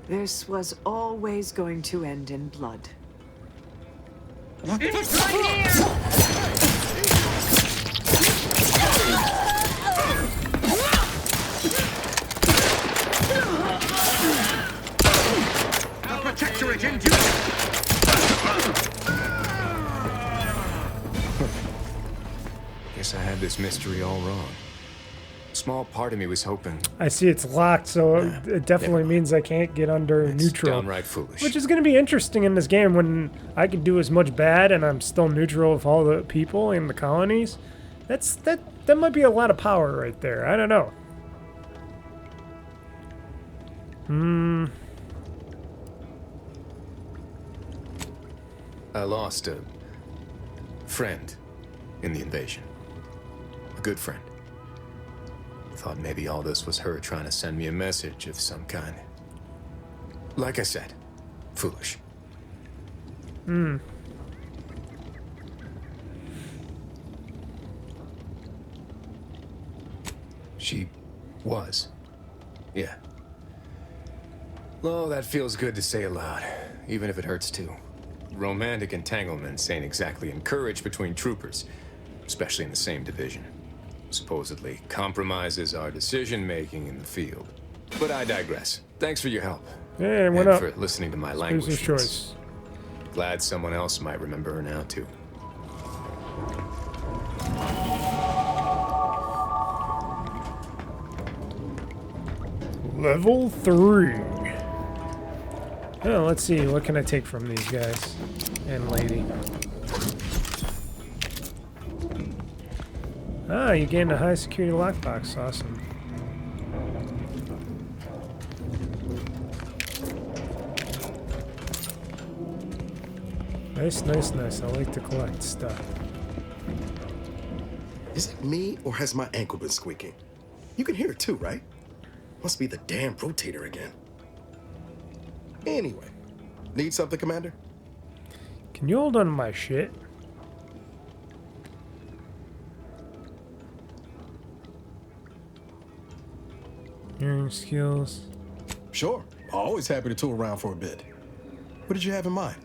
This was always going to end in blood. It's right here! Our protectorate in duty! Guess I had this mystery all wrong. Small part of me was hoping. I see it's locked, so it definitely means I can't get under neutral. Downright foolish. Which is going to be interesting in this game when I can do as much bad and I'm still neutral with all the people in the colonies. That might be a lot of power right there. I don't know. I lost a friend in the invasion. A good friend. Thought maybe all this was her trying to send me a message of some kind. Like I said, foolish. She was. Yeah. Oh, that feels good to say aloud, even if it hurts too. Romantic entanglements ain't exactly encouraged between troopers, especially in the same division. Supposedly compromises our decision-making in the field. But I digress. Thanks for your help. Yeah, what and up? for listening to my Choose language. your choice. Glad someone else might remember her now, too. Level 3. Oh, let's see. What can I take from these guys and lady? Ah, you gained a high security lockbox. Awesome. Nice, nice, nice. I like to collect stuff. Is it me, or has my ankle been squeaking? You can hear it too, right? Must be the damn rotator again. Anyway, need something, Commander? Can you hold on to my shit? Hearing skills. Sure. Always happy to tool around for a bit. What did you have in mind?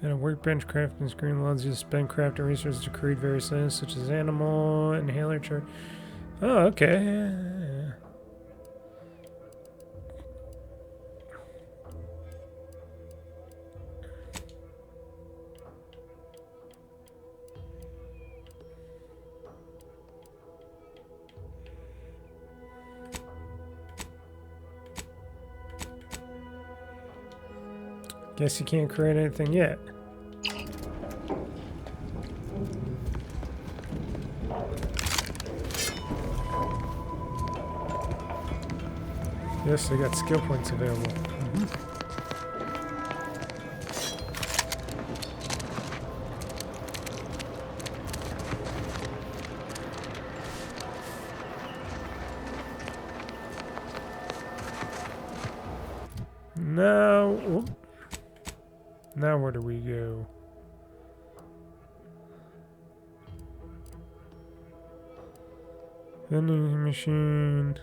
And a workbench crafting screen allows you to spend crafting resources to create various things such as animal, inhaler chart. Oh, okay. Yeah. Guess you can't create anything yet. Yes, they got skill points available. Now, whoop. Now where do we go? Vending machine.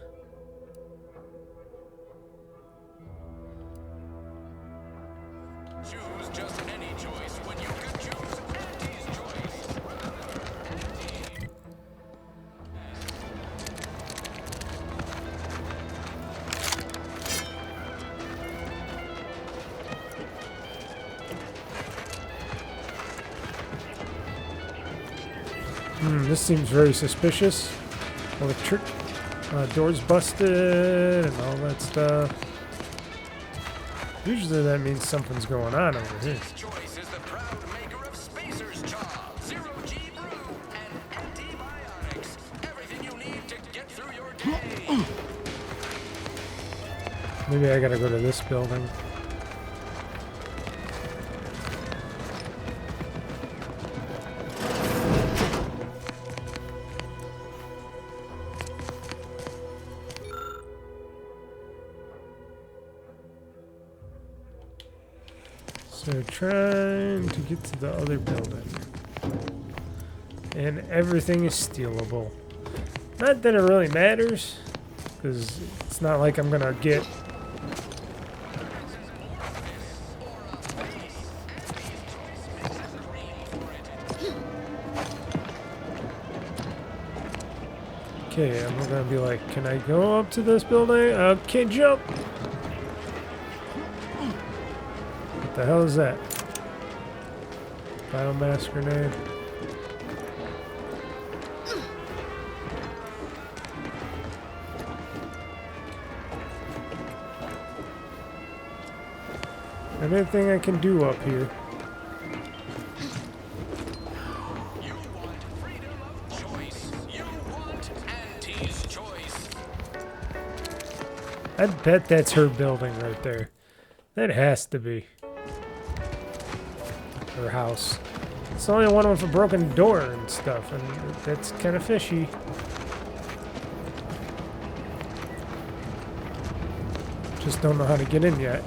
Choose just any choice when you can choose Andy's choice. This seems very suspicious. Electric doors busted and all that stuff. Usually that means something's going on over here. Choice is the proud maker of Spacer's Chaw, Zero-G Brew, and antibiotics. Everything you need to get through your day. Maybe I gotta go to this building. So trying to get to the other building. And everything is stealable. Not that it really matters, because it's not like I'm gonna get okay, I'm gonna be like, can I go up to this building? Can't jump! What the hell is that? Biomass grenade. Anything I can do up here? You want freedom of choice. You want Auntie's choice. I bet that's her building right there. That has to be her house. It's the only one with a broken door and stuff, and that's kind of fishy. Just don't know how to get in yet.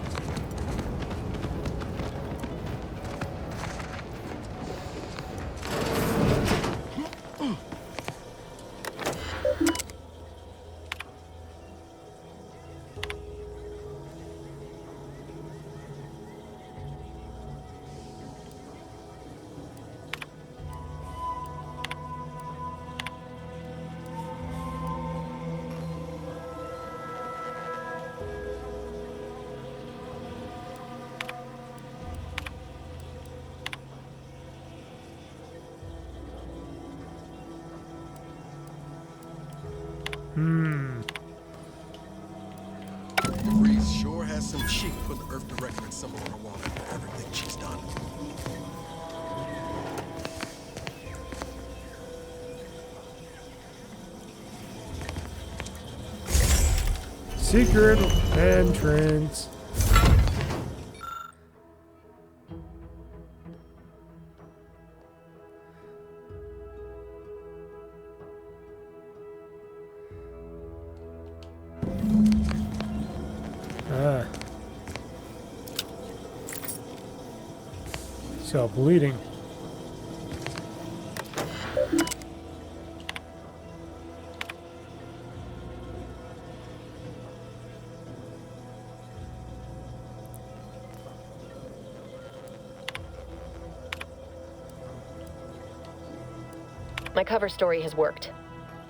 Reese sure has some cheek for the Earth Directorate symbol on her wall after everything she's done. Secret entrance. So bleeding. My cover story has worked.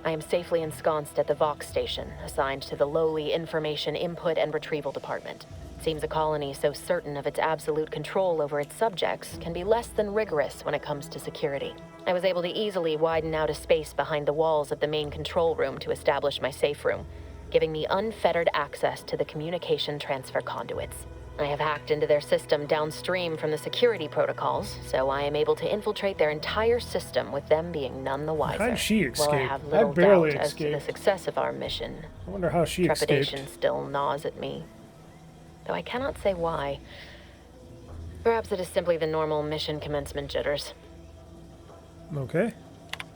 I am safely ensconced at the Vox station, assigned to the lowly Information Input and Retrieval Department. Seems a colony so certain of its absolute control over its subjects can be less than rigorous when it comes to security. I was able to easily widen out a space behind the walls of the main control room to establish my safe room, giving me unfettered access to the communication transfer conduits. I have hacked into their system downstream from the security protocols, so I am able to infiltrate their entire system with them being none the wiser. How did she escape? While I have I little barely doubt as to the escaped. success of our mission, I wonder how she trepidation escaped. still gnaws at me, though I cannot say why. Perhaps it is simply the normal mission commencement jitters. Okay.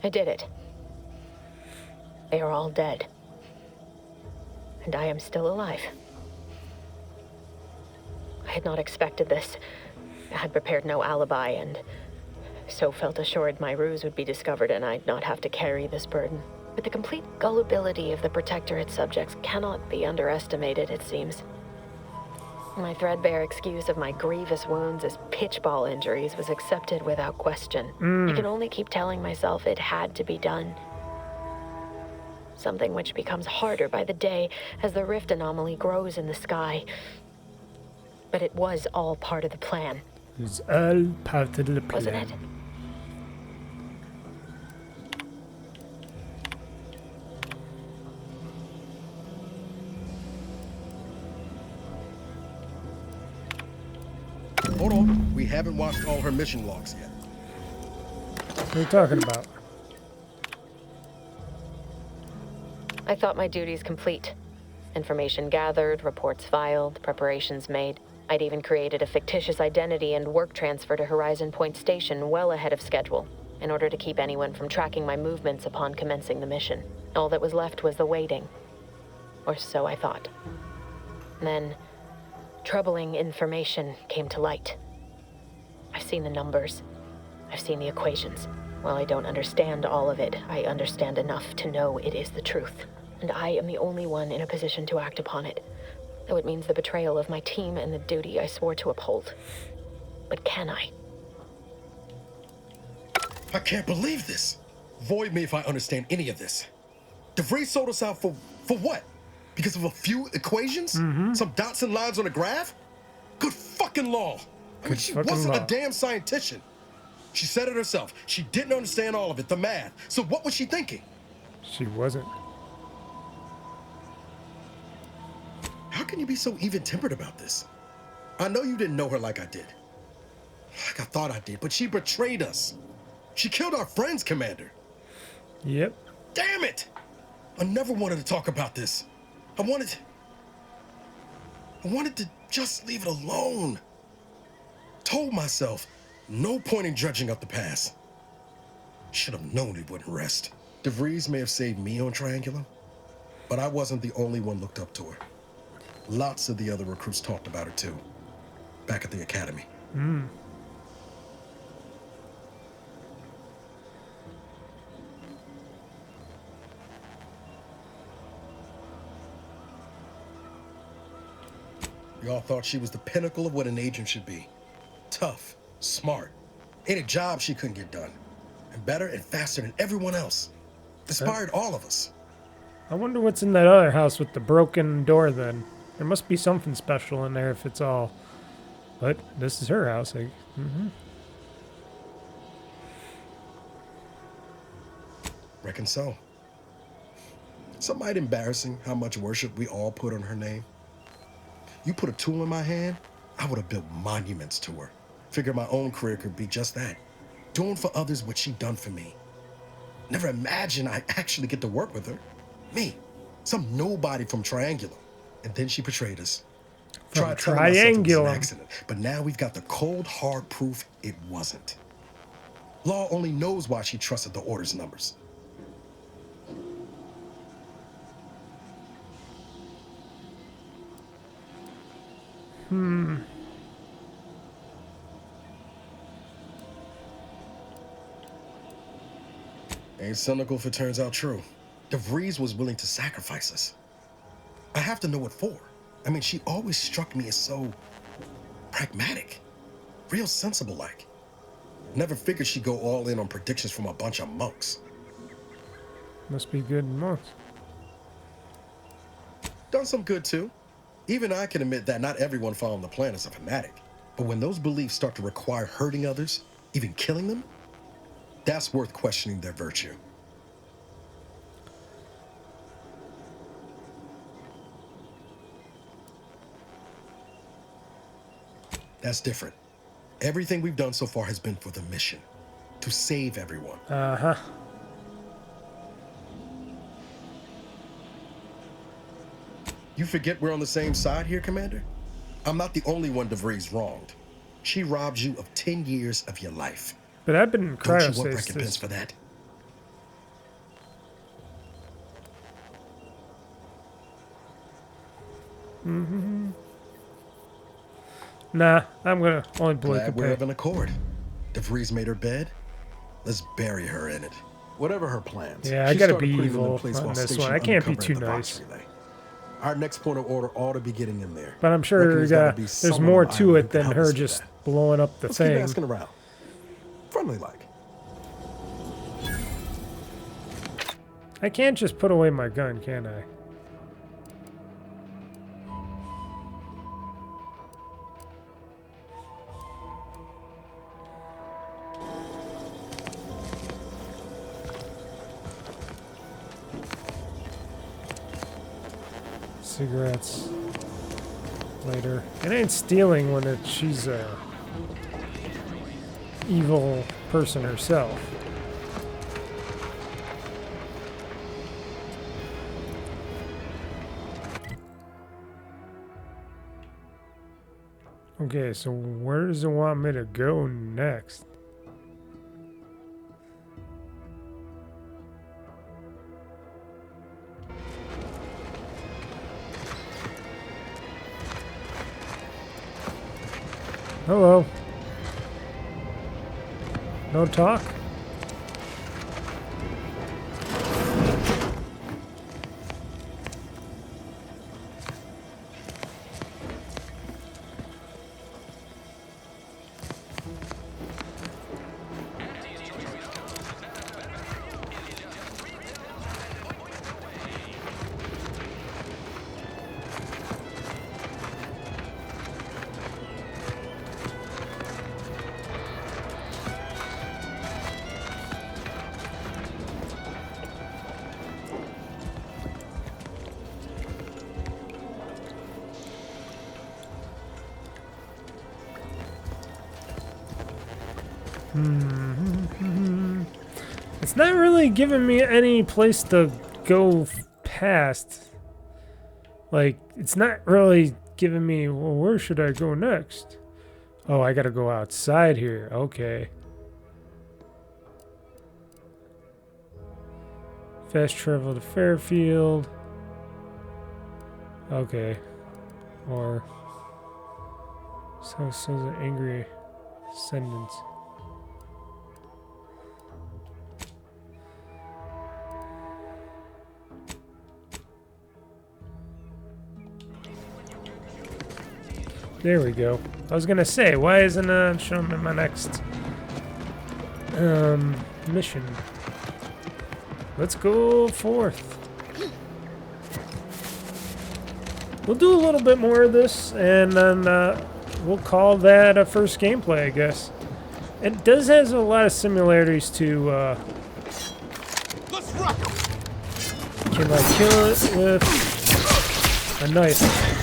I did it. They are all dead. And I am still alive. I had not expected this. I had prepared no alibi, and so felt assured my ruse would be discovered and I'd not have to carry this burden. But the complete gullibility of the Protectorate subjects cannot be underestimated, it seems. My threadbare excuse of my grievous wounds as pitchball injuries was accepted without question. I can only keep telling myself it had to be done. Something which becomes harder by the day as the rift anomaly grows in the sky. But it was all part of the plan. It's all part of the plan. Wasn't it? Hold on. We haven't watched all her mission logs yet. What are you talking about? I thought my duties complete. Information gathered, reports filed, preparations made. I'd even created a fictitious identity and work transfer to Horizon Point Station well ahead of schedule, in order to keep anyone from tracking my movements upon commencing the mission. All that was left was the waiting. Or so I thought. Then, troubling information came to light. I've seen the numbers. I've seen the equations. While I don't understand all of it, I understand enough to know it is the truth. And I am the only one in a position to act upon it. Though it means the betrayal of my team and the duty I swore to uphold. But can I? I can't believe this. Void me if I understand any of this. DeVries sold us out for what? Because of a few equations? Some dots and lines on a graph? Good fucking law. I mean, she wasn't a damn scientist. She said it herself. She didn't understand all of it, the math. So what was she thinking? She wasn't. How can you be so even-tempered about this? I know you didn't know her like I did. Like I thought I did, but she betrayed us. She killed our friends, Commander. Yep. Damn it! I never wanted to talk about this. I wanted to just leave it alone. Told myself, no point in dredging up the past. Should have known it wouldn't rest. DeVries may have saved me on Triangulum, but I wasn't the only one looked up to her. Lots of the other recruits talked about her too, back at the academy. We all thought she was the pinnacle of what an agent should be. Tough, smart, ain't a job she couldn't get done. And better and faster than everyone else. Inspired all of us. I wonder what's in that other house with the broken door then. There must be something special in there if it's all... But this is her house. Reckon so. Some might embarrassing how much worship we all put on her name. You put a tool in my hand, I would have built monuments to her. Figured my own career could be just that. Doing for others what she done for me. Never imagined I'd actually get to work with her. Me, some nobody from Triangulum. And then she betrayed us. From Tried telling us it was an Triangulum. accident, but now we've got the cold, hard proof it wasn't. Law only knows why she trusted the Order's numbers. Ain't cynical if it turns out true. DeVries was willing to sacrifice us. I have to know what for. I mean, she always struck me as so pragmatic, real sensible-like. Never figured she'd go all in on predictions from a bunch of monks. Must be good months. Done some good too. Even I can admit that not everyone following the plan is a fanatic. But when those beliefs start to require hurting others, even killing them, that's worth questioning their virtue. That's different. Everything we've done so far has been for the mission. To save everyone. You forget we're on the same side here, Commander? I'm not the only one DeVries wronged. She robbed you of 10 years of your life. But I've been Don't you want cryostasis. recompense for that? Nah, I'm gonna only blow Glad we're the of an accord. DeVries made her bed. Let's bury her in it. Whatever her plans. Yeah, I she gotta started be putting them in evil place on while this stationed one. I can't be undercover too at the Vox nice. relay. Our next point of order ought to be getting in there. But I'm sure Reckon gotta be there's someone more on the to island it who can than help her us with just that. blowing up the Let's thing. keep asking around. Friendly like. I can't just put away my gun, can I? Cigarettes later. It ain't stealing when she's evil person herself. Okay, so where does it want me to go next? Hello. No talk? It's not really giving me any place to go past. Like, it's not really giving me, well, where should I go next? Oh, I gotta go outside here. Okay. Fast travel to Fairfield. Okay. Or... So the angry ascendants. There we go. I was gonna say, why isn't it showing me my next mission? Let's go forth. We'll do a little bit more of this, and then we'll call that a first gameplay, I guess. It does has a lot of similarities to. Let's rock 'em. Can I kill it with a knife?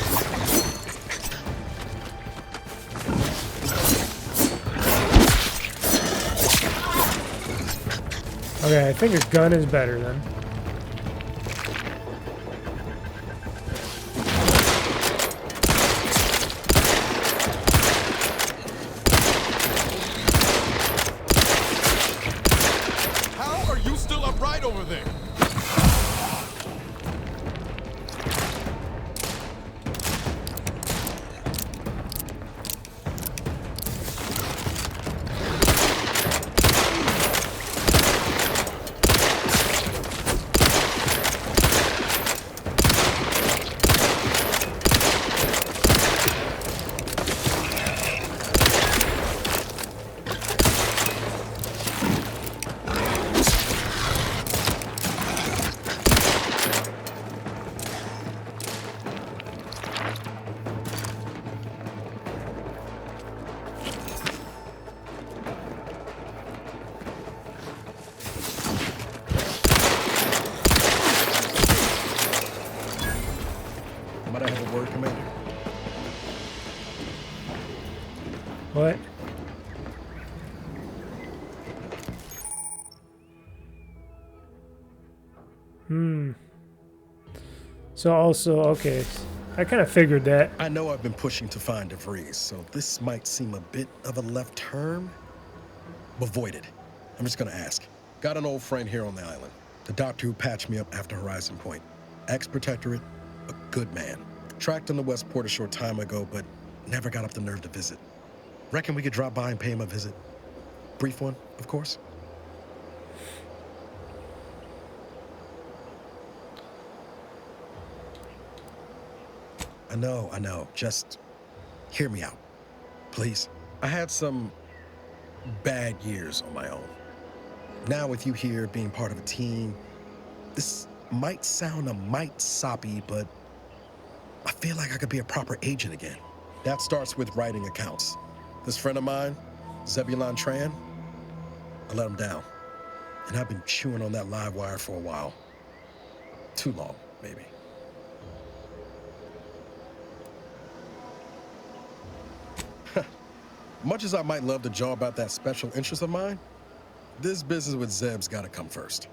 Okay, I think a gun is better then. How are you still upright over there? Might I have a word, Commander? What? So also, okay, I kind of figured that. I know I've been pushing to find DeVries, so this might seem a bit of a left turn, but voided. I'm just gonna ask. Got an old friend here on the island. The doctor who patched me up after Horizon Point. Ex-protectorate, a good man. Tracked him to Westport a short time ago, but never got up the nerve to visit. Reckon we could drop by and pay him a visit? Brief one, of course. I know. Just hear me out, please. I had some bad years on my own. Now with you here being part of a team, this might sound a mite soppy, but I feel like I could be a proper agent again. That starts with writing accounts. This friend of mine, Zebulon Tran, I let him down. And I've been chewing on that live wire for a while. Too long, maybe. Much as I might love to jaw about that special interest of mine, this business with Zeb's gotta come first.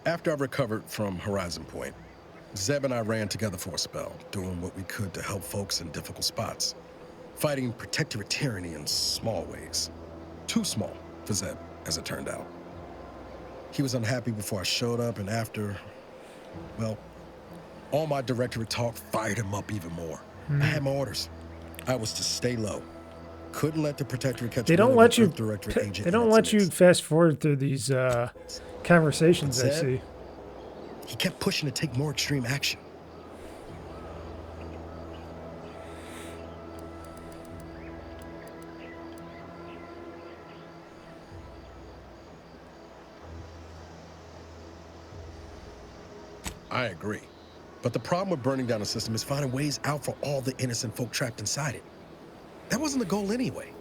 After I recovered from Horizon Point, Zeb and I ran together for a spell, doing what we could to help folks in difficult spots, fighting protectorate tyranny in small ways. Too small for Zeb, as it turned out. He was unhappy before I showed up, and after, well, all my directorate talk fired him up even more. I had my orders. I was to stay low. Couldn't let the protectorate catch They don't wind of let the you. Earth Directorate agent They don't in its let you midst. fast forward through these conversations. I Zeb, see. he kept pushing to take more extreme action. I agree. But the problem with burning down a system is finding ways out for all the innocent folk trapped inside it. That wasn't the goal anyway.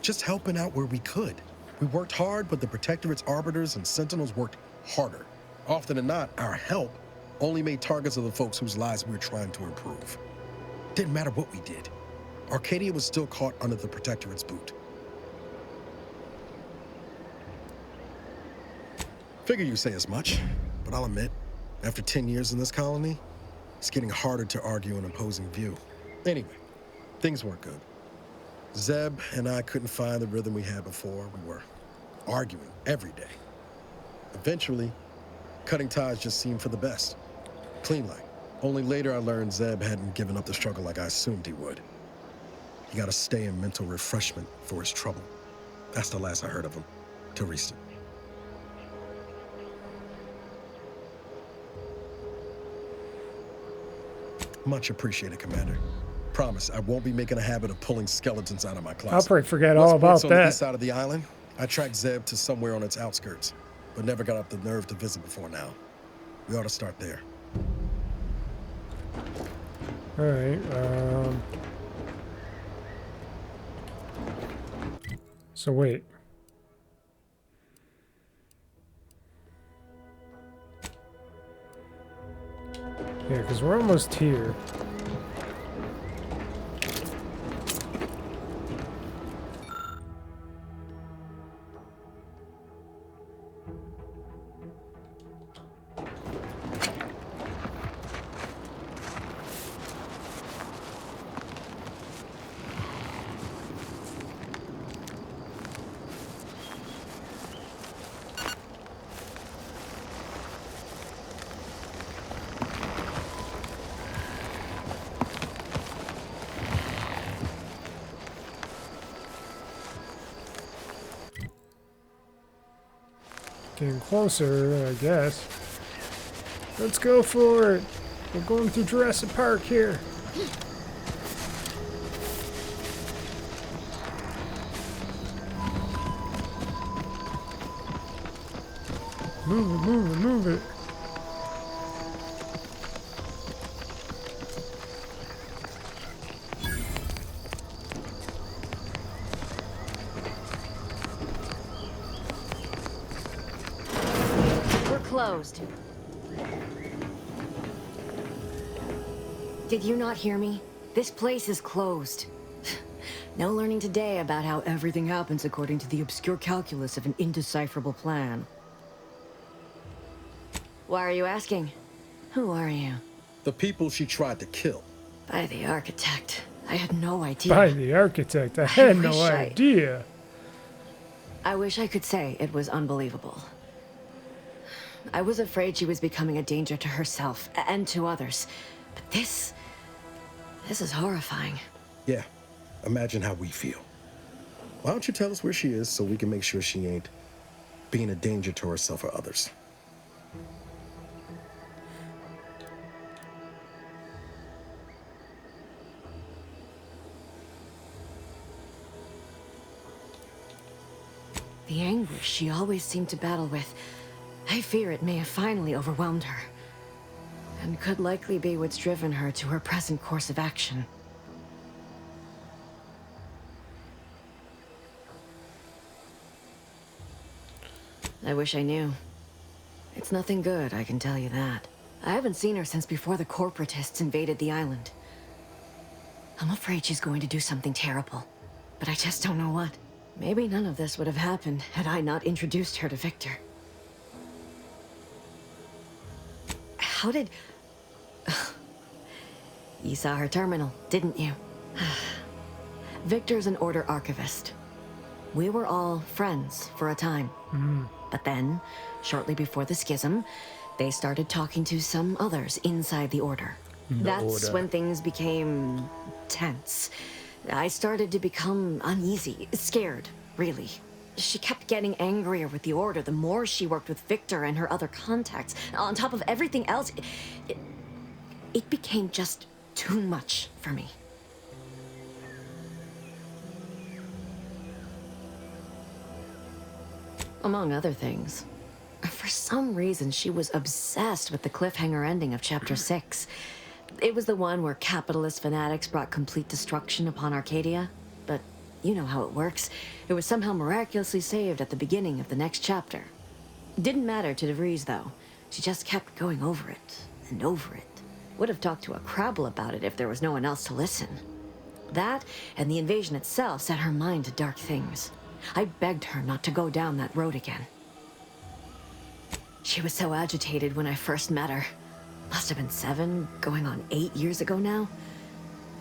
Just helping out where we could. We worked hard, but the Protectorate's arbiters and sentinels worked harder. Often than not, our help only made targets of the folks whose lives we were trying to improve. Didn't matter what we did. Arcadia was still caught under the Protectorate's boot. Figure you say as much, but I'll admit, after 10 years in this colony, it's getting harder to argue an opposing view. Anyway, things weren't good. Zeb and I couldn't find the rhythm we had before. We were arguing every day. Eventually, cutting ties just seemed for the best. Clean like. Only later I learned Zeb hadn't given up the struggle like I assumed he would. He got to stay in mental refreshment for his trouble. That's the last I heard of him, till recent. Much appreciated, Commander. Promise, I won't be making a habit of pulling skeletons out of my closet. I'll probably forget Once all about Port's on the that. east side of the island, I tracked Zeb to somewhere on its outskirts, but never got up the nerve to visit before now. We ought to start there. All right. So wait. Yeah, because we're almost here. Getting closer, I guess. Let's go for it. We're going through Jurassic Park here. Move it, move it, move it. Closed. Did you not hear me? This place is closed. No learning today about how everything happens according to the obscure calculus of an indecipherable plan. Why are you asking? Who are you? The people she tried to kill. By the architect. I had no idea. By the architect. I had no wish idea. I wish I could say it was unbelievable. I was afraid she was becoming a danger to herself and to others. But this is horrifying. Yeah, imagine how we feel. Why don't you tell us where she is so we can make sure she ain't being a danger to herself or others? The anguish she always seemed to battle with, I fear it may have finally overwhelmed her, and could likely be what's driven her to her present course of action. I wish I knew. It's nothing good, I can tell you that. I haven't seen her since before the corporatists invaded the island. I'm afraid she's going to do something terrible, but I just don't know what. Maybe none of this would have happened had I not introduced her to Victor. How did... You saw her terminal, didn't you? Victor's an Order archivist. We were all friends for a time. But then, shortly before the schism, they started talking to some others inside the Order. That's when things became tense. I started to become uneasy, scared, really. She kept getting angrier with the Order the more she worked with Victor and her other contacts. On top of everything else, it became just too much for me. Among other things, for some reason she was obsessed with the cliffhanger ending of Chapter 6. It was the one where capitalist fanatics brought complete destruction upon Arcadia. But you know how it works. It was somehow miraculously saved at the beginning of the next chapter. Didn't matter to DeVries, though. She just kept going over it and over it. Would have talked to a Crabble about it if there was no one else to listen. That and the invasion itself set her mind to dark things. I begged her not to go down that road again. She was so agitated when I first met her. Must have been 7, going on 8 years ago now.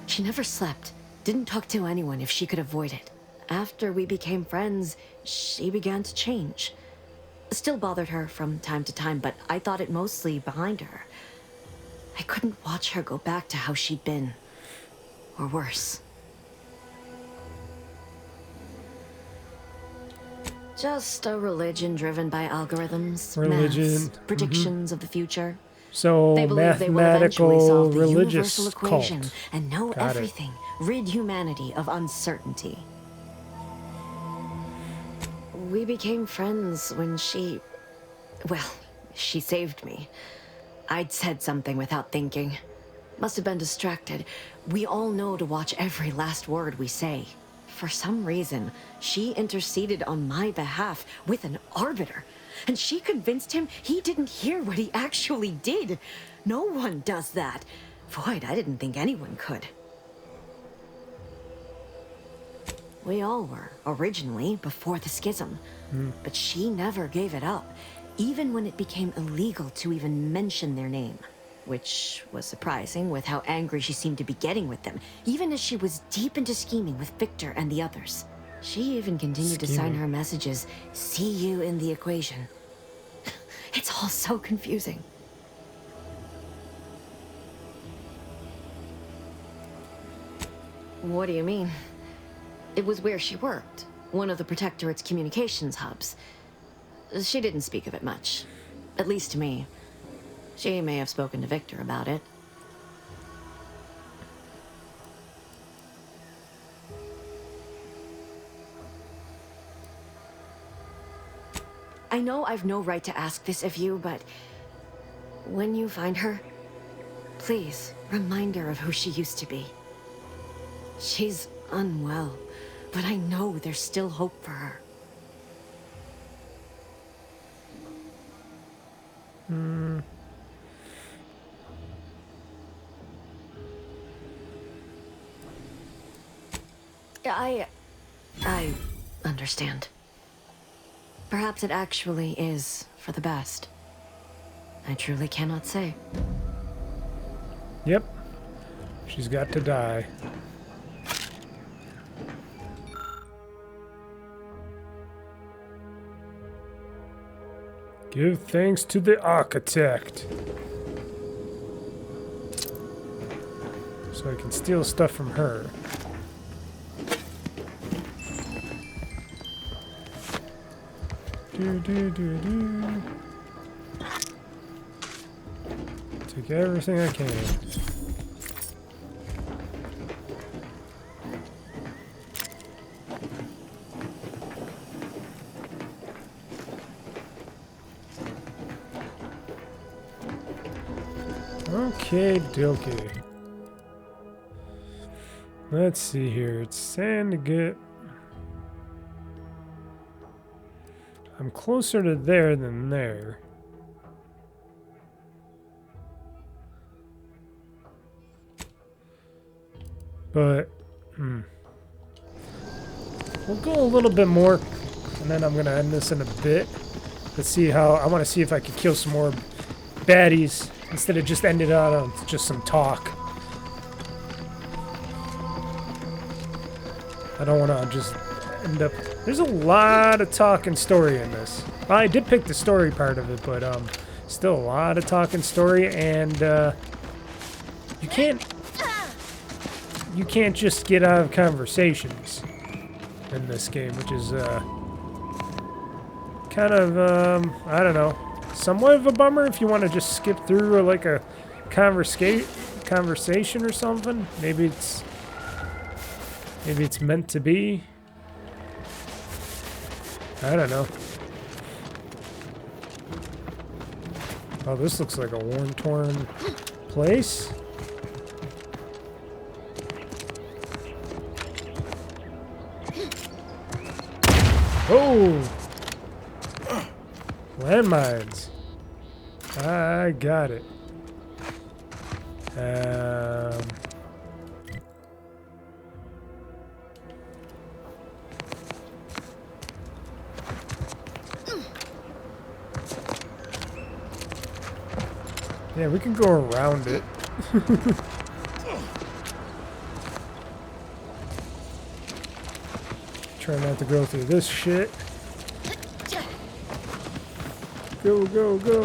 She never slept, didn't talk to anyone if she could avoid it. After we became friends, she began to change. Still bothered her from time to time, but I thought it mostly behind her. I couldn't watch her go back to how she'd been. Or worse. Just a religion driven by algorithms, maths, predictions of the future. So they believe they will eventually solve the religious universal equation cult. and know Got it. everything, rid humanity of uncertainty. We became friends when she saved me. I'd said something without thinking. Must have been distracted. We all know to watch every last word we say. For some reason, she interceded on my behalf with an arbiter. And she convinced him he didn't hear what he actually did. No one does that. Void, I didn't think anyone could. We all were, originally, before the schism. But she never gave it up, even when it became illegal to even mention their name. Which was surprising with how angry she seemed to be getting with them, even as she was deep into scheming with Victor and the others. She even continued to sign her messages, "See you in the equation." It's all so confusing. What do you mean? It was where she worked, one of the Protectorate's communications hubs. She didn't speak of it much, at least to me. She may have spoken to Victor about it. I know I've no right to ask this of you, but when you find her, please remind her of who she used to be. She's unwell, but I know there's still hope for her. I understand. Perhaps it actually is for the best. I truly cannot say. Yep. She's got to die. Give thanks to the architect. So I can steal stuff from her. Take everything I can. Okay, dokie. Let's see here. It's time to get... I'm closer to there than there. But, we'll go a little bit more, and then I'm going to end this in a bit. Let's see how, I want to see if I can kill some more baddies instead of just ending out on just some talk. I don't want to just end up, there's a lot of talk and story in this. Well, I did pick the story part of it, but still a lot of talk and story, and you can't just get out of conversations in this game, which is kind of I don't know, somewhat of a bummer if you want to just skip through like a conversation or something. Maybe it's meant to be. I don't know. Oh, this looks like a worn-torn place. Oh! Landmines. I got it. Yeah, we can go around it. Try not to go through this shit. Go, go, go.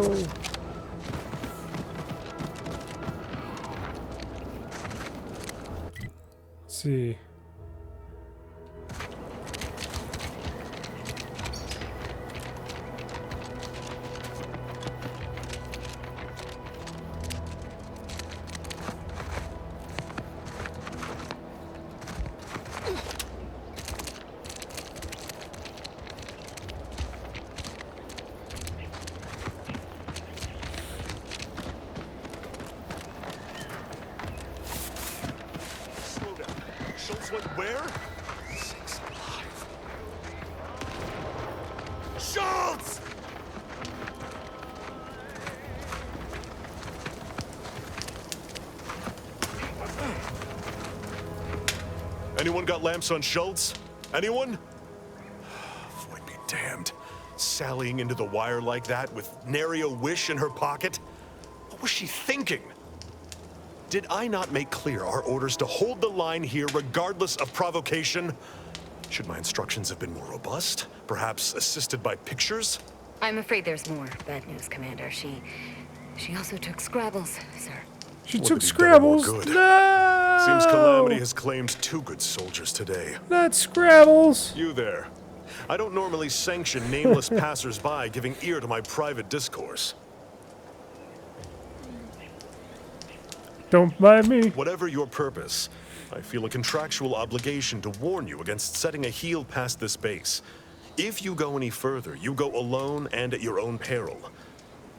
Let's see. Where? Sakes alive. Schultz! Anyone got lamps on Schultz? Anyone? Void be damned. Sallying into the wire like that with nary a wish in her pocket? What was she thinking? Did I not make clear our orders to hold the line here regardless of provocation? Should my instructions have been more robust? Perhaps assisted by pictures? I'm afraid there's more bad news, Commander. She also took Scrabbles, sir. She took Scrabbles? Good. No! Seems Calamity has claimed 2 good soldiers today. Not Scrabbles. You there. I don't normally sanction nameless passers-by giving ear to my private discourse. Don't mind me. Whatever your purpose, I feel a contractual obligation to warn you against setting a heel past this base. If you go any further, you go alone and at your own peril.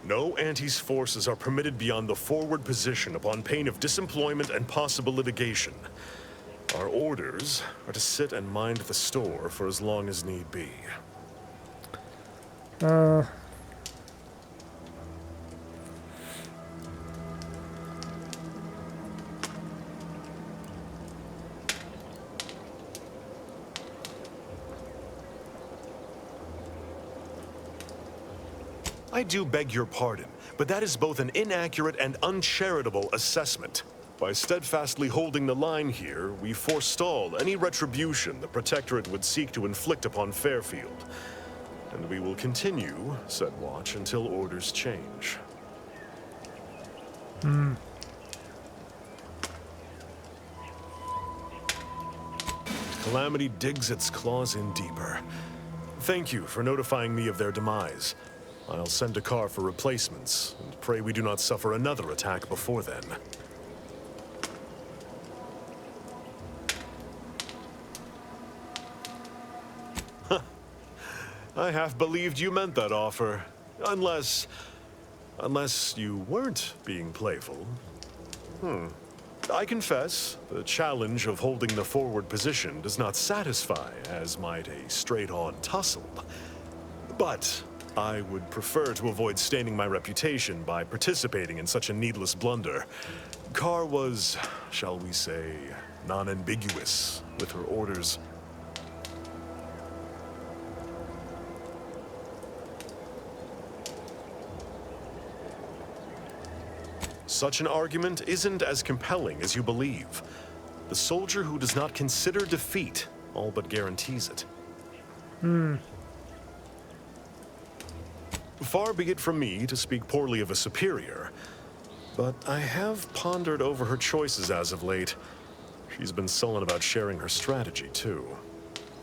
No Anti's forces are permitted beyond the forward position upon pain of disemployment and possible litigation. Our orders are to sit and mind the store for as long as need be. I do beg your pardon, but that is both an inaccurate and uncharitable assessment. By steadfastly holding the line here, we forestall any retribution the Protectorate would seek to inflict upon Fairfield. And we will continue said watch until orders change. Calamity digs its claws in deeper. Thank you for notifying me of their demise. I'll send a car for replacements, and pray we do not suffer another attack before then. I half believed you meant that offer. Unless you weren't being playful. I confess, the challenge of holding the forward position does not satisfy, as might a straight-on tussle. But I would prefer to avoid staining my reputation by participating in such a needless blunder. Carr was, shall we say, non-ambiguous with her orders. Such an argument isn't as compelling as you believe. The soldier who does not consider defeat all but guarantees it. Far be it from me to speak poorly of a superior, but I have pondered over her choices as of late. She's been sullen about sharing her strategy, too.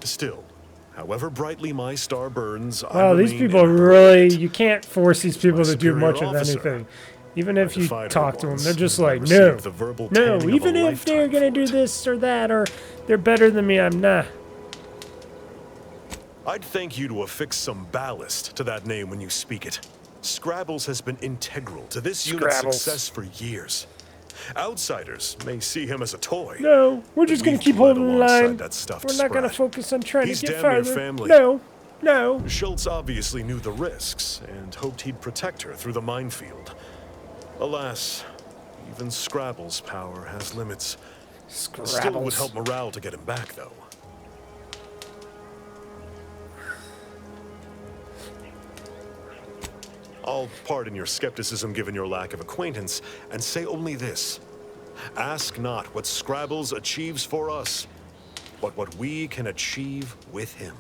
Still, however brightly my star burns, Wow, these people really, you can't force these people to do much of officer. anything. Even if you defied her talk to them, they're once just and like, received no, the verbal no, tanning of even a if they're lifetime gonna do this or that, or they're better than me, I'm not. I'd thank you to affix some ballast to that name when you speak it. Scrabbles has been integral to this unit's Scrabbles. success for years. Outsiders may see him as a toy. No, we're just gonna keep holding the line. That stuffed We're not gonna sprat. focus on trying He's to get damn near farther. family. No, no. Schultz obviously knew the risks and hoped he'd protect her through the minefield. Alas, even Scrabble's power has limits. Still, it would help morale to get him back, though. I'll pardon your skepticism given your lack of acquaintance, and say only this. Ask not what Scrabbles achieves for us, but what we can achieve with him.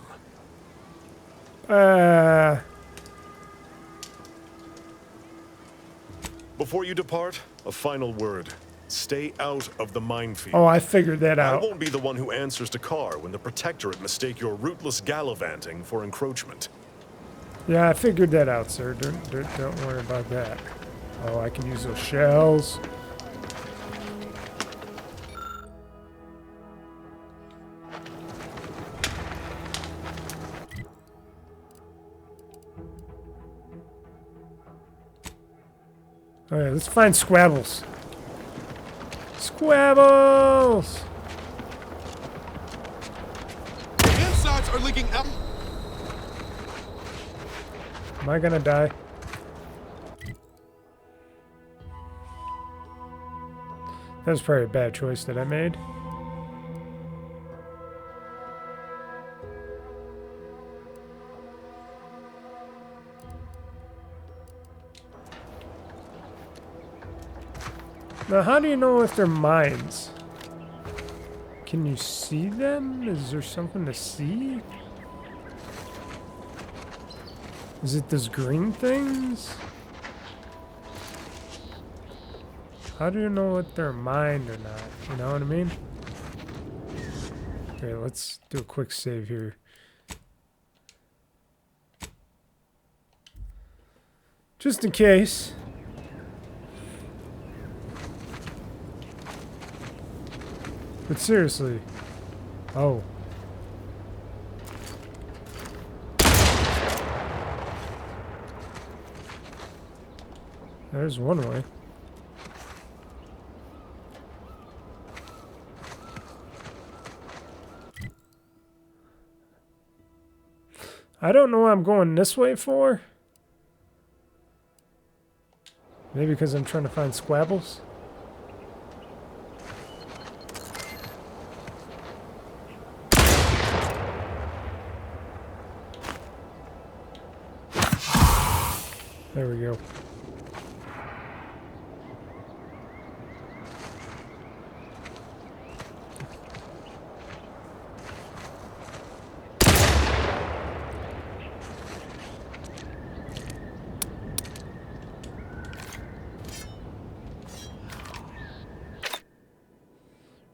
Before you depart, a final word. Stay out of the minefield. Oh, I figured that out. I won't be the one who answers to Carr when the Protectorate mistake your rootless gallivanting for encroachment. Yeah, I figured that out, sir. Don't worry about that. Oh, I can use those shells. Alright, let's find Squabbles. Squabbles! The insides are leaking out. Am I gonna die? That was probably a bad choice that I made. Now, how do you know if they're mines? Can you see them? Is there something to see? Is it those green things? How do you know if they're mined or not? You know what I mean? Okay, let's do a quick save here. Just in case. But seriously. Oh. There's one way. I don't know what I'm going this way for. Maybe because I'm trying to find Squabbles. There we go.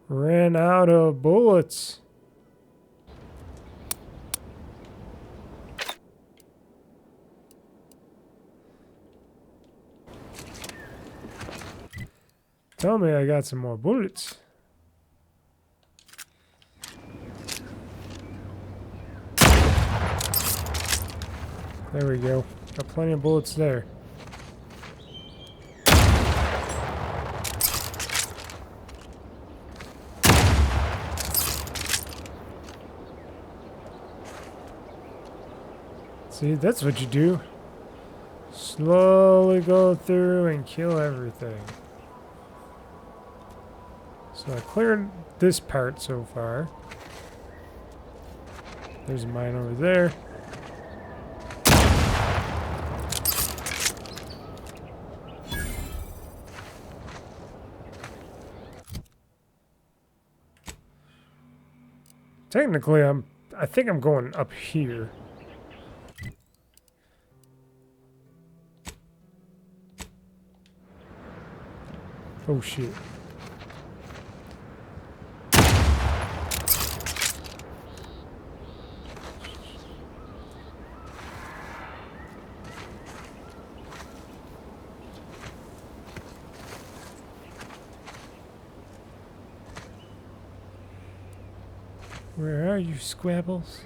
Ran out of bullets. Tell me I got some more bullets. There we go. Got plenty of bullets there. See, that's what you do. Slowly go through and kill everything. So So I cleared this part so far. There's a mine over there. Technically, I think I'm going up here. Oh shit. Where are you, Squabbles?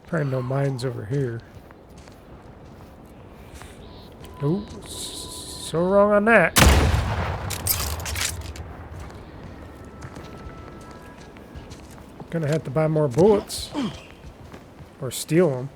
Probably no mines over here. Oh, so wrong on that. Gonna have to buy more bullets. Or steal them.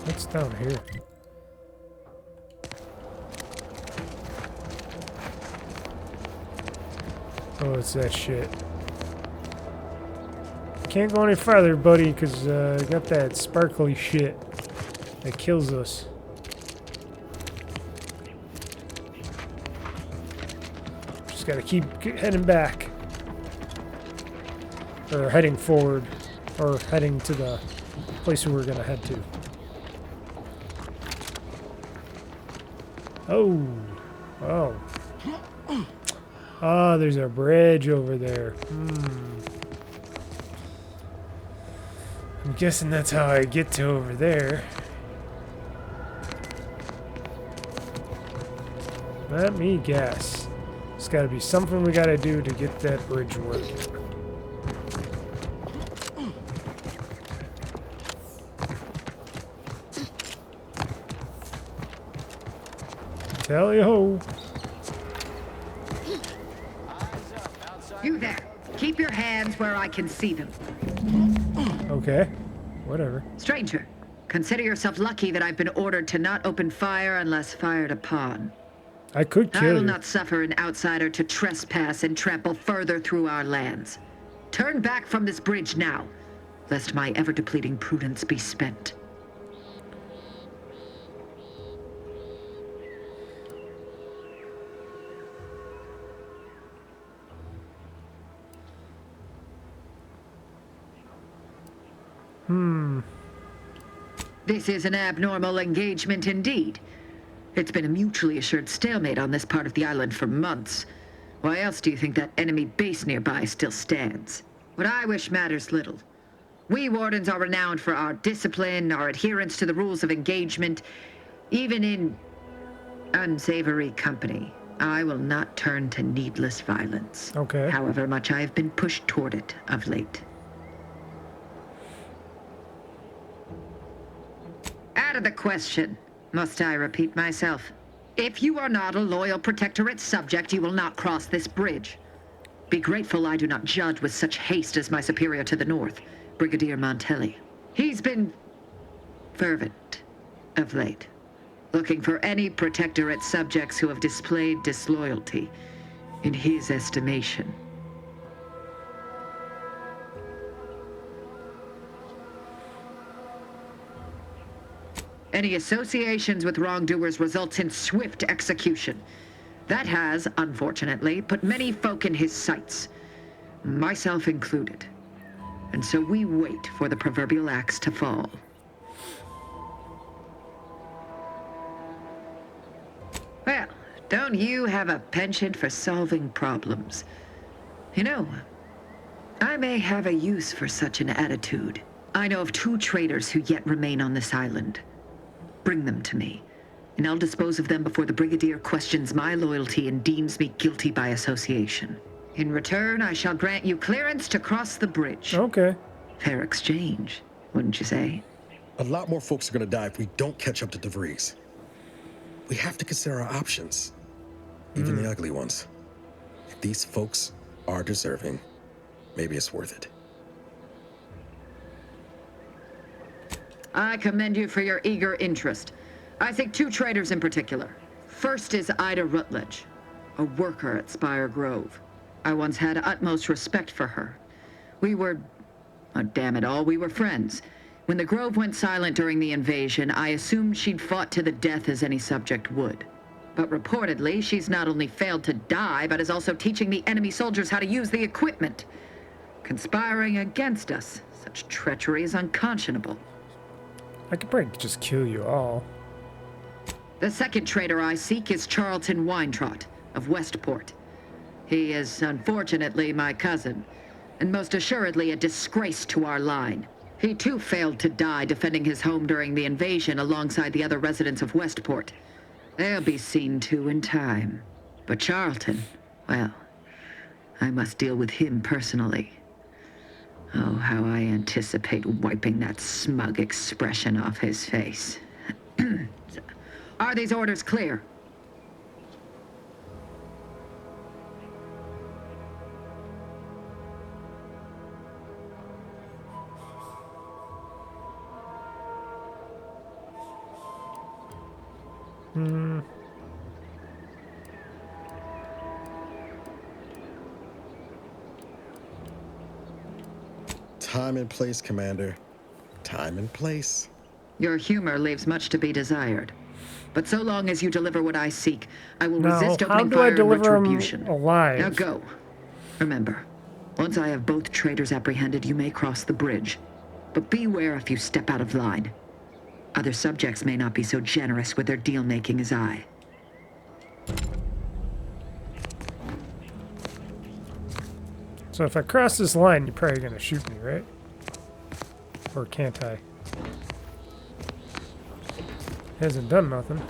What's down here? Oh, it's that shit. Can't go any farther, buddy, because I got that sparkly shit that kills us. Just gotta keep heading back. Or heading forward. Or heading to the place we were gonna head to. Oh. Oh. Oh, there's a bridge over there. I'm guessing that's how I get to over there. Let me guess. There's gotta be something we gotta do to get that bridge working. Tally-ho. You there. Keep your hands where I can see them. Okay. Whatever. Stranger, consider yourself lucky that I've been ordered to not open fire unless fired upon. I could kill I will you. not suffer an outsider to trespass and trample further through our lands. Turn back from this bridge now, lest my ever-depleting prudence be spent. This is an abnormal engagement indeed. It's been a mutually assured stalemate on this part of the island for months. Why else do you think that enemy base nearby still stands? What I wish matters little. We Wardens are renowned for our discipline, our adherence to the rules of engagement. Even in unsavory company, I will not turn to needless violence. Okay. However much I have been pushed toward it of late. Out of the question. Must I repeat myself? If you are not a loyal Protectorate subject, you will not cross this bridge. Be grateful I do not judge with such haste as my superior to the north, Brigadier Montelli. He's been fervent of late, looking for any Protectorate subjects who have displayed disloyalty in his estimation. Any associations with wrongdoers results in swift execution. That has, unfortunately, put many folk in his sights, myself included. And so we wait for the proverbial axe to fall. Well, don't you have a penchant for solving problems? You know, I may have a use for such an attitude. I know of 2 traitors who yet remain on this island. Bring them to me, and I'll dispose of them before the Brigadier questions my loyalty and deems me guilty by association. In return, I shall grant you clearance to cross the bridge. Okay. Fair exchange, wouldn't you say? A lot more folks are gonna die if we don't catch up to DeVries. We have to consider our options, even the ugly ones. If these folks are deserving, maybe it's worth it. I commend you for your eager interest. I think 2 traitors in particular. First is Ida Rutledge, a worker at Spire Grove. I once had utmost respect for her. We were, oh, damn it all, we were friends. When the Grove went silent during the invasion, I assumed she'd fought to the death as any subject would. But reportedly, she's not only failed to die, but is also teaching the enemy soldiers how to use the equipment. Conspiring against us. Such treachery is unconscionable. I could probably just kill you all. The second traitor I seek is Charlton Weintrot of Westport. He is, unfortunately, my cousin, and most assuredly a disgrace to our line. He too failed to die defending his home during the invasion alongside the other residents of Westport. They'll be seen to in time. But Charlton, well, I must deal with him personally. Oh, how I anticipate wiping that smug expression off his face. Are these orders clear? Time and place, Commander. Time and place. Your humor leaves much to be desired. But so long as you deliver what I seek, I will Now, resist how opening do fire I and deliver 'em retribution. alive? Now go. Remember, once I have both traitors apprehended, you may cross the bridge. But beware if you step out of line. Other subjects may not be so generous with their deal-making as I. So if I cross this line, you're probably gonna shoot me, right? Or can't I? Hasn't done nothing.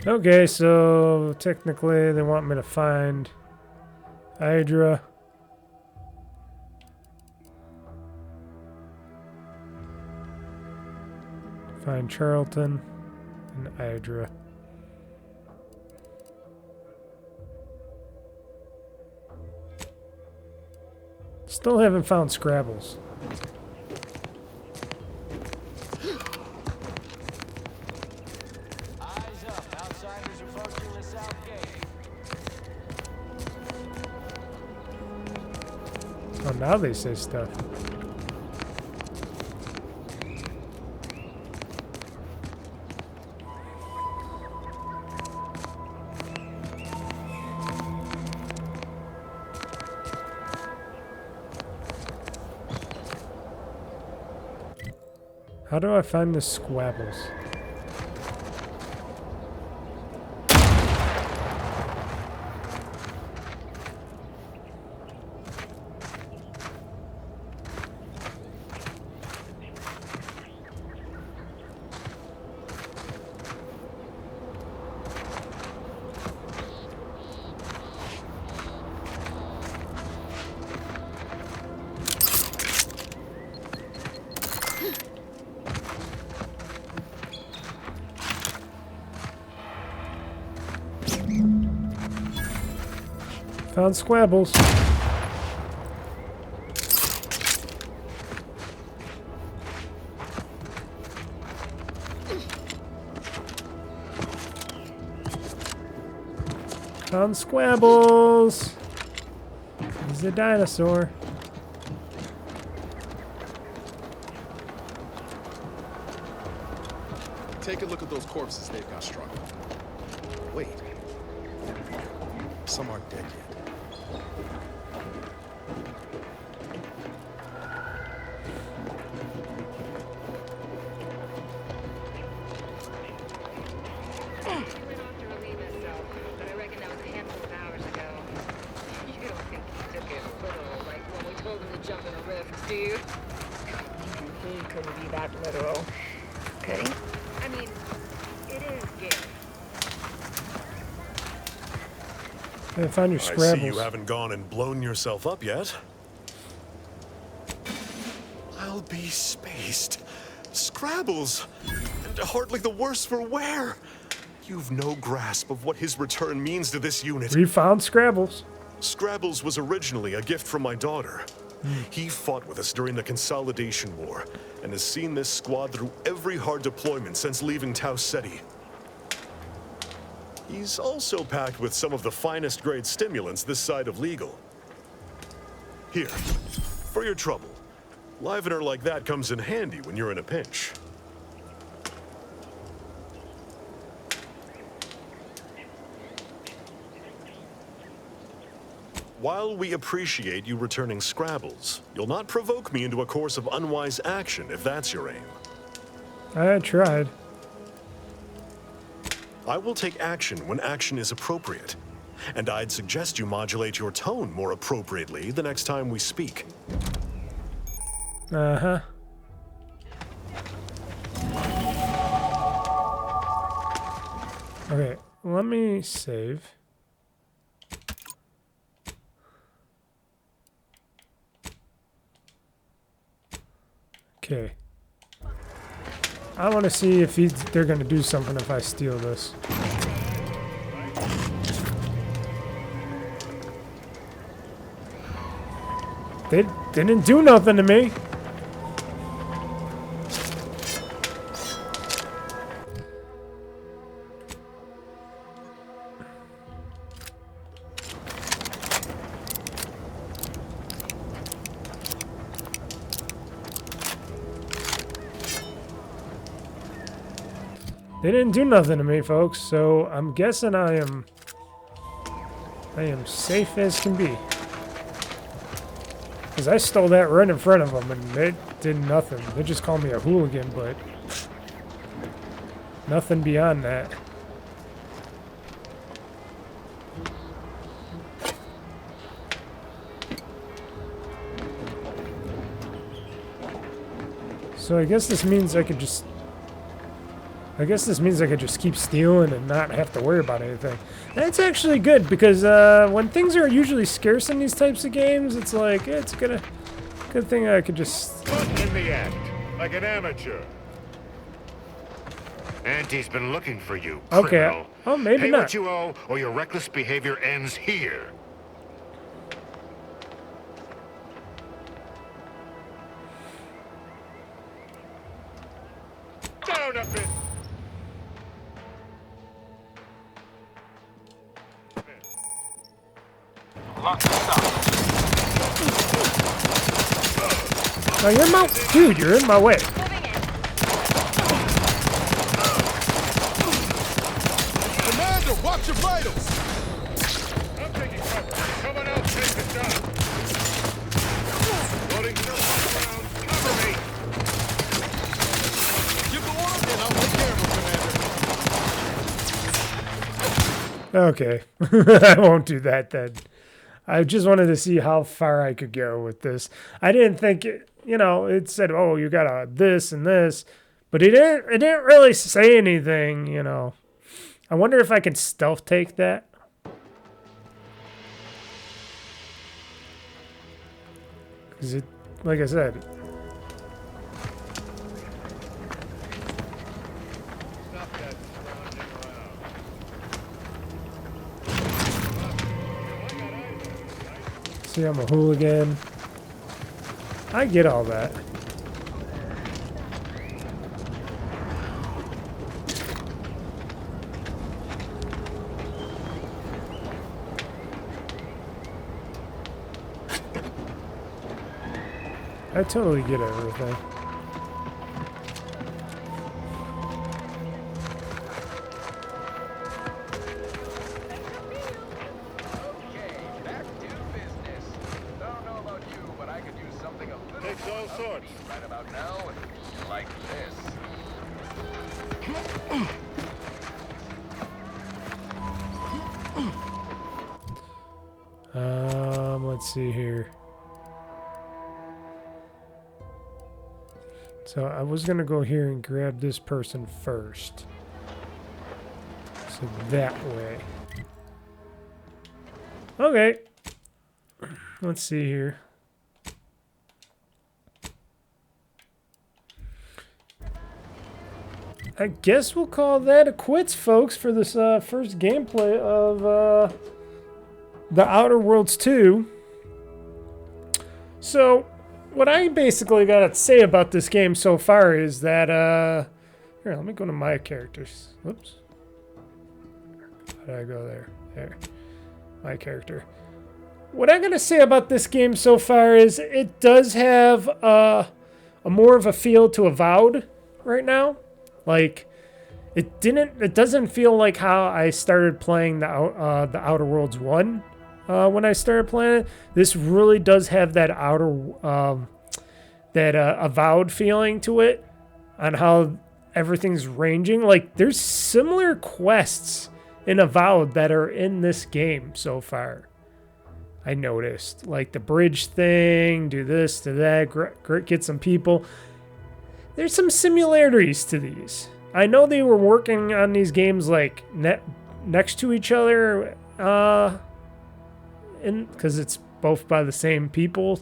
Okay, so technically they want me to find Hydra. Find Charlton and Hydra. Still haven't found Scrabbles. Oh, now they say stuff. How do I find the Squabbles? Found Squabbles. Found Squabbles. He's a dinosaur. Take a look at those corpses they've got struck. Wait. Some aren't dead yet. Do you? He couldn't be that literal, could he? I mean, it is Gary. Hey, found your I Scrabbles. see you haven't gone and blown yourself up yet. I'll be spaced. Scrabbles! And hardly the worse for wear. You've no grasp of what his return means to this unit. We found Scrabbles. Scrabbles was originally a gift from my daughter. He fought with us during the Consolidation War, and has seen this squad through every hard deployment since leaving Tau Ceti. He's also packed with some of the finest grade stimulants this side of legal. Here, for your trouble. Livener like that comes in handy when you're in a pinch. While we appreciate you returning Scrabbles, you'll not provoke me into a course of unwise action if that's your aim. I tried. I will take action when action is appropriate, and I'd suggest you modulate your tone more appropriately the next time we speak. Uh-huh. Okay, let me save. Okay. I want to see if they're going to do something if I steal this. They didn't do nothing to me. They didn't do nothing to me, folks, so I'm guessing I am safe as can be. Because I stole that right in front of them, and they did nothing. They just called me a hooligan, but nothing beyond that. So I guess this means I could just... keep stealing and not have to worry about anything. That's actually good, because when things are usually scarce in these types of games, it's like, it's good thing I could just... In the act, like an amateur. Auntie's been looking for you, criminal. Okay. Oh, maybe Pay not. what you owe, or your reckless behavior ends here. Down a bit. No, you're in my... Dude, you're in my way. Commander, watch your vitals! I'm taking cover. Someone else take the job. Loading still around. Cover me. Give the order, and I'll take care of them, Commander. Okay. I won't do that then. I just wanted to see how far I could go with this. I didn't think it... You know, it said, oh, you got a this and this, but it didn't really say anything, you know. I wonder if I can stealth take that. Because it, like I said. See, I'm a hooligan. I get all that. I totally get everything. Right about now, like this. Let's see here. So I was gonna go here and grab this person first. So that way. Okay. Let's see here. I guess we'll call that a quits, folks, for this first gameplay of The Outer Worlds 2. So, what I basically got to say about this game so far is that, here, let me go to my characters. Whoops. How did I go there? There. My character. What I'm going to say about this game so far is it does have a more of a feel to Avowed right now. Like, it doesn't feel like how I started playing the Outer Worlds 1 when I started playing it. This really does have that Avowed feeling to it on how everything's ranging. Like, there's similar quests in Avowed that are in this game so far. I noticed, like the bridge thing, do this, do that, get some people. There's some similarities to these. I know they were working on these games like next to each other, because it's both by the same people,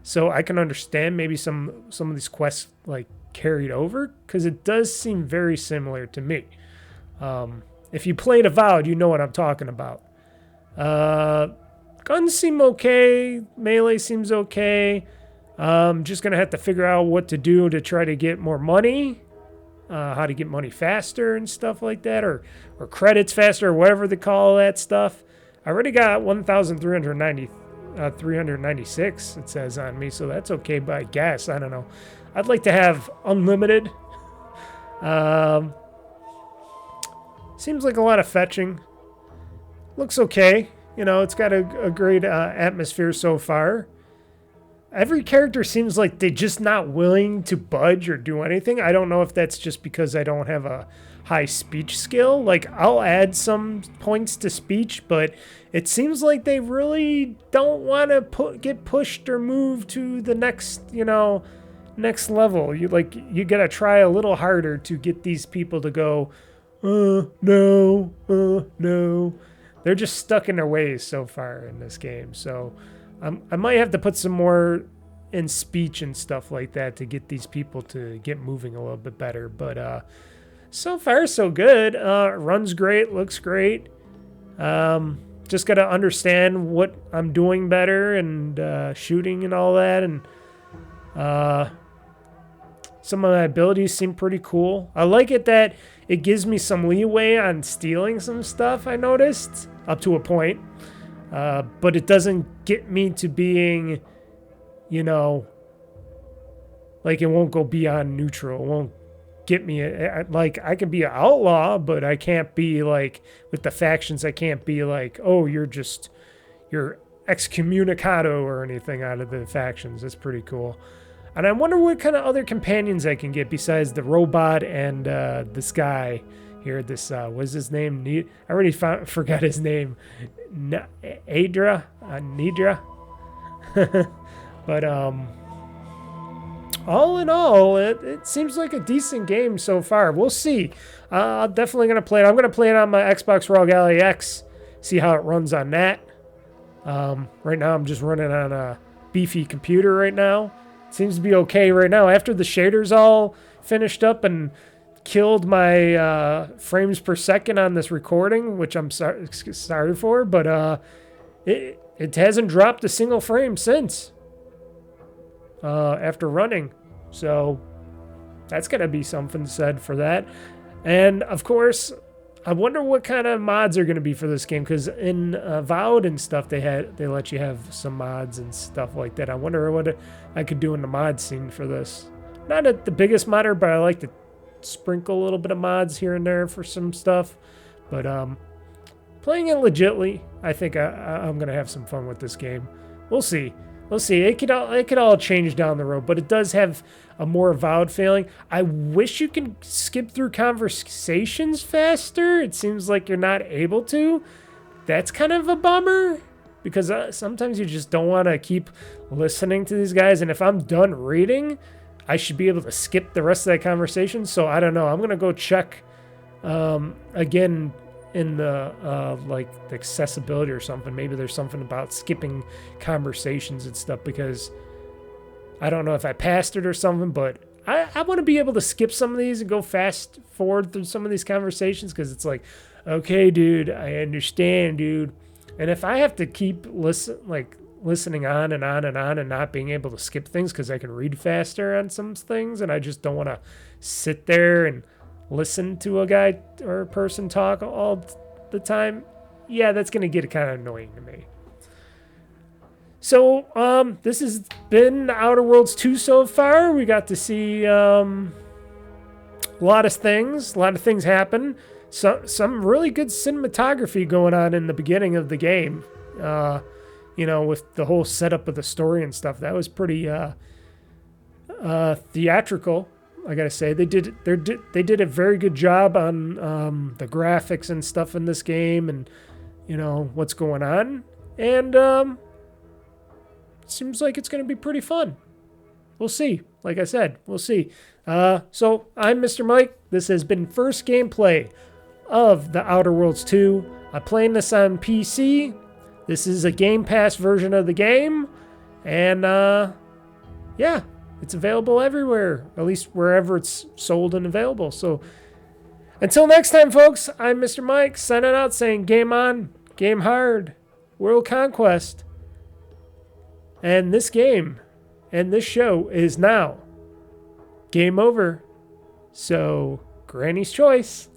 so I can understand maybe some of these quests like carried over, because it does seem very similar to me. If you played Avowed, you know what I'm talking about. Guns seem okay. Melee seems okay. Just gonna have to figure out what to do to try to get more money, how to get money faster and stuff like that, or credits faster, or whatever they call that stuff. I already got 396. It says on me, so that's okay. But I guess I don't know. I'd like to have unlimited. Seems like a lot of fetching. Looks okay. You know, it's got a great atmosphere so far. Every character seems like they're just not willing to budge or do anything. I don't know if that's just because I don't have a high speech skill. Like, I'll add some points to speech, but it seems like they really don't want to get pushed or move to the next, next level. You gotta try a little harder to get these people to go, no. They're just stuck in their ways so far in this game. So I might have to put some more in speech and stuff like that to get these people to get moving a little bit better. But so far, so good. Runs great, looks great. Just got to understand what I'm doing better and shooting and all that. And some of my abilities seem pretty cool. I like it that it gives me some leeway on stealing some stuff, I noticed, up to a point. But it doesn't get me to being, like it won't go beyond neutral. It won't get me, like I can be an outlaw, but I can't be like, with the factions, I can't be like, oh, you're excommunicado or anything out of the factions. It's pretty cool. And I wonder what kind of other companions I can get besides the robot and this guy here. This, what's his name? I already forgot his name. Nidra? But all in all, it seems like a decent game so far. We'll see. I'm definitely going to play it. I'm going to play it on my Xbox Raw Ally X, see how it runs on that. Right now, I'm just running on a beefy computer right now. Seems to be okay right now. After the shaders all finished up and killed my frames per second on this recording, which I'm sorry for, but it hasn't dropped a single frame since after running. So that's going to be something said for that. And of course, I wonder what kind of mods are going to be for this game, because in Avowed and stuff, they let you have some mods and stuff like that. I wonder what I could do in the mod scene for this. Not the biggest modder, but I like to sprinkle a little bit of mods here and there for some stuff. But playing it legitly, I think I'm going to have some fun with this game. We'll see. We'll see. It could all change down the road, but it does have a more Avowed feeling. I wish you could skip through conversations faster. It seems like you're not able to. That's kind of a bummer, because sometimes you just don't want to keep listening to these guys. And if I'm done reading, I should be able to skip the rest of that conversation. So I don't know. I'm going to go check again in the like the accessibility or something. Maybe there's something about skipping conversations and stuff, because I don't know if I passed it or something, but I want to be able to skip some of these and go fast forward through some of these conversations, because it's like, okay, dude, I understand, dude. And if I have to keep listening on and on and on and not being able to skip things because I can read faster on some things, and I just don't want to sit there and listen to a guy or a person talk all the time, yeah, that's going to get kind of annoying to me. So, this has been Outer Worlds 2 so far. We got to see a lot of things happen. Some really good cinematography going on in the beginning of the game. You know, with the whole setup of the story and stuff. That was pretty theatrical, I gotta say. They did a very good job on the graphics and stuff in this game, and you know what's going on. And seems like it's gonna be pretty fun. We'll see. Like I said, we'll see. So I'm Mr. Mike. This has been first gameplay of the Outer Worlds 2. I'm playing this on PC. This is a Game Pass version of the game. And yeah, it's available everywhere, at least wherever it's sold and available. So until next time, folks, I'm Mr. Mike, signing out saying game on, game hard, world conquest. And this game and this show is now game over. So, Granny's choice.